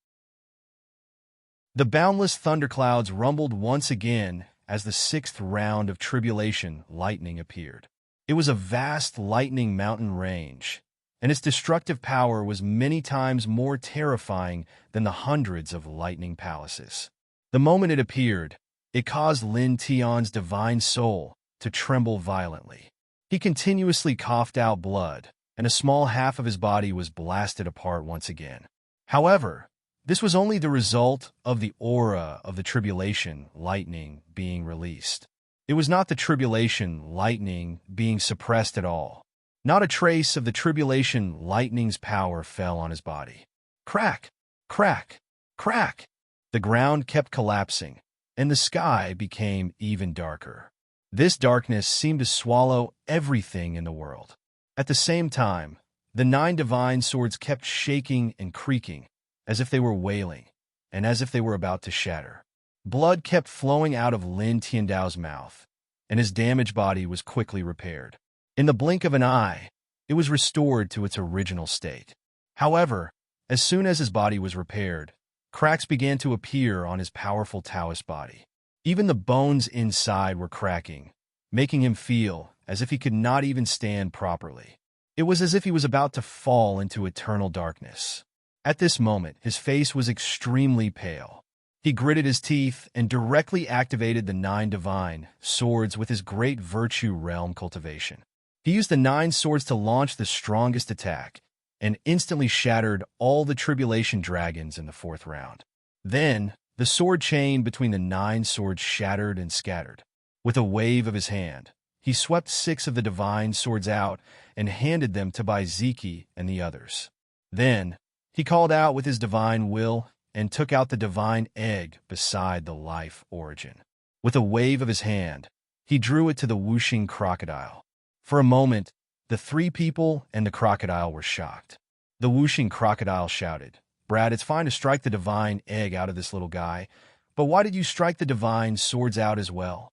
Speaker 1: The boundless thunderclouds rumbled once again as the 6th round of Tribulation Lightning appeared. It was a vast lightning mountain range, and its destructive power was many times more terrifying than the hundreds of lightning palaces. The moment it appeared, it caused Lin Tian's divine soul to tremble violently. He continuously coughed out blood, and a small half of his body was blasted apart once again. However, this was only the result of the aura of the Tribulation Lightning being released. It was not the Tribulation Lightning being suppressed at all. Not a trace of the Tribulation Lightning's power fell on his body. Crack! Crack! Crack! The ground kept collapsing, and the sky became even darker. This darkness seemed to swallow everything in the world. At the same time, the 9 divine swords kept shaking and creaking, as if they were wailing, and as if they were about to shatter. Blood kept flowing out of Lin Tiandao's mouth, and his damaged body was quickly repaired. In the blink of an eye, it was restored to its original state. However, as soon as his body was repaired, cracks began to appear on his powerful Taoist body. Even the bones inside were cracking, making him feel as if he could not even stand properly. It was as if he was about to fall into eternal darkness. At this moment, his face was extremely pale. He gritted his teeth and directly activated the 9 divine swords with his great virtue realm cultivation. He used the 9 swords to launch the strongest attack and instantly shattered all the tribulation dragons in the 4th round. Then, the sword chain between the 9 swords shattered and scattered. With a wave of his hand, he swept 6 of the divine swords out and handed them to Baiziki and the others. Then, he called out with his divine will and took out the divine egg beside the life origin. With a wave of his hand, he drew it to the whooshing crocodile. For a moment, the 3 people and the crocodile were shocked. The whooshing crocodile shouted, "Brad, it's fine to strike the divine egg out of this little guy, but why did you strike the divine swords out as well?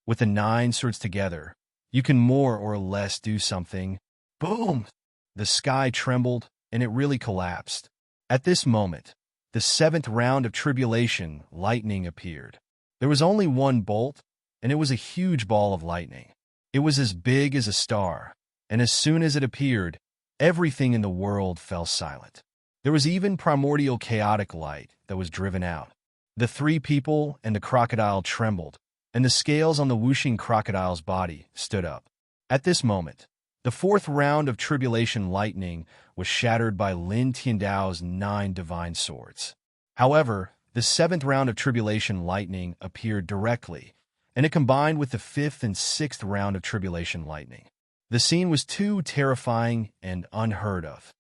Speaker 1: With the 9 swords together, you can more or less do something." Boom! The sky trembled, and it really collapsed. At this moment, the 7th round of Tribulation Lightning appeared. There was only one bolt, and it was a huge ball of lightning. It was as big as a star, and as soon as it appeared, everything in the world fell silent. There was even primordial chaotic light that was driven out. The 3 people and the crocodile trembled, and the scales on the whooshing crocodile's body stood up. At this moment, the fourth round of tribulation lightning was shattered by Lin Tiandao's 9 divine swords. However, the seventh round of tribulation lightning appeared directly, and it combined with the fifth and sixth round of tribulation lightning. The scene was too terrifying and unheard of.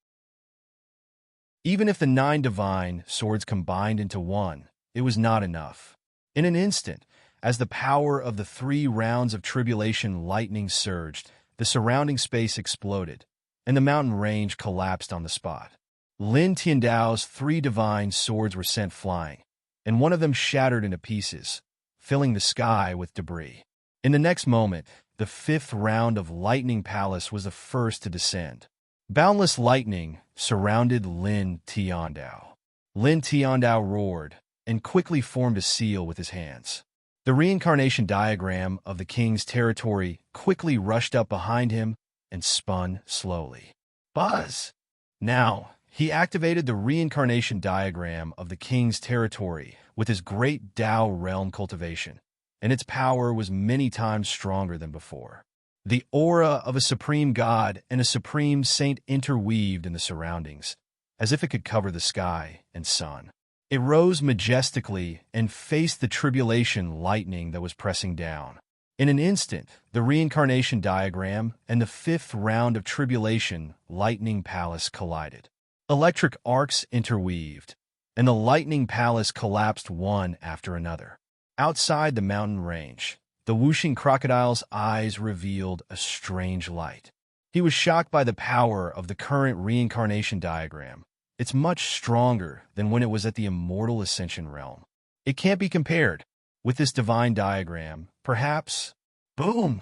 Speaker 1: Even if the 9 divine swords combined into one, it was not enough. In an instant, as the power of the 3 rounds of tribulation lightning surged, the surrounding space exploded, and the mountain range collapsed on the spot. Lin Tiandao's 3 divine swords were sent flying, and one of them shattered into pieces, filling the sky with debris. In the next moment, the 5th round of Lightning Palace was the first to descend. Boundless lightning surrounded Lin Tiandao. Lin Tiandao roared and quickly formed a seal with his hands. The reincarnation diagram of the king's territory quickly rushed up behind him and spun slowly. Buzz! Now, he activated the reincarnation diagram of the king's territory with his great Dao realm cultivation, and its power was many times stronger than before. The aura of a supreme god and a supreme saint interweaved in the surroundings, as if it could cover the sky and sun. It rose majestically and faced the tribulation lightning that was pressing down. In an instant, the reincarnation diagram and the 5th round of tribulation lightning palace collided. Electric arcs interweaved, and the lightning palace collapsed one after another. Outside the mountain range, the whooshing crocodile's eyes revealed a strange light. He was shocked by the power of the current reincarnation diagram. It's much stronger than when it was at the immortal ascension realm. It can't be compared with this divine diagram. Perhaps, boom!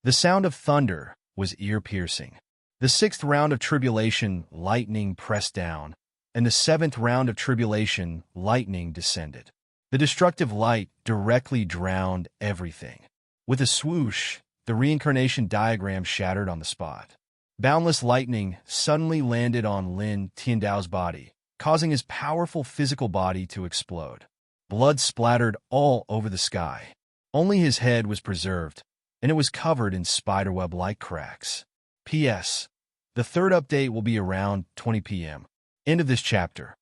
Speaker 1: The sound of thunder was ear-piercing. The 6th round of tribulation lightning pressed down, and the 7th round of tribulation lightning descended. The destructive light directly drowned everything. With a swoosh, the reincarnation diagram shattered on the spot. Boundless lightning suddenly landed on Lin Tiandao's body, causing his powerful physical body to explode. Blood splattered all over the sky. Only his head was preserved, and it was covered in spiderweb-like cracks. P.S. The 3rd update will be around 20 p.m. End of this chapter.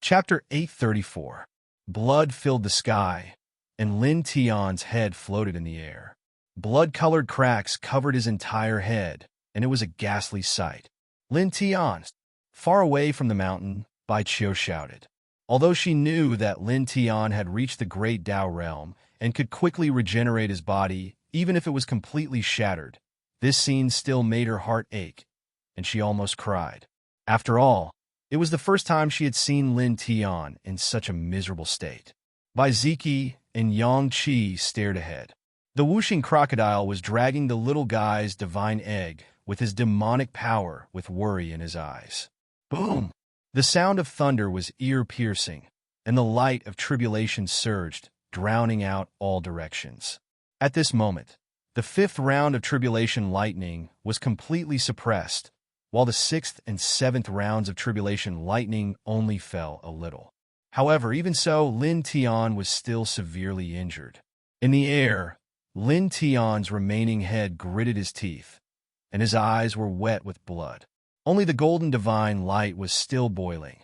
Speaker 1: Chapter 834. Blood filled the sky, and Lin Tian's head floated in the air. Blood-colored cracks covered his entire head, and it was a ghastly sight. Lin Tian, far away from the mountain, Bai Qiu shouted. Although she knew that Lin Tian had reached the great Dao realm and could quickly regenerate his body, even if it was completely shattered, this scene still made her heart ache, and she almost cried. After all, it was the first time she had seen Lin Tian in such a miserable state. Bai Ziki and Yang Qi stared ahead. The whooshing crocodile was dragging the little guy's divine egg with his demonic power with worry in his eyes. Boom! The sound of thunder was ear-piercing, and the light of tribulation surged, drowning out all directions. At this moment, the 5th round of tribulation lightning was completely suppressed, while the 6th and 7th rounds of tribulation lightning only fell a little. However, even so, Lin Tian was still severely injured. In the air, Lin Tian's remaining head gritted his teeth, and his eyes were wet with blood. Only the golden divine light was still boiling,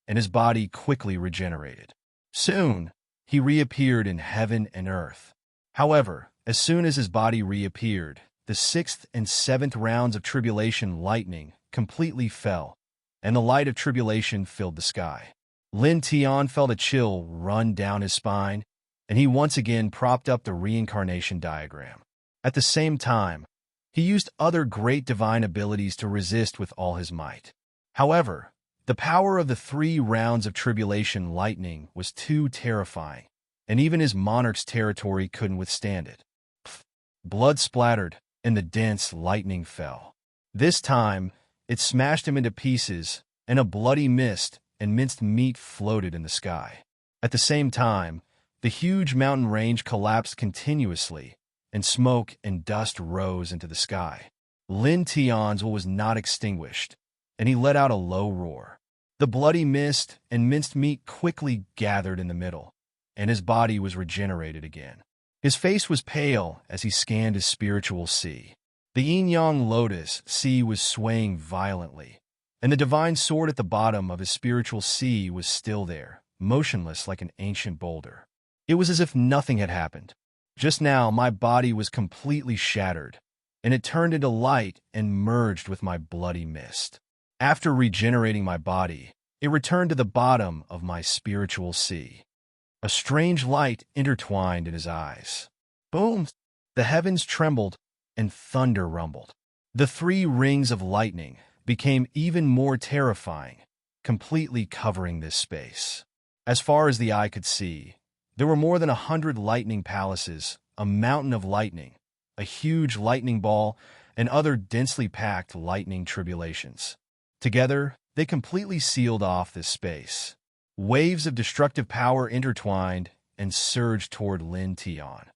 Speaker 1: and his body quickly regenerated. Soon, he reappeared in heaven and earth. However, as soon as his body reappeared, the 6th and 7th rounds of tribulation lightning completely fell, and the light of tribulation filled the sky. Lin Tian felt a chill run down his spine, and he once again propped up the reincarnation diagram. At the same time, he used other great divine abilities to resist with all his might. However, the power of the 3 rounds of tribulation lightning was too terrifying, and even his monarch's territory couldn't withstand it. Blood splattered, and the dense lightning fell. This time, it smashed him into pieces, and a bloody mist and minced meat floated in the sky. At the same time, the huge mountain range collapsed continuously, and smoke and dust rose into the sky. Lin Tian's will was not extinguished, and he let out a low roar. The bloody mist and minced meat quickly gathered in the middle, and his body was regenerated again. His face was pale as he scanned his spiritual sea. The yin-yang lotus sea was swaying violently, and the divine sword at the bottom of his spiritual sea was still there, motionless like an ancient boulder. It was as if nothing had happened. Just now, my body was completely shattered, and it turned into light and merged with my bloody mist. After regenerating my body, it returned to the bottom of my spiritual sea. A strange light intertwined in his eyes. Boom! The heavens trembled, and thunder rumbled. The 3 rings of lightning became even more terrifying, completely covering this space. As far as the eye could see, there were more than 100 lightning palaces, a mountain of lightning, a huge lightning ball, and other densely packed lightning tribulations. Together, they completely sealed off this space. Waves of destructive power intertwined and surged toward Lin Tian.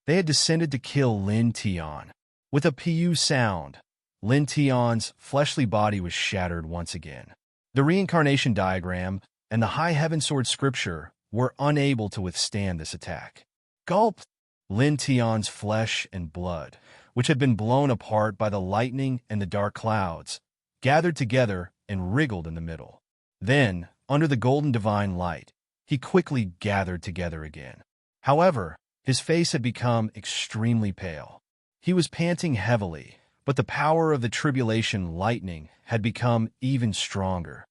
Speaker 1: They had descended to kill Lin Tian. With a pu sound, Lin Tian's fleshly body was shattered once again. The reincarnation diagram and the high heaven sword scripture were unable to withstand this attack. Gulp! Lin Tian's flesh and blood, which had been blown apart by the lightning and the dark clouds, gathered together and wriggled in the middle. Then, under the golden divine light, he quickly gathered together again. However, his face had become extremely pale. He was panting heavily, but the power of the tribulation lightning had become even stronger,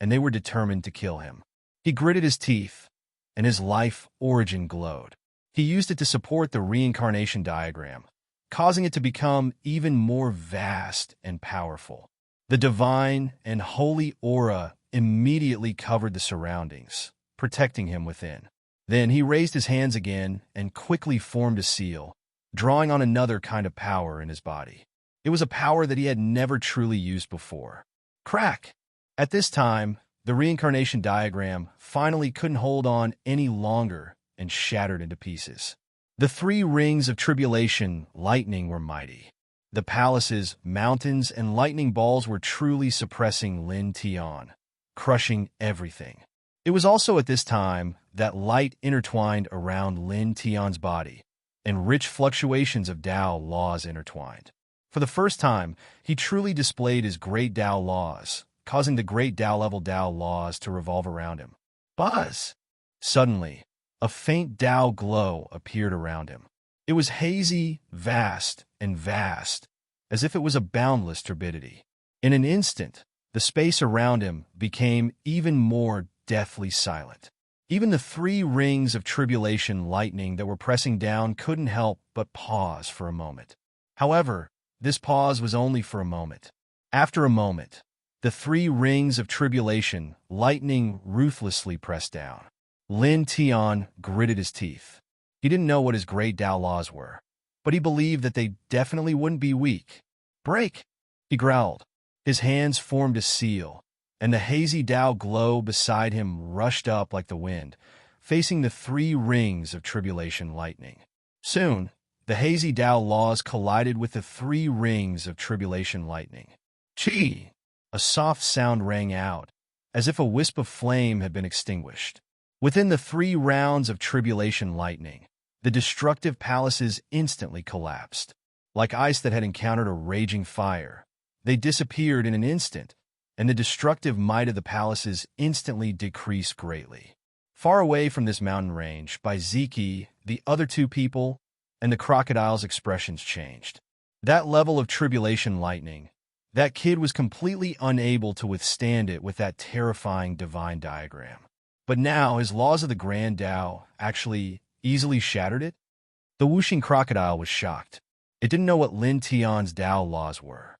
Speaker 1: and they were determined to kill him. He gritted his teeth, and his life origin glowed. He used it to support the reincarnation diagram, causing it to become even more vast and powerful. The divine and holy aura immediately covered the surroundings, protecting him within. Then he raised his hands again and quickly formed a seal, drawing on another kind of power in his body. It was a power that he had never truly used before. Crack! At this time, the reincarnation diagram finally couldn't hold on any longer and shattered into pieces. The 3 rings of tribulation lightning were mighty. The palaces, mountains, and lightning balls were truly suppressing Lin Tian, crushing everything. It was also at this time that light intertwined around Lin Tian's body, and rich fluctuations of Tao laws intertwined. For the first time, he truly displayed his great Tao laws, causing the great Tao-level Tao laws to revolve around him. Buzz! Suddenly, a faint Tao glow appeared around him. It was hazy, vast, as if it was a boundless turbidity. In an instant, the space around him became even more deathly silent. Even the 3 rings of tribulation lightning that were pressing down couldn't help but pause for a moment. However, this pause was only for a moment. After a moment, the 3 rings of tribulation lightning ruthlessly pressed down. Lin Tian gritted his teeth. He didn't know what his great Tao laws were, but he believed that they definitely wouldn't be weak. Break! He growled. His hands formed a seal, and the hazy Tao glow beside him rushed up like the wind, facing the 3 rings of tribulation lightning. Soon, the hazy Tao laws collided with the 3 rings of tribulation lightning. Chi! A soft sound rang out, as if a wisp of flame had been extinguished. Within the 3 rounds of tribulation lightning, the destructive palaces instantly collapsed. Like ice that had encountered a raging fire, they disappeared in an instant, and the destructive might of the palaces instantly decreased greatly. Far away from this mountain range, by Ziki, the other 2 people, and the crocodile's expressions changed. That level of tribulation lightning, that kid was completely unable to withstand it with that terrifying divine diagram. But now his laws of the Grand Tao actually easily shattered it? The whooshing crocodile was shocked. It didn't know what Lin Tian's Tao laws were.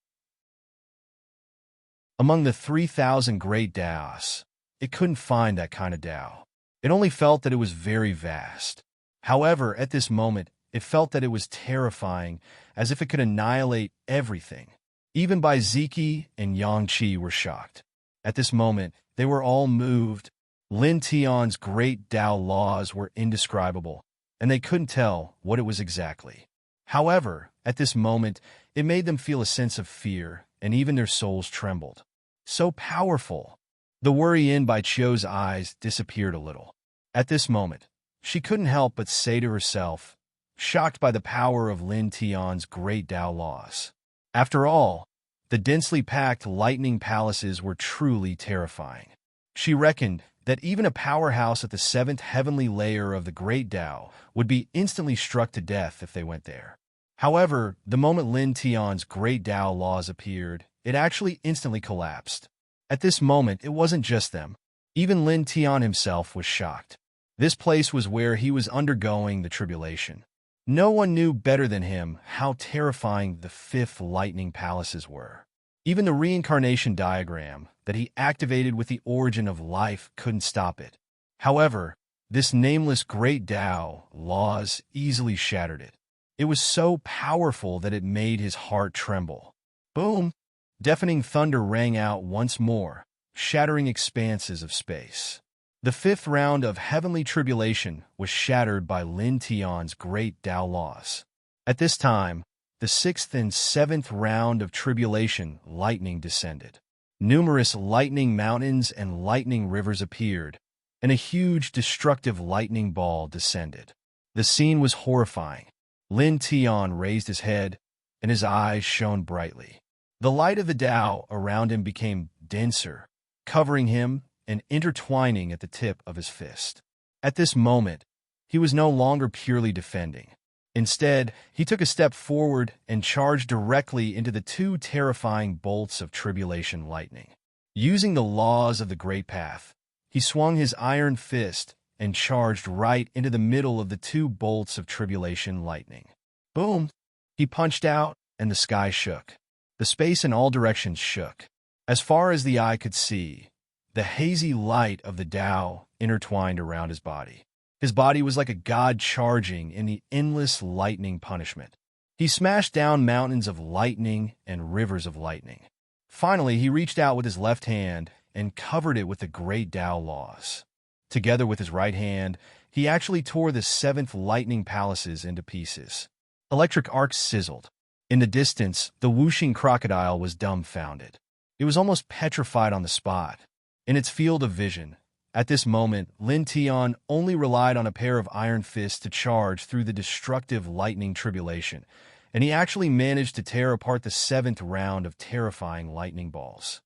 Speaker 1: Among the 3,000 great Taos, it couldn't find that kind of Tao. It only felt that it was very vast. However, at this moment, it felt that it was terrifying, as if it could annihilate everything. Even Bai Ziki and Yang Qi were shocked. At this moment, they were all moved. Lin Tian's great Tao laws were indescribable, and they couldn't tell what it was exactly. However, at this moment, it made them feel a sense of fear, and even their souls trembled. So powerful. The worry in Bai Chio's eyes disappeared a little. At this moment, she couldn't help but say to herself, shocked by the power of Lin Tian's great Tao laws. After all, the densely packed lightning palaces were truly terrifying. She reckoned that even a powerhouse at the seventh heavenly layer of the great Tao would be instantly struck to death if they went there. However, the moment Lin Tian's great Tao laws appeared, it actually instantly collapsed. At this moment, it wasn't just them. Even Lin Tian himself was shocked. This place was where he was undergoing the tribulation. No one knew better than him how terrifying the fifth lightning palaces were. Even the reincarnation diagram that he activated with the origin of life couldn't stop it. However, this nameless great Tao laws easily shattered it. It was so powerful that it made his heart tremble. Boom! Deafening thunder rang out once more, shattering expanses of space. The fifth round of heavenly tribulation was shattered by Lin Tian's great Tao laws. At this time, the sixth and seventh round of tribulation lightning descended. Numerous lightning mountains and lightning rivers appeared, and a huge destructive lightning ball descended. The scene was horrifying. Lin Tian raised his head, and his eyes shone brightly. The light of the Tao around him became denser, covering him and intertwining at the tip of his fist. At this moment, he was no longer purely defending. Instead, he took a step forward and charged directly into the two terrifying bolts of tribulation lightning. Using the laws of the Great Path, he swung his iron fist and charged right into the middle of the two bolts of tribulation lightning. Boom! He punched out, and the sky shook. The space in all directions shook. As far as the eye could see, the hazy light of the Tao intertwined around his body. His body was like a god charging in the endless lightning punishment. He smashed down mountains of lightning and rivers of lightning. Finally, he reached out with his left hand and covered it with the great Tao laws. Together with his right hand, he actually tore the seventh lightning palaces into pieces. Electric arcs sizzled. In the distance, the whooshing crocodile was dumbfounded. It was almost petrified on the spot. In its field of vision, at this moment, Lin Tian only relied on a pair of iron fists to charge through the destructive lightning tribulation, and he actually managed to tear apart the seventh round of terrifying lightning balls.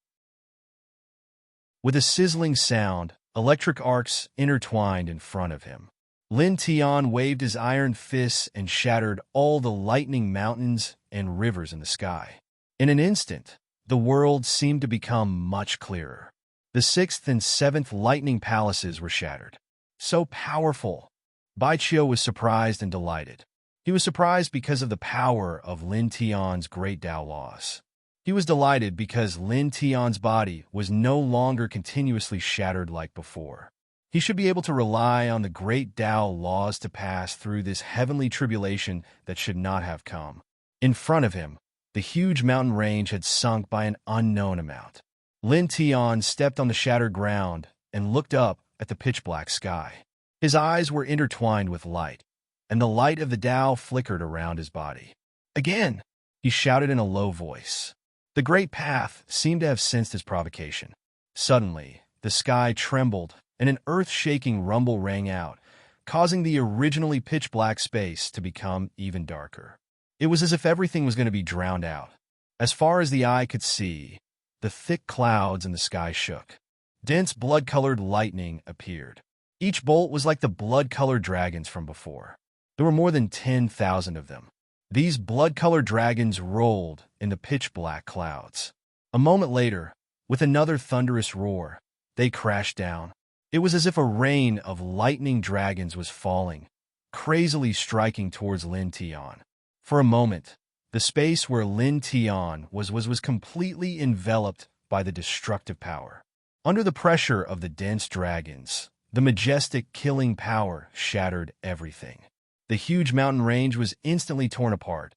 Speaker 1: With a sizzling sound, electric arcs intertwined in front of him. Lin Tian waved his iron fists and shattered all the lightning mountains and rivers in the sky. In an instant, the world seemed to become much clearer. The sixth and seventh lightning palaces were shattered. So powerful! Bai Chio was surprised and delighted. He was surprised because of the power of Lin Tian's great Tao laws. He was delighted because Lin Tian's body was no longer continuously shattered like before. He should be able to rely on the great Tao laws to pass through this heavenly tribulation that should not have come. In front of him, the huge mountain range had sunk by an unknown amount. Lin Tian stepped on the shattered ground and looked up at the pitch-black sky. His eyes were intertwined with light, and the light of the Tao flickered around his body. Again, he shouted in a low voice. The Great Path seemed to have sensed his provocation. Suddenly, the sky trembled, and an earth-shaking rumble rang out, causing the originally pitch-black space to become even darker. It was as if everything was going to be drowned out. As far as the eye could see, the thick clouds in the sky shook. Dense blood-colored lightning appeared. Each bolt was like the blood-colored dragons from before. There were more than 10,000 of them. These blood-colored dragons rolled in the pitch-black clouds. A moment later, with another thunderous roar, they crashed down. It was as if a rain of lightning dragons was falling, crazily striking towards Lin Tian. For a moment, the space where Lin Tian was completely enveloped by the destructive power. Under the pressure of the dense dragons, the majestic killing power shattered everything. The huge mountain range was instantly torn apart,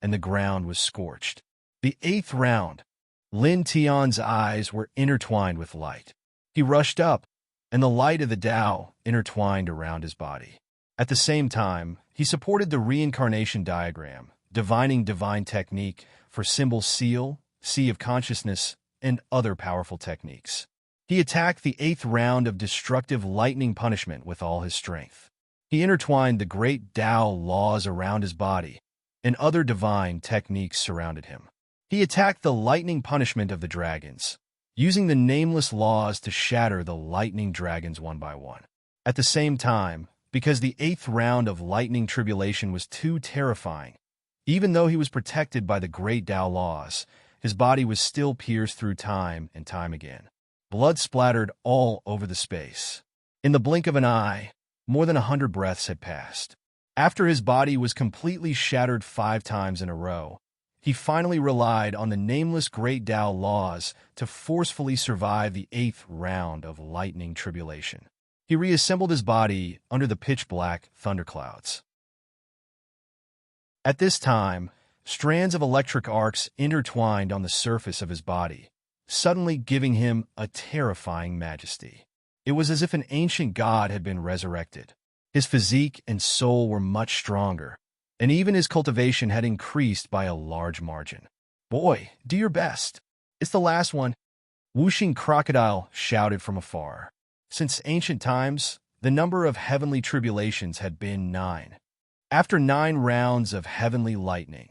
Speaker 1: and the ground was scorched. The eighth round, Lin Tian's eyes were intertwined with light. He rushed up, and the light of the Tao intertwined around his body. At the same time, he supported the reincarnation diagram, divining divine technique for symbol seal, sea of consciousness, and other powerful techniques. He attacked the 8th round of destructive lightning punishment with all his strength. He intertwined the great Tao laws around his body, and other divine techniques surrounded him. He attacked the lightning punishment of the dragons, using the nameless laws to shatter the lightning dragons one by one. At the same time, because the 8th round of lightning tribulation was too terrifying, even though he was protected by the great Tao laws, his body was still pierced through time and time again. Blood splattered all over the space. In the blink of an eye, more than 100 breaths had passed. After his body was completely shattered 5 times in a row, he finally relied on the nameless great Tao laws to forcefully survive the 8th round of lightning tribulation. He reassembled his body under the pitch-black thunderclouds. At this time, strands of electric arcs intertwined on the surface of his body, suddenly giving him a terrifying majesty. It was as if an ancient god had been resurrected. His physique and soul were much stronger, and even his cultivation had increased by a large margin. "Boy, do your best. It's the last one," Whooshing Crocodile shouted from afar. Since ancient times, the number of heavenly tribulations had been 9. After 9 rounds of heavenly lightning,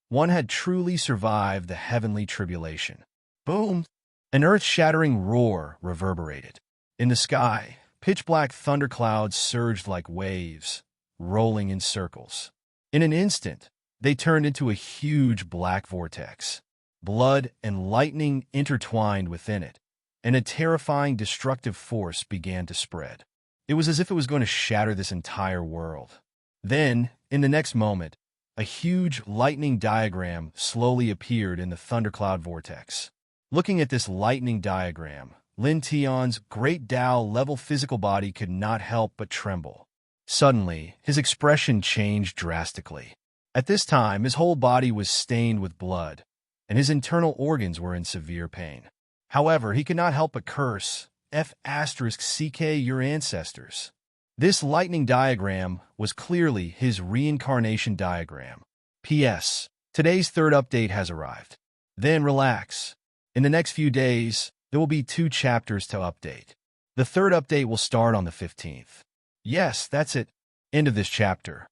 Speaker 1: one had truly survived the heavenly tribulation. Boom! An earth-shattering roar reverberated. In the sky, pitch-black thunderclouds surged like waves, rolling in circles. In an instant, they turned into a huge black vortex. Blood and lightning intertwined within it, and a terrifying destructive force began to spread. It was as if it was going to shatter this entire world. Then, in the next moment, a huge lightning diagram slowly appeared in the thundercloud vortex. Looking at this lightning diagram, Lin Tian's great Tao-level physical body could not help but tremble. Suddenly, his expression changed drastically. At this time, his whole body was stained with blood, and his internal organs were in severe pain. However, he could not help but curse, F***CK your ancestors. This lightning diagram was clearly his reincarnation diagram. P.S. Today's 3rd update has arrived. Then relax. In the next few days, there will be 2 chapters to update. The 3rd update will start on the 15th. Yes, that's it. End of this chapter.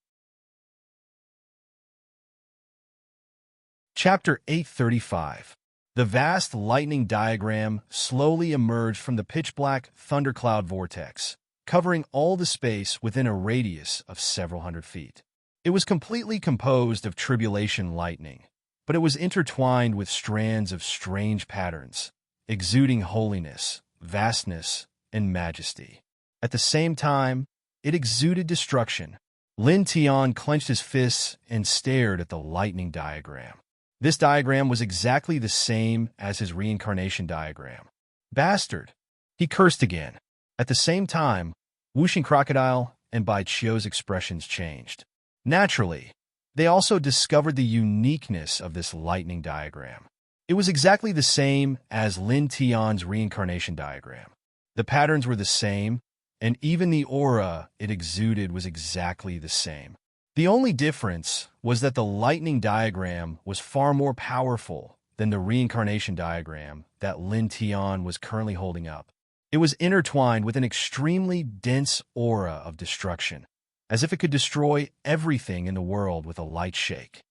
Speaker 1: Chapter 835. The vast lightning diagram slowly emerged from the pitch-black thundercloud vortex, covering all the space within a radius of several hundred feet. It was completely composed of tribulation lightning, but it was intertwined with strands of strange patterns, exuding holiness, vastness, and majesty. At the same time, it exuded destruction. Lin Tian clenched his fists and stared at the lightning diagram. This diagram was exactly the same as his reincarnation diagram. Bastard! He cursed again. At the same time, Whooshing Crocodile and Bai Chio's expressions changed. Naturally, they also discovered the uniqueness of this lightning diagram. It was exactly the same as Lin Tian's reincarnation diagram. The patterns were the same, and even the aura it exuded was exactly the same. The only difference was that the lightning diagram was far more powerful than the reincarnation diagram that Lin Tian was currently holding up. It was intertwined with an extremely dense aura of destruction, as if it could destroy everything in the world with a light shake.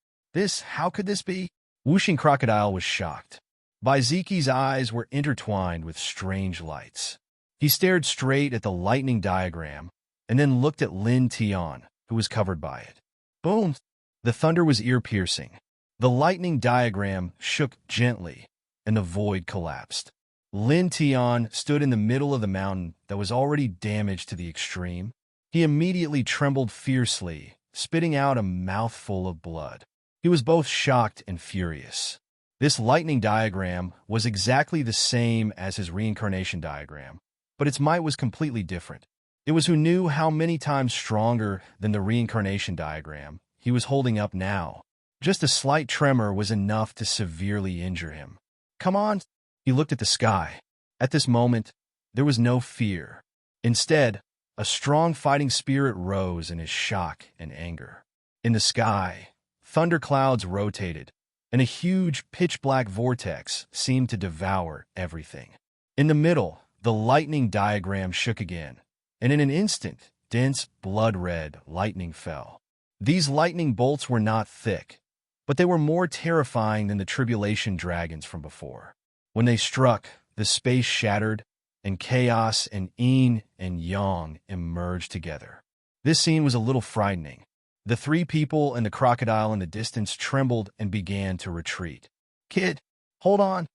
Speaker 1: How could this be? Whooshing Crocodile was shocked. Baiziki's eyes were intertwined with strange lights. He stared straight at the lightning diagram and then looked at Lin Tian, who was covered by it. Boom! The thunder was ear-piercing. The lightning diagram shook gently, and the void collapsed. Lin Tian stood in the middle of the mountain that was already damaged to the extreme. He immediately trembled fiercely, spitting out a mouthful of blood. He was both shocked and furious. This lightning diagram was exactly the same as his reincarnation diagram, but its might was completely different. It was who knew how many times stronger than the reincarnation diagram he was holding up now. Just a slight tremor was enough to severely injure him. Come on! He looked at the sky. At this moment, there was no fear. Instead, a strong fighting spirit rose in his shock and anger. In the sky, thunderclouds rotated, and a huge pitch-black vortex seemed to devour everything. In the middle, the lightning diagram shook again, and in an instant, dense, blood-red lightning fell. These lightning bolts were not thick, but they were more terrifying than the tribulation dragons from before. When they struck, the space shattered, and chaos and yin and yang emerged together. This scene was a little frightening. The three people and the crocodile in the distance trembled and began to retreat. "Kid, hold on!"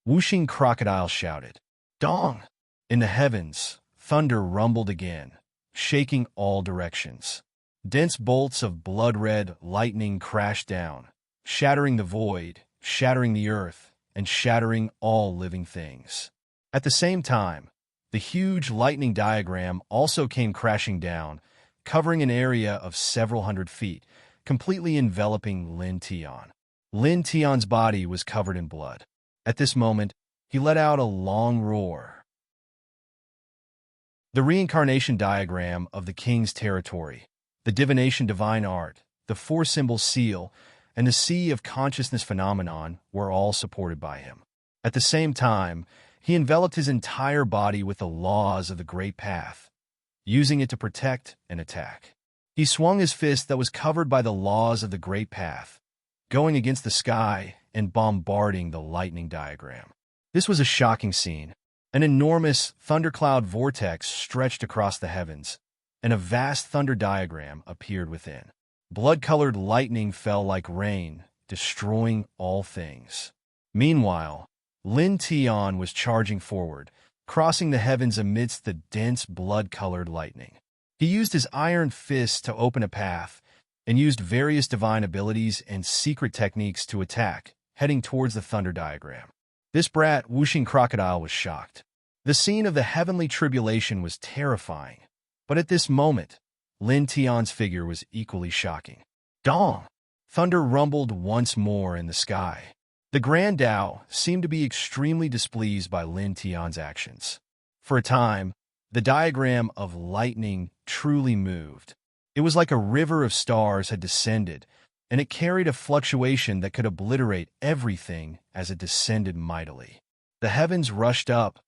Speaker 1: Whooshing crocodile shouted. "Dong!" In the heavens, thunder rumbled again, shaking all directions. Dense bolts of blood-red lightning crashed down, shattering the void, shattering the earth, and shattering all living things. At the same time, the huge lightning diagram also came crashing down, covering an area of several hundred feet, completely enveloping Lin Tian. Lin Tian's body was covered in blood. At this moment, he let out a long roar. The reincarnation diagram of the king's territory, the divination divine art, the four-symbol seal, and the sea of consciousness phenomenon were all supported by him. At the same time, he enveloped his entire body with the laws of the Great Path, using it to protect and attack. He swung his fist that was covered by the laws of the Great Path, going against the sky and bombarding the lightning diagram. This was a shocking scene. An enormous thundercloud vortex stretched across the heavens, and a vast thunder diagram appeared within. Blood-colored lightning fell like rain, destroying all things. Meanwhile, Lin Tian was charging forward, crossing the heavens amidst the dense blood-colored lightning. He used his iron fist to open a path, and used various divine abilities and secret techniques to attack, heading towards the thunder diagram. This brat, whooshing crocodile, was shocked. The scene of the heavenly tribulation was terrifying, but at this moment, Lin Tian's figure was equally shocking. Dong! Thunder rumbled once more in the sky. The Grand Tao seemed to be extremely displeased by Lin Tian's actions. For a time, the diagram of lightning truly moved. It was like a river of stars had descended, and it carried a fluctuation that could obliterate everything as it descended mightily. The heavens rushed up,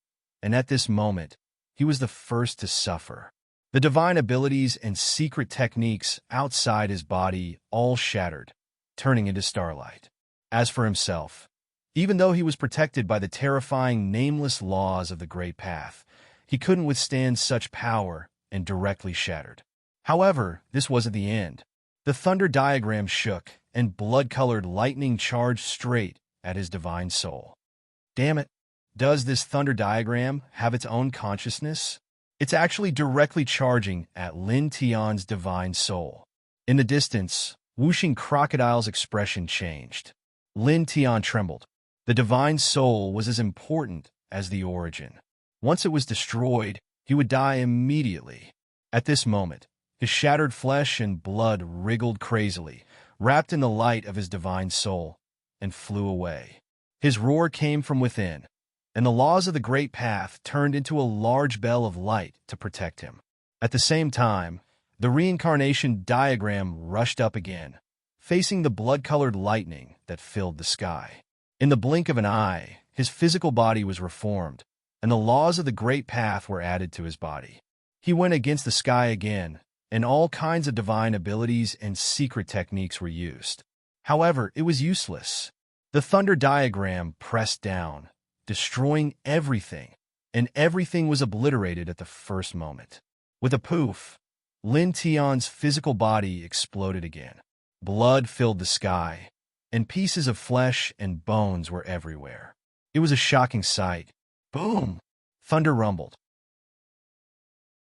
Speaker 1: and at this moment, he was the first to suffer. The divine abilities and secret techniques outside his body all shattered, turning into starlight. As for himself, even though he was protected by the terrifying nameless laws of the Great Path, he couldn't withstand such power and directly shattered. However, this wasn't the end. The thunder diagram shook, and blood-colored lightning charged straight at his divine soul. Damn it, does this thunder diagram have its own consciousness? It's actually directly charging at Lin Tian's divine soul. In the distance, whooshing crocodile's expression changed. Lin Tian trembled. The divine soul was as important as the origin. Once it was destroyed, he would die immediately. At this moment, his shattered flesh and blood wriggled crazily, wrapped in the light of his divine soul, and flew away. His roar came from within, and the laws of the Great Path turned into a large bell of light to protect him. At the same time, the reincarnation diagram rushed up again, facing the blood-colored lightning that filled the sky. In the blink of an eye, his physical body was reformed, and the laws of the Great Path were added to his body. He went against the sky again, and all kinds of divine abilities and secret techniques were used. However, it was useless. The thunder diagram pressed down, destroying everything, and everything was obliterated at the first moment. With a poof, Lin Tian's physical body exploded again. Blood filled the sky, and pieces of flesh and bones were everywhere. It was a shocking sight. Boom! Thunder rumbled.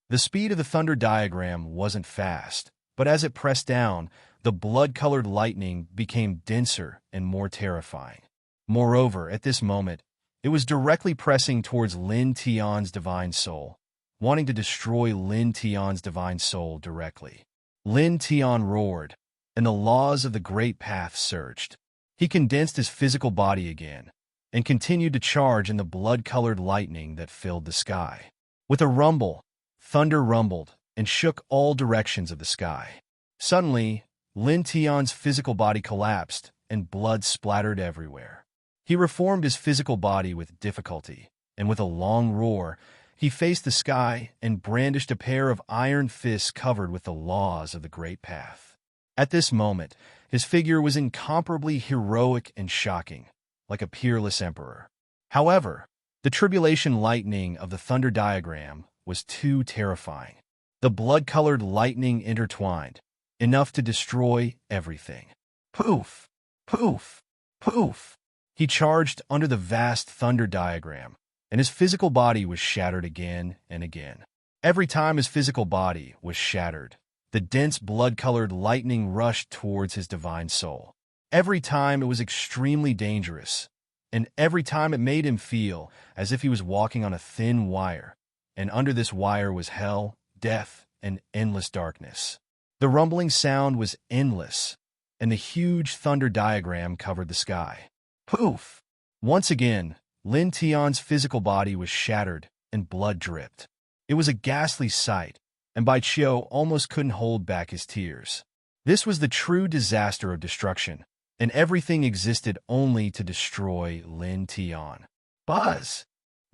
Speaker 1: The speed of the thunder diagram wasn't fast, but as it pressed down, the blood-colored lightning became denser and more terrifying. Moreover, at this moment, it was directly pressing towards Lin Tian's divine soul, wanting to destroy Lin Tian's divine soul directly. Lin Tian roared, and the laws of the Great Path surged. He condensed his physical body again, and continued to charge in the blood-colored lightning that filled the sky. With a rumble, thunder rumbled and shook all directions of the sky. Suddenly, Lin Tian's physical body collapsed, and blood splattered everywhere. He reformed his physical body with difficulty, and with a long roar, he faced the sky and brandished a pair of iron fists covered with the laws of the Great Path. At this moment, his figure was incomparably heroic and shocking, like a peerless emperor. However, the tribulation lightning of the thunder diagram was too terrifying. The blood-colored lightning intertwined, enough to destroy everything. Poof! Poof! Poof! He charged under the vast thunder diagram, and his physical body was shattered again and again. Every time his physical body was shattered, the dense blood-colored lightning rushed towards his divine soul. Every time it was extremely dangerous, and every time it made him feel as if he was walking on a thin wire, and under this wire was hell, death, and endless darkness. The rumbling sound was endless, and the huge thunder diagram covered the sky. Poof! Once again, Lin Tian's physical body was shattered and blood dripped. It was a ghastly sight, and Bai Qiu almost couldn't hold back his tears. This was the true disaster of destruction, and everything existed only to destroy Lin Tian. Buzz!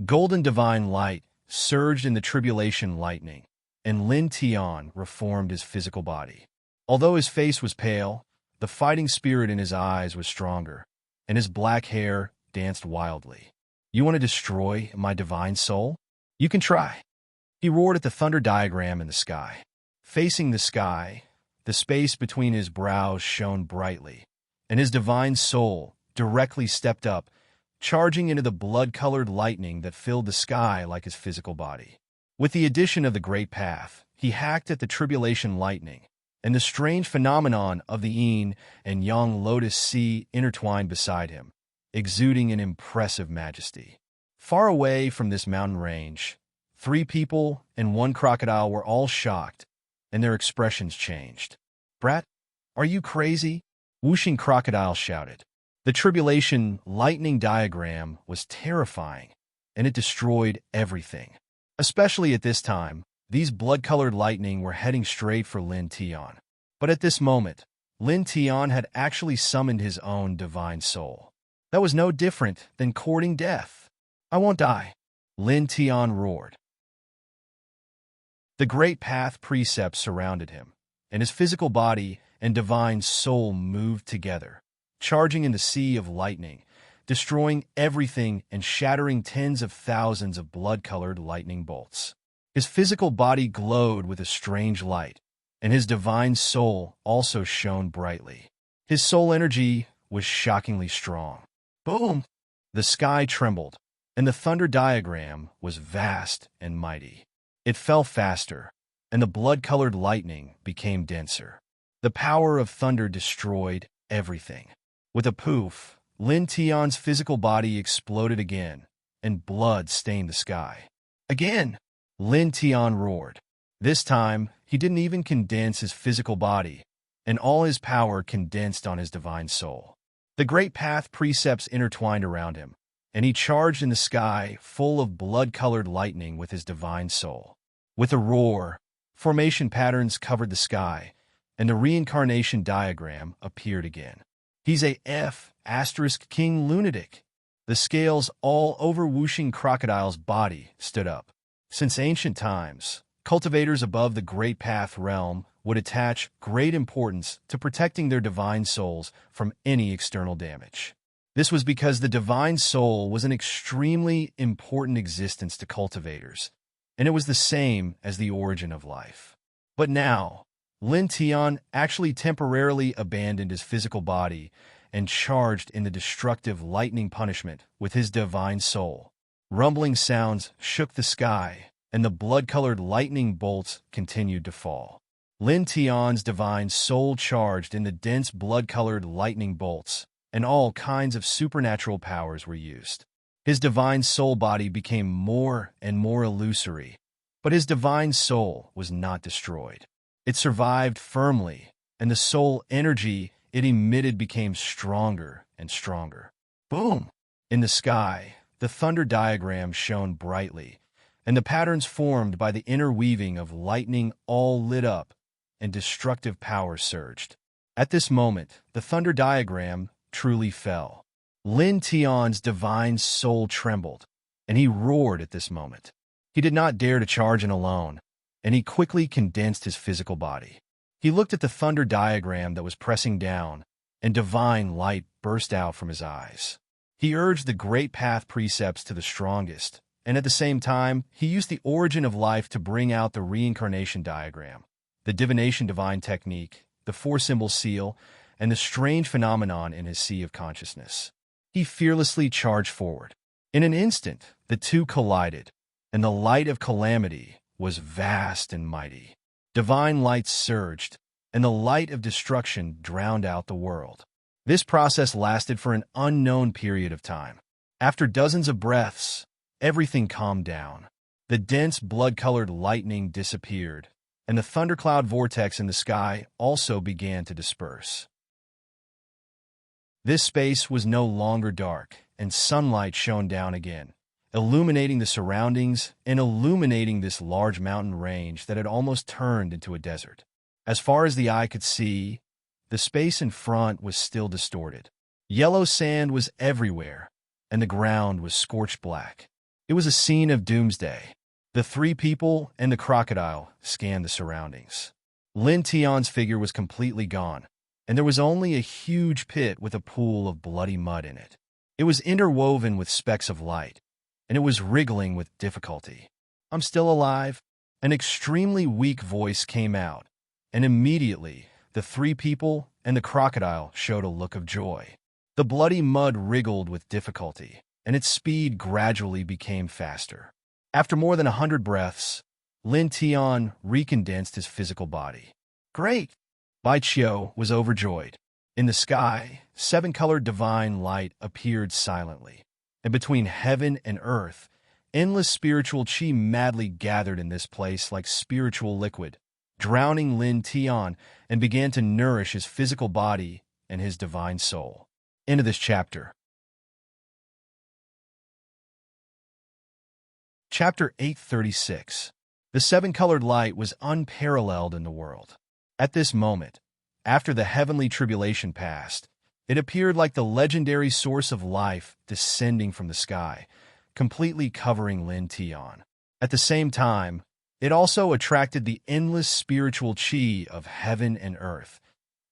Speaker 1: Golden divine light surged in the tribulation lightning, and Lin Tian reformed his physical body. Although his face was pale, the fighting spirit in his eyes was stronger, and his black hair danced wildly. You want to destroy my divine soul? You can try. He roared at the thunder diagram in the sky. Facing the sky, the space between his brows shone brightly, and his divine soul directly stepped up, charging into the blood-colored lightning that filled the sky like his physical body. With the addition of the Great Path, he hacked at the tribulation lightning, and the strange phenomenon of the yin and yang lotus sea intertwined beside him, exuding an impressive majesty. Far away from this mountain range, 3 people and 1 crocodile were all shocked, and their expressions changed. "Brat, are you crazy?" Whooshing Crocodile shouted. The tribulation lightning diagram was terrifying, and it destroyed everything. Especially at this time, these blood-colored lightning were heading straight for Lin Tian. But at this moment, Lin Tian had actually summoned his own divine soul. That was no different than courting death. "I won't die," Lin Tian roared. The Great Path precepts surrounded him, and his physical body and divine soul moved together, charging in the sea of lightning, destroying everything and shattering tens of thousands of blood-colored lightning bolts. His physical body glowed with a strange light, and his divine soul also shone brightly. His soul energy was shockingly strong. Boom! The sky trembled, and the thunder diagram was vast and mighty. It fell faster, and the blood-colored lightning became denser. The power of thunder destroyed everything. With a poof, Lin Tian's physical body exploded again, and blood stained the sky. Again, Lin Tian roared. This time, he didn't even condense his physical body, and all his power condensed on his divine soul. The Great Path precepts intertwined around him, and he charged in the sky full of blood-colored lightning with his divine soul. With a roar, formation patterns covered the sky, and the reincarnation diagram appeared again. "He's a King lunatic." The scales all over Whooshing Crocodile's body stood up. Since ancient times, cultivators above the Great Path realm would attach great importance to protecting their divine souls from any external damage. This was because the divine soul was an extremely important existence to cultivators, and it was the same as the origin of life. But now, Lin Tian actually temporarily abandoned his physical body and charged in the destructive lightning punishment with his divine soul. Rumbling sounds shook the sky, and the blood-colored lightning bolts continued to fall. Lin Tian's divine soul charged in the dense blood-colored lightning bolts, and all kinds of supernatural powers were used. His divine soul body became more and more illusory, but his divine soul was not destroyed. It survived firmly, and the soul energy it emitted became stronger and stronger. Boom! In the sky, the thunder diagram shone brightly, and the patterns formed by the interweaving of lightning all lit up, and destructive power surged. At this moment, the thunder diagram truly fell. Lin Tian's divine soul trembled, and he roared at this moment. He did not dare to charge in alone, and he quickly condensed his physical body. He looked at the thunder diagram that was pressing down, and divine light burst out from his eyes. He urged the great path precepts to the strongest, and at the same time, he used the origin of life to bring out the reincarnation diagram, the divination divine technique, the four-symbol seal, and the strange phenomenon in his sea of consciousness. He fearlessly charged forward. In an instant, the two collided, and the light of calamity was vast and mighty. Divine light surged, and the light of destruction drowned out the world. This process lasted for an unknown period of time. After dozens of breaths, everything calmed down. The dense blood-colored lightning disappeared, and the thundercloud vortex in the sky also began to disperse. This space was no longer dark, and sunlight shone down again, illuminating the surroundings and illuminating this large mountain range that had almost turned into a desert. As far as the eye could see, the space in front was still distorted. Yellow sand was everywhere, and the ground was scorched black. It was a scene of doomsday. The three people and the crocodile scanned the surroundings. Lin Tian's figure was completely gone, and there was only a huge pit with a pool of bloody mud in it. It was interwoven with specks of light, and it was wriggling with difficulty. "I'm still alive." An extremely weak voice came out, and immediately the three people and the crocodile showed a look of joy. The bloody mud wriggled with difficulty, and its speed gradually became faster. After more than 100 breaths, Lin Tian recondensed his physical body. "Great!" Bai Qiu was overjoyed. In the sky, seven-colored divine light appeared silently, and between heaven and earth, endless spiritual qi madly gathered in this place like spiritual liquid, drowning Lin Tian and began to nourish his physical body and his divine soul. End of this chapter. Chapter 836. The seven-colored light was unparalleled in the world. At this moment, after the heavenly tribulation passed, it appeared like the legendary source of life descending from the sky, completely covering Lin Tian. At the same time, it also attracted the endless spiritual qi of heaven and earth,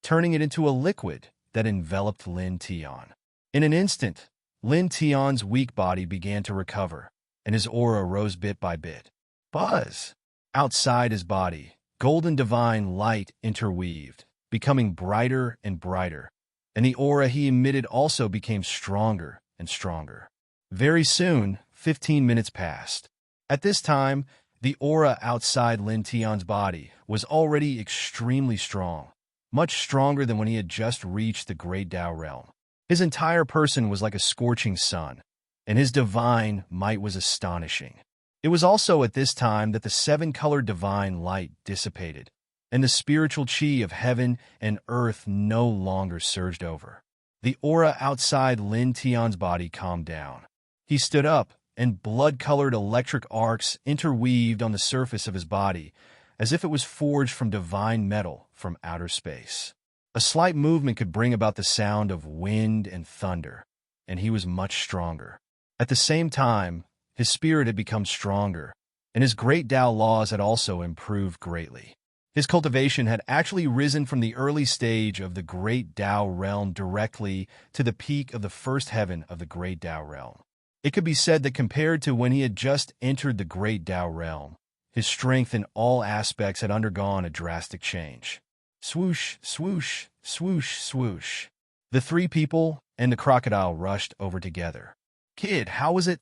Speaker 1: turning it into a liquid that enveloped Lin Tian. In an instant, Lin Tian's weak body began to recover, and his aura rose bit by bit. Buzz! Outside his body, golden divine light interweaved, becoming brighter and brighter, and the aura he emitted also became stronger and stronger. Very soon, 15 minutes passed. At this time, the aura outside Lin Tian's body was already extremely strong, much stronger than when he had just reached the great Tao realm. His entire person was like a scorching sun, and his divine might was astonishing. It was also at this time that the seven-colored divine light dissipated, and the spiritual qi of heaven and earth no longer surged over. The aura outside Lin Tian's body calmed down. He stood up, and blood-colored electric arcs interweaved on the surface of his body, as if it was forged from divine metal from outer space. A slight movement could bring about the sound of wind and thunder, and he was much stronger. At the same time, his spirit had become stronger, and his great Tao laws had also improved greatly. His cultivation had actually risen from the early stage of the great Tao realm directly to the peak of the first heaven of the great Tao realm. It could be said that compared to when he had just entered the great Tao realm, his strength in all aspects had undergone a drastic change. Swoosh, swoosh, swoosh, swoosh. The three people and the crocodile rushed over together. "Kid, how was it?"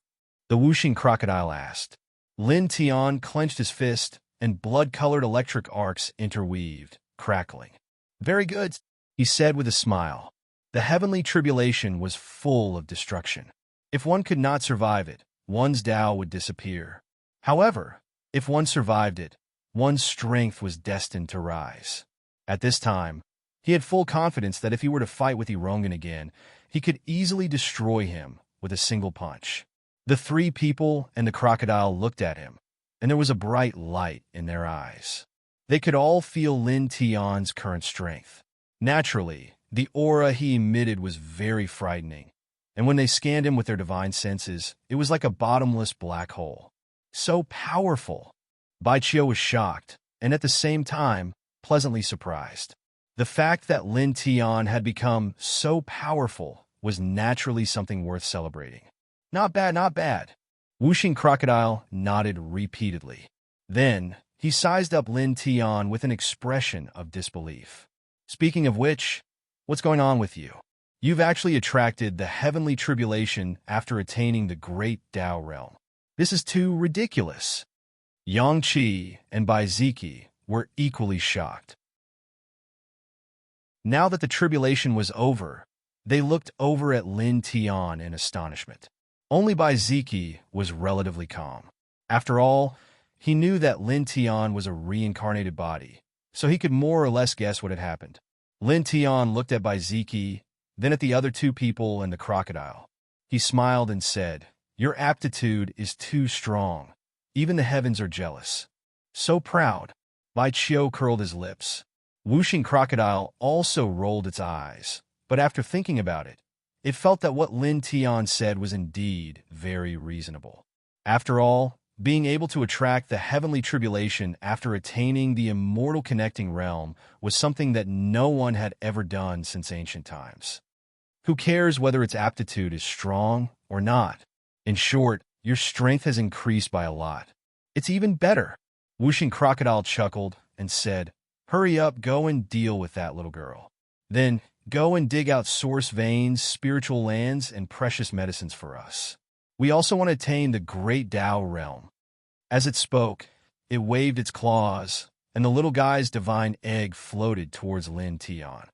Speaker 1: the whooshing crocodile asked. Lin Tian clenched his fist, and blood-colored electric arcs interweaved, crackling. "Very good," he said with a smile. The heavenly tribulation was full of destruction. If one could not survive it, one's Tao would disappear. However, if one survived it, one's strength was destined to rise. At this time, he had full confidence that if he were to fight with Irongan again, he could easily destroy him with a single punch. The three people and the crocodile looked at him, and there was a bright light in their eyes. They could all feel Lin Tian's current strength. Naturally, The aura he emitted was very frightening, and when they scanned him with their divine senses, it was like a bottomless black hole. So powerful! Baichio was shocked, and at the same time, pleasantly surprised. The fact that Lin Tian had become so powerful was naturally something worth celebrating. Not bad, not bad. Wuxing Crocodile nodded repeatedly. Then, he sized up Lin Tian with an expression of disbelief. Speaking of which, what's going on with you? You've actually attracted the heavenly tribulation after attaining the great Tao realm. This is too ridiculous. Yang Qi and Bai Ziki were equally shocked. Now that the tribulation was over, they looked over at Lin Tian in astonishment. Only Bai Ziki was relatively calm. After all, he knew that Lin Tian was a reincarnated body, so he could more or less guess what had happened. Lin Tian looked at Bai Ziki, then at the other two people and the crocodile. He smiled and said, "Your aptitude is too strong. Even the heavens are jealous." So proud. Bai Chio curled his lips. Wuxing Crocodile also rolled its eyes, but after thinking about it, it felt that what Lin Tian said was indeed very reasonable. After all, being able to attract the heavenly tribulation after attaining the immortal connecting realm was something that no one had ever done since ancient times. Who cares whether its aptitude is strong or not? In short, your strength has increased by a lot. It's even better. Wuxing Crocodile chuckled and said, "Hurry up, go and deal with that little girl. Then go and dig out source veins, spiritual lands, and precious medicines for us. We also want to attain the great Tao realm." As it spoke, it waved its claws, and the little guy's divine egg floated towards Lin Tian.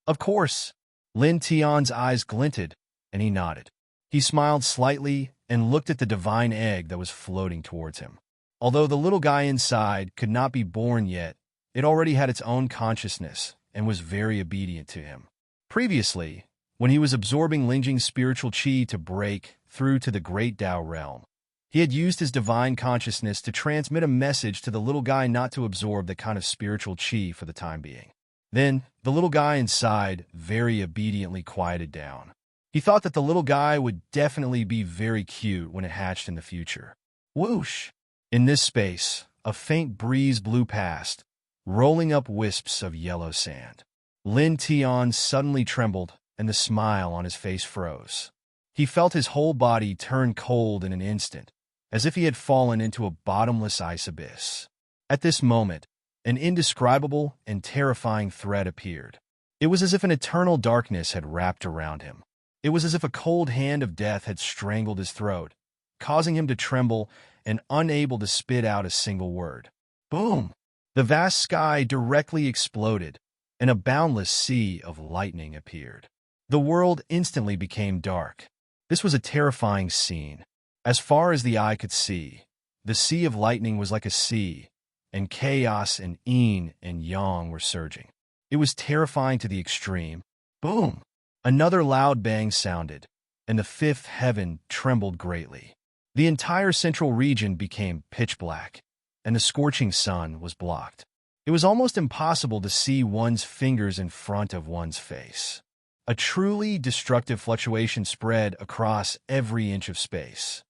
Speaker 1: Of course, Lin Tian's eyes glinted, and he nodded. He smiled slightly and looked at the divine egg that was floating towards him. Although the little guy inside could not be born yet, it already had its own consciousness and was very obedient to him. Previously, when he was absorbing Lingjing's spiritual qi to break through to the great Tao realm, he had used his divine consciousness to transmit a message to the little guy not to absorb that kind of spiritual qi for the time being. Then, the little guy inside very obediently quieted down. He thought that the little guy would definitely be very cute when it hatched in the future. Whoosh! In this space, a faint breeze blew past, rolling up wisps of yellow sand. Lin Tian suddenly trembled, and the smile on his face froze. He felt his whole body turn cold in an instant, as if he had fallen into a bottomless ice abyss. At this moment, an indescribable and terrifying threat appeared. It was as if an eternal darkness had wrapped around him. It was as if a cold hand of death had strangled his throat, causing him to tremble and unable to spit out a single word. Boom! The vast sky directly exploded, and a boundless sea of lightning appeared. The world instantly became dark. This was a terrifying scene. As far as the eye could see, the sea of lightning was like a sea, and chaos and yin and yang were surging. It was terrifying to the extreme. Boom! Another loud bang sounded, and the fifth heaven trembled greatly. The entire central region became pitch black, and the scorching sun was blocked. It was almost impossible to see one's fingers in front of one's face. A truly destructive fluctuation spread across every inch of space.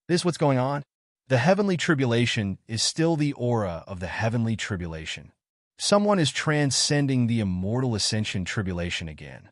Speaker 1: This what's going on? The heavenly tribulation is still the aura of the heavenly tribulation. Someone is transcending the immortal ascension tribulation again.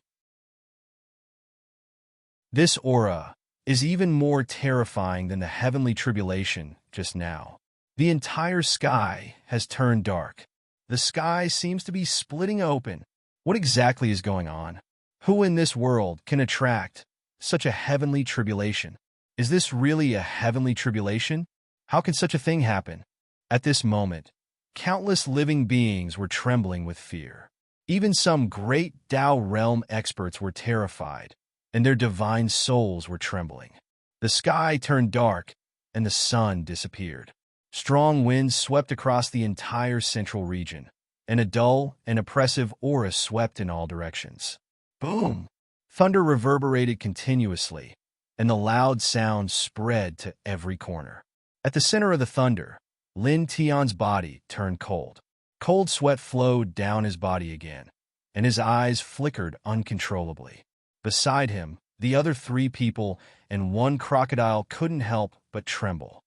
Speaker 1: This aura is even more terrifying than the heavenly tribulation just now. The entire sky has turned dark. The sky seems to be splitting open. What exactly is going on? Who in this world can attract such a heavenly tribulation? Is this really a heavenly tribulation? How could such a thing happen? At this moment, countless living beings were trembling with fear. Even some great Tao realm experts were terrified, and their divine souls were trembling. The sky turned dark, and the sun disappeared. Strong winds swept across the entire central region, and a dull and oppressive aura swept in all directions. Boom! Thunder reverberated continuously, and the loud sound spread to every corner. At the center of the thunder, Lin Tian's body turned cold. Cold sweat flowed down his body again, and his eyes flickered uncontrollably. Beside him, the other three people and one crocodile couldn't help but tremble.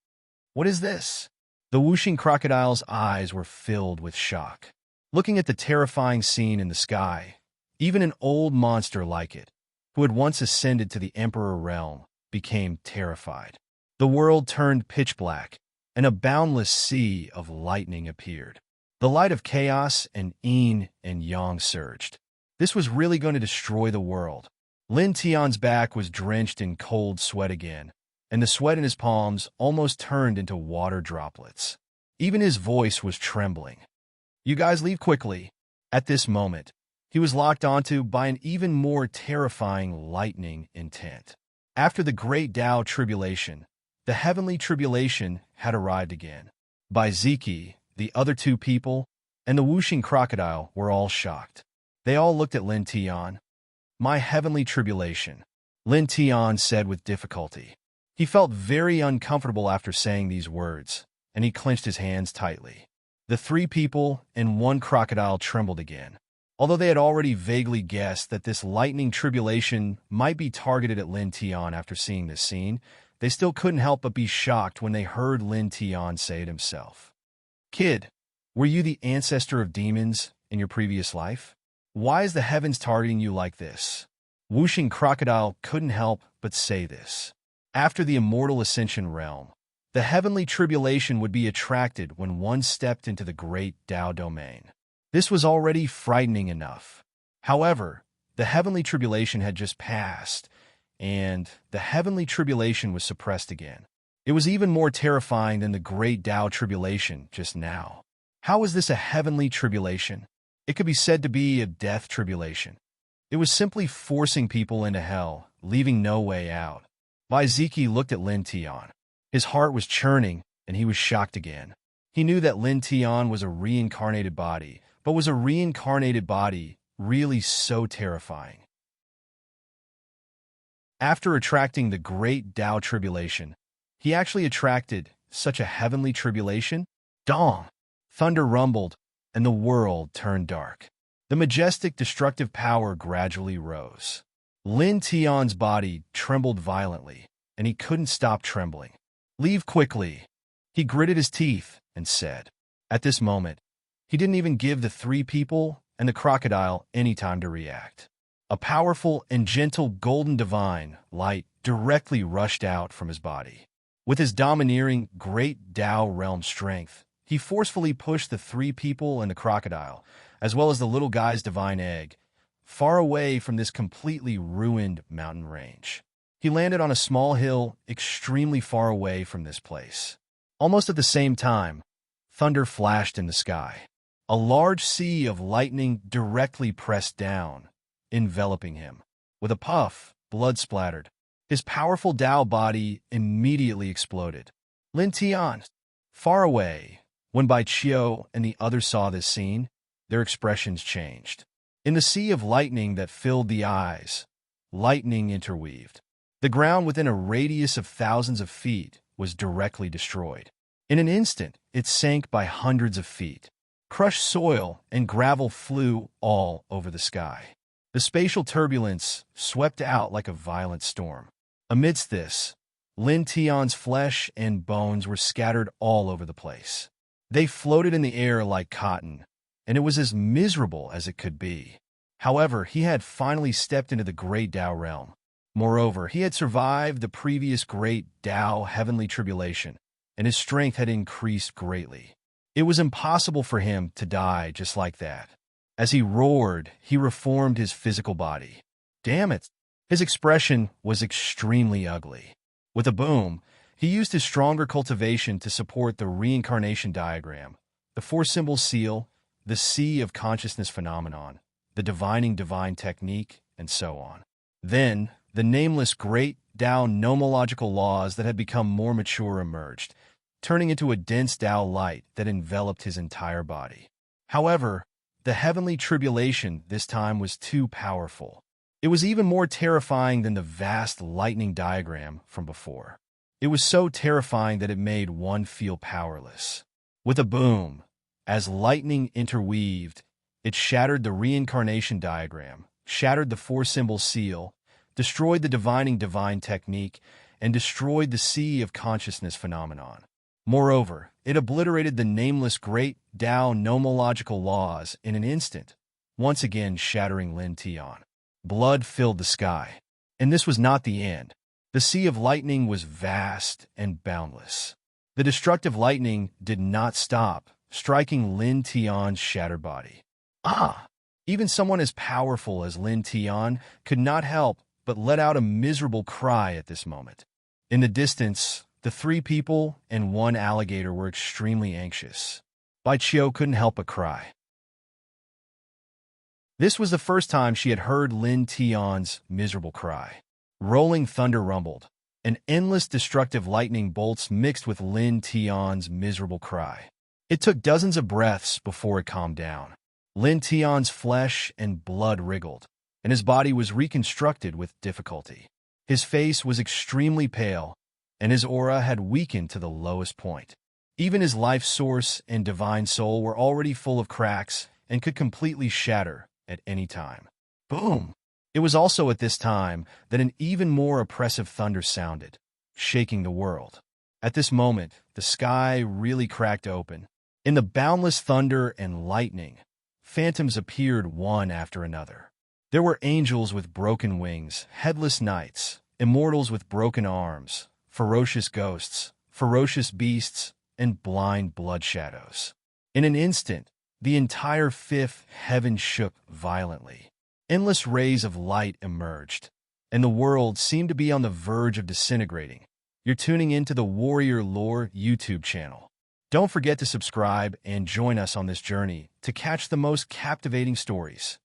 Speaker 1: "What is this?" The whooshing crocodile's eyes were filled with shock. Looking at the terrifying scene in the sky, even an old monster like it, who had once ascended to the Emperor realm, became terrified. The world turned pitch black, and a boundless sea of lightning appeared. The light of chaos and yin and yang surged. This was really going to destroy the world. Lin Tian's back was drenched in cold sweat again, and the sweat in his palms almost turned into water droplets. Even his voice was trembling. "You guys leave quickly." At this moment, he was locked onto by an even more terrifying lightning intent. After the great Tao tribulation, the heavenly tribulation had arrived again. By Ziki, the other two people, and the whooshing crocodile were all shocked. They all looked at Lin Tian. "My heavenly tribulation," Lin Tian said with difficulty. He felt very uncomfortable after saying these words, and he clenched his hands tightly. The three people and one crocodile trembled again. Although they had already vaguely guessed that this lightning tribulation might be targeted at Lin Tian after seeing this scene, they still couldn't help but be shocked when they heard Lin Tian say it himself. "Kid, were you the ancestor of demons in your previous life? Why is the heavens targeting you like this?" Whooshing crocodile couldn't help but say this. After the immortal ascension realm, the heavenly tribulation would be attracted when one stepped into the great Tao domain. This was already frightening enough. However, the heavenly tribulation had just passed, and the heavenly tribulation was suppressed again. It was even more terrifying than the great Tao tribulation just now. How was this a heavenly tribulation? It could be said to be a death tribulation. It was simply forcing people into hell, leaving no way out. Ziki looked at Lin Tian. His heart was churning, and he was shocked again. He knew that Lin Tian was a reincarnated body, but was a reincarnated body really so terrifying? After attracting the great Tao tribulation, he actually attracted such a heavenly tribulation? Dong! Thunder rumbled, and the world turned dark. The majestic destructive power gradually rose. Lin Tian's body trembled violently, and he couldn't stop trembling. "Leave quickly," he gritted his teeth and said. At this moment, he didn't even give the three people and the crocodile any time to react. A powerful and gentle golden divine light directly rushed out from his body. With his domineering great Tao realm strength, he forcefully pushed the three people and the crocodile, as well as the little guy's divine egg, far away from this completely ruined mountain range. He landed on a small hill extremely far away from this place. Almost at the same time, thunder flashed in the sky. A large sea of lightning directly pressed down, enveloping him. With a puff, blood splattered. His powerful Tao body immediately exploded. Lin Tian, far away, when Bai Qiu and the others saw this scene, their expressions changed. In the sea of lightning that filled the eyes, lightning interweaved. The ground within a radius of thousands of feet was directly destroyed. In an instant, it sank by hundreds of feet. Crushed soil and gravel flew all over the sky. The spatial turbulence swept out like a violent storm. Amidst this, Lin Tian's flesh and bones were scattered all over the place. They floated in the air like cotton, and it was as miserable as it could be. However, he had finally stepped into the great Tao realm. Moreover, he had survived the previous great Tao heavenly tribulation, and his strength had increased greatly. It was impossible for him to die just like that. As he roared, he reformed his physical body. Damn it! His expression was extremely ugly. With a boom, he used his stronger cultivation to support the reincarnation diagram, the four-symbol seal, the sea of consciousness phenomenon, the divining divine technique, and so on. Then, the nameless great Tao nomological laws that had become more mature emerged, turning into a dense Tao light that enveloped his entire body. However, the heavenly tribulation this time was too powerful. It was even more terrifying than the vast lightning diagram from before. It was so terrifying that it made one feel powerless. With a boom, as lightning interweaved, It shattered the reincarnation diagram, shattered the four-symbol seal, destroyed the divining divine technique, and destroyed the sea of consciousness phenomenon. Moreover, it obliterated the nameless great Tao nomological laws in an instant, once again shattering Lin Tian. Blood filled the sky. And this was not the end. The sea of lightning was vast and boundless. The destructive lightning did not stop, striking Lin Tian's shattered body. Even someone as powerful as Lin Tian could not help but let out a miserable cry at this moment. In the distance, the three people and one alligator were extremely anxious. Bai Qiu couldn't help but cry. This was the first time she had heard Lin Tian's miserable cry. Rolling thunder rumbled, and endless destructive lightning bolts mixed with Lin Tian's miserable cry. It took dozens of breaths before it calmed down. Lin Tian's flesh and blood wriggled, and his body was reconstructed with difficulty. His face was extremely pale, and his aura had weakened to the lowest point. Even his life source and divine soul were already full of cracks and could completely shatter at any time. Boom! It was also at this time that an even more oppressive thunder sounded, shaking the world. At this moment, the sky really cracked open. In the boundless thunder and lightning, phantoms appeared one after another. There were angels with broken wings, headless knights, immortals with broken arms, ferocious ghosts, ferocious beasts, and blind blood shadows. In an instant, the entire fifth heaven shook violently. Endless rays of light emerged, and the world seemed to be on the verge of disintegrating. You're tuning into the Warrior Lore YouTube channel. Don't forget to subscribe and join us on this journey to catch the most captivating stories.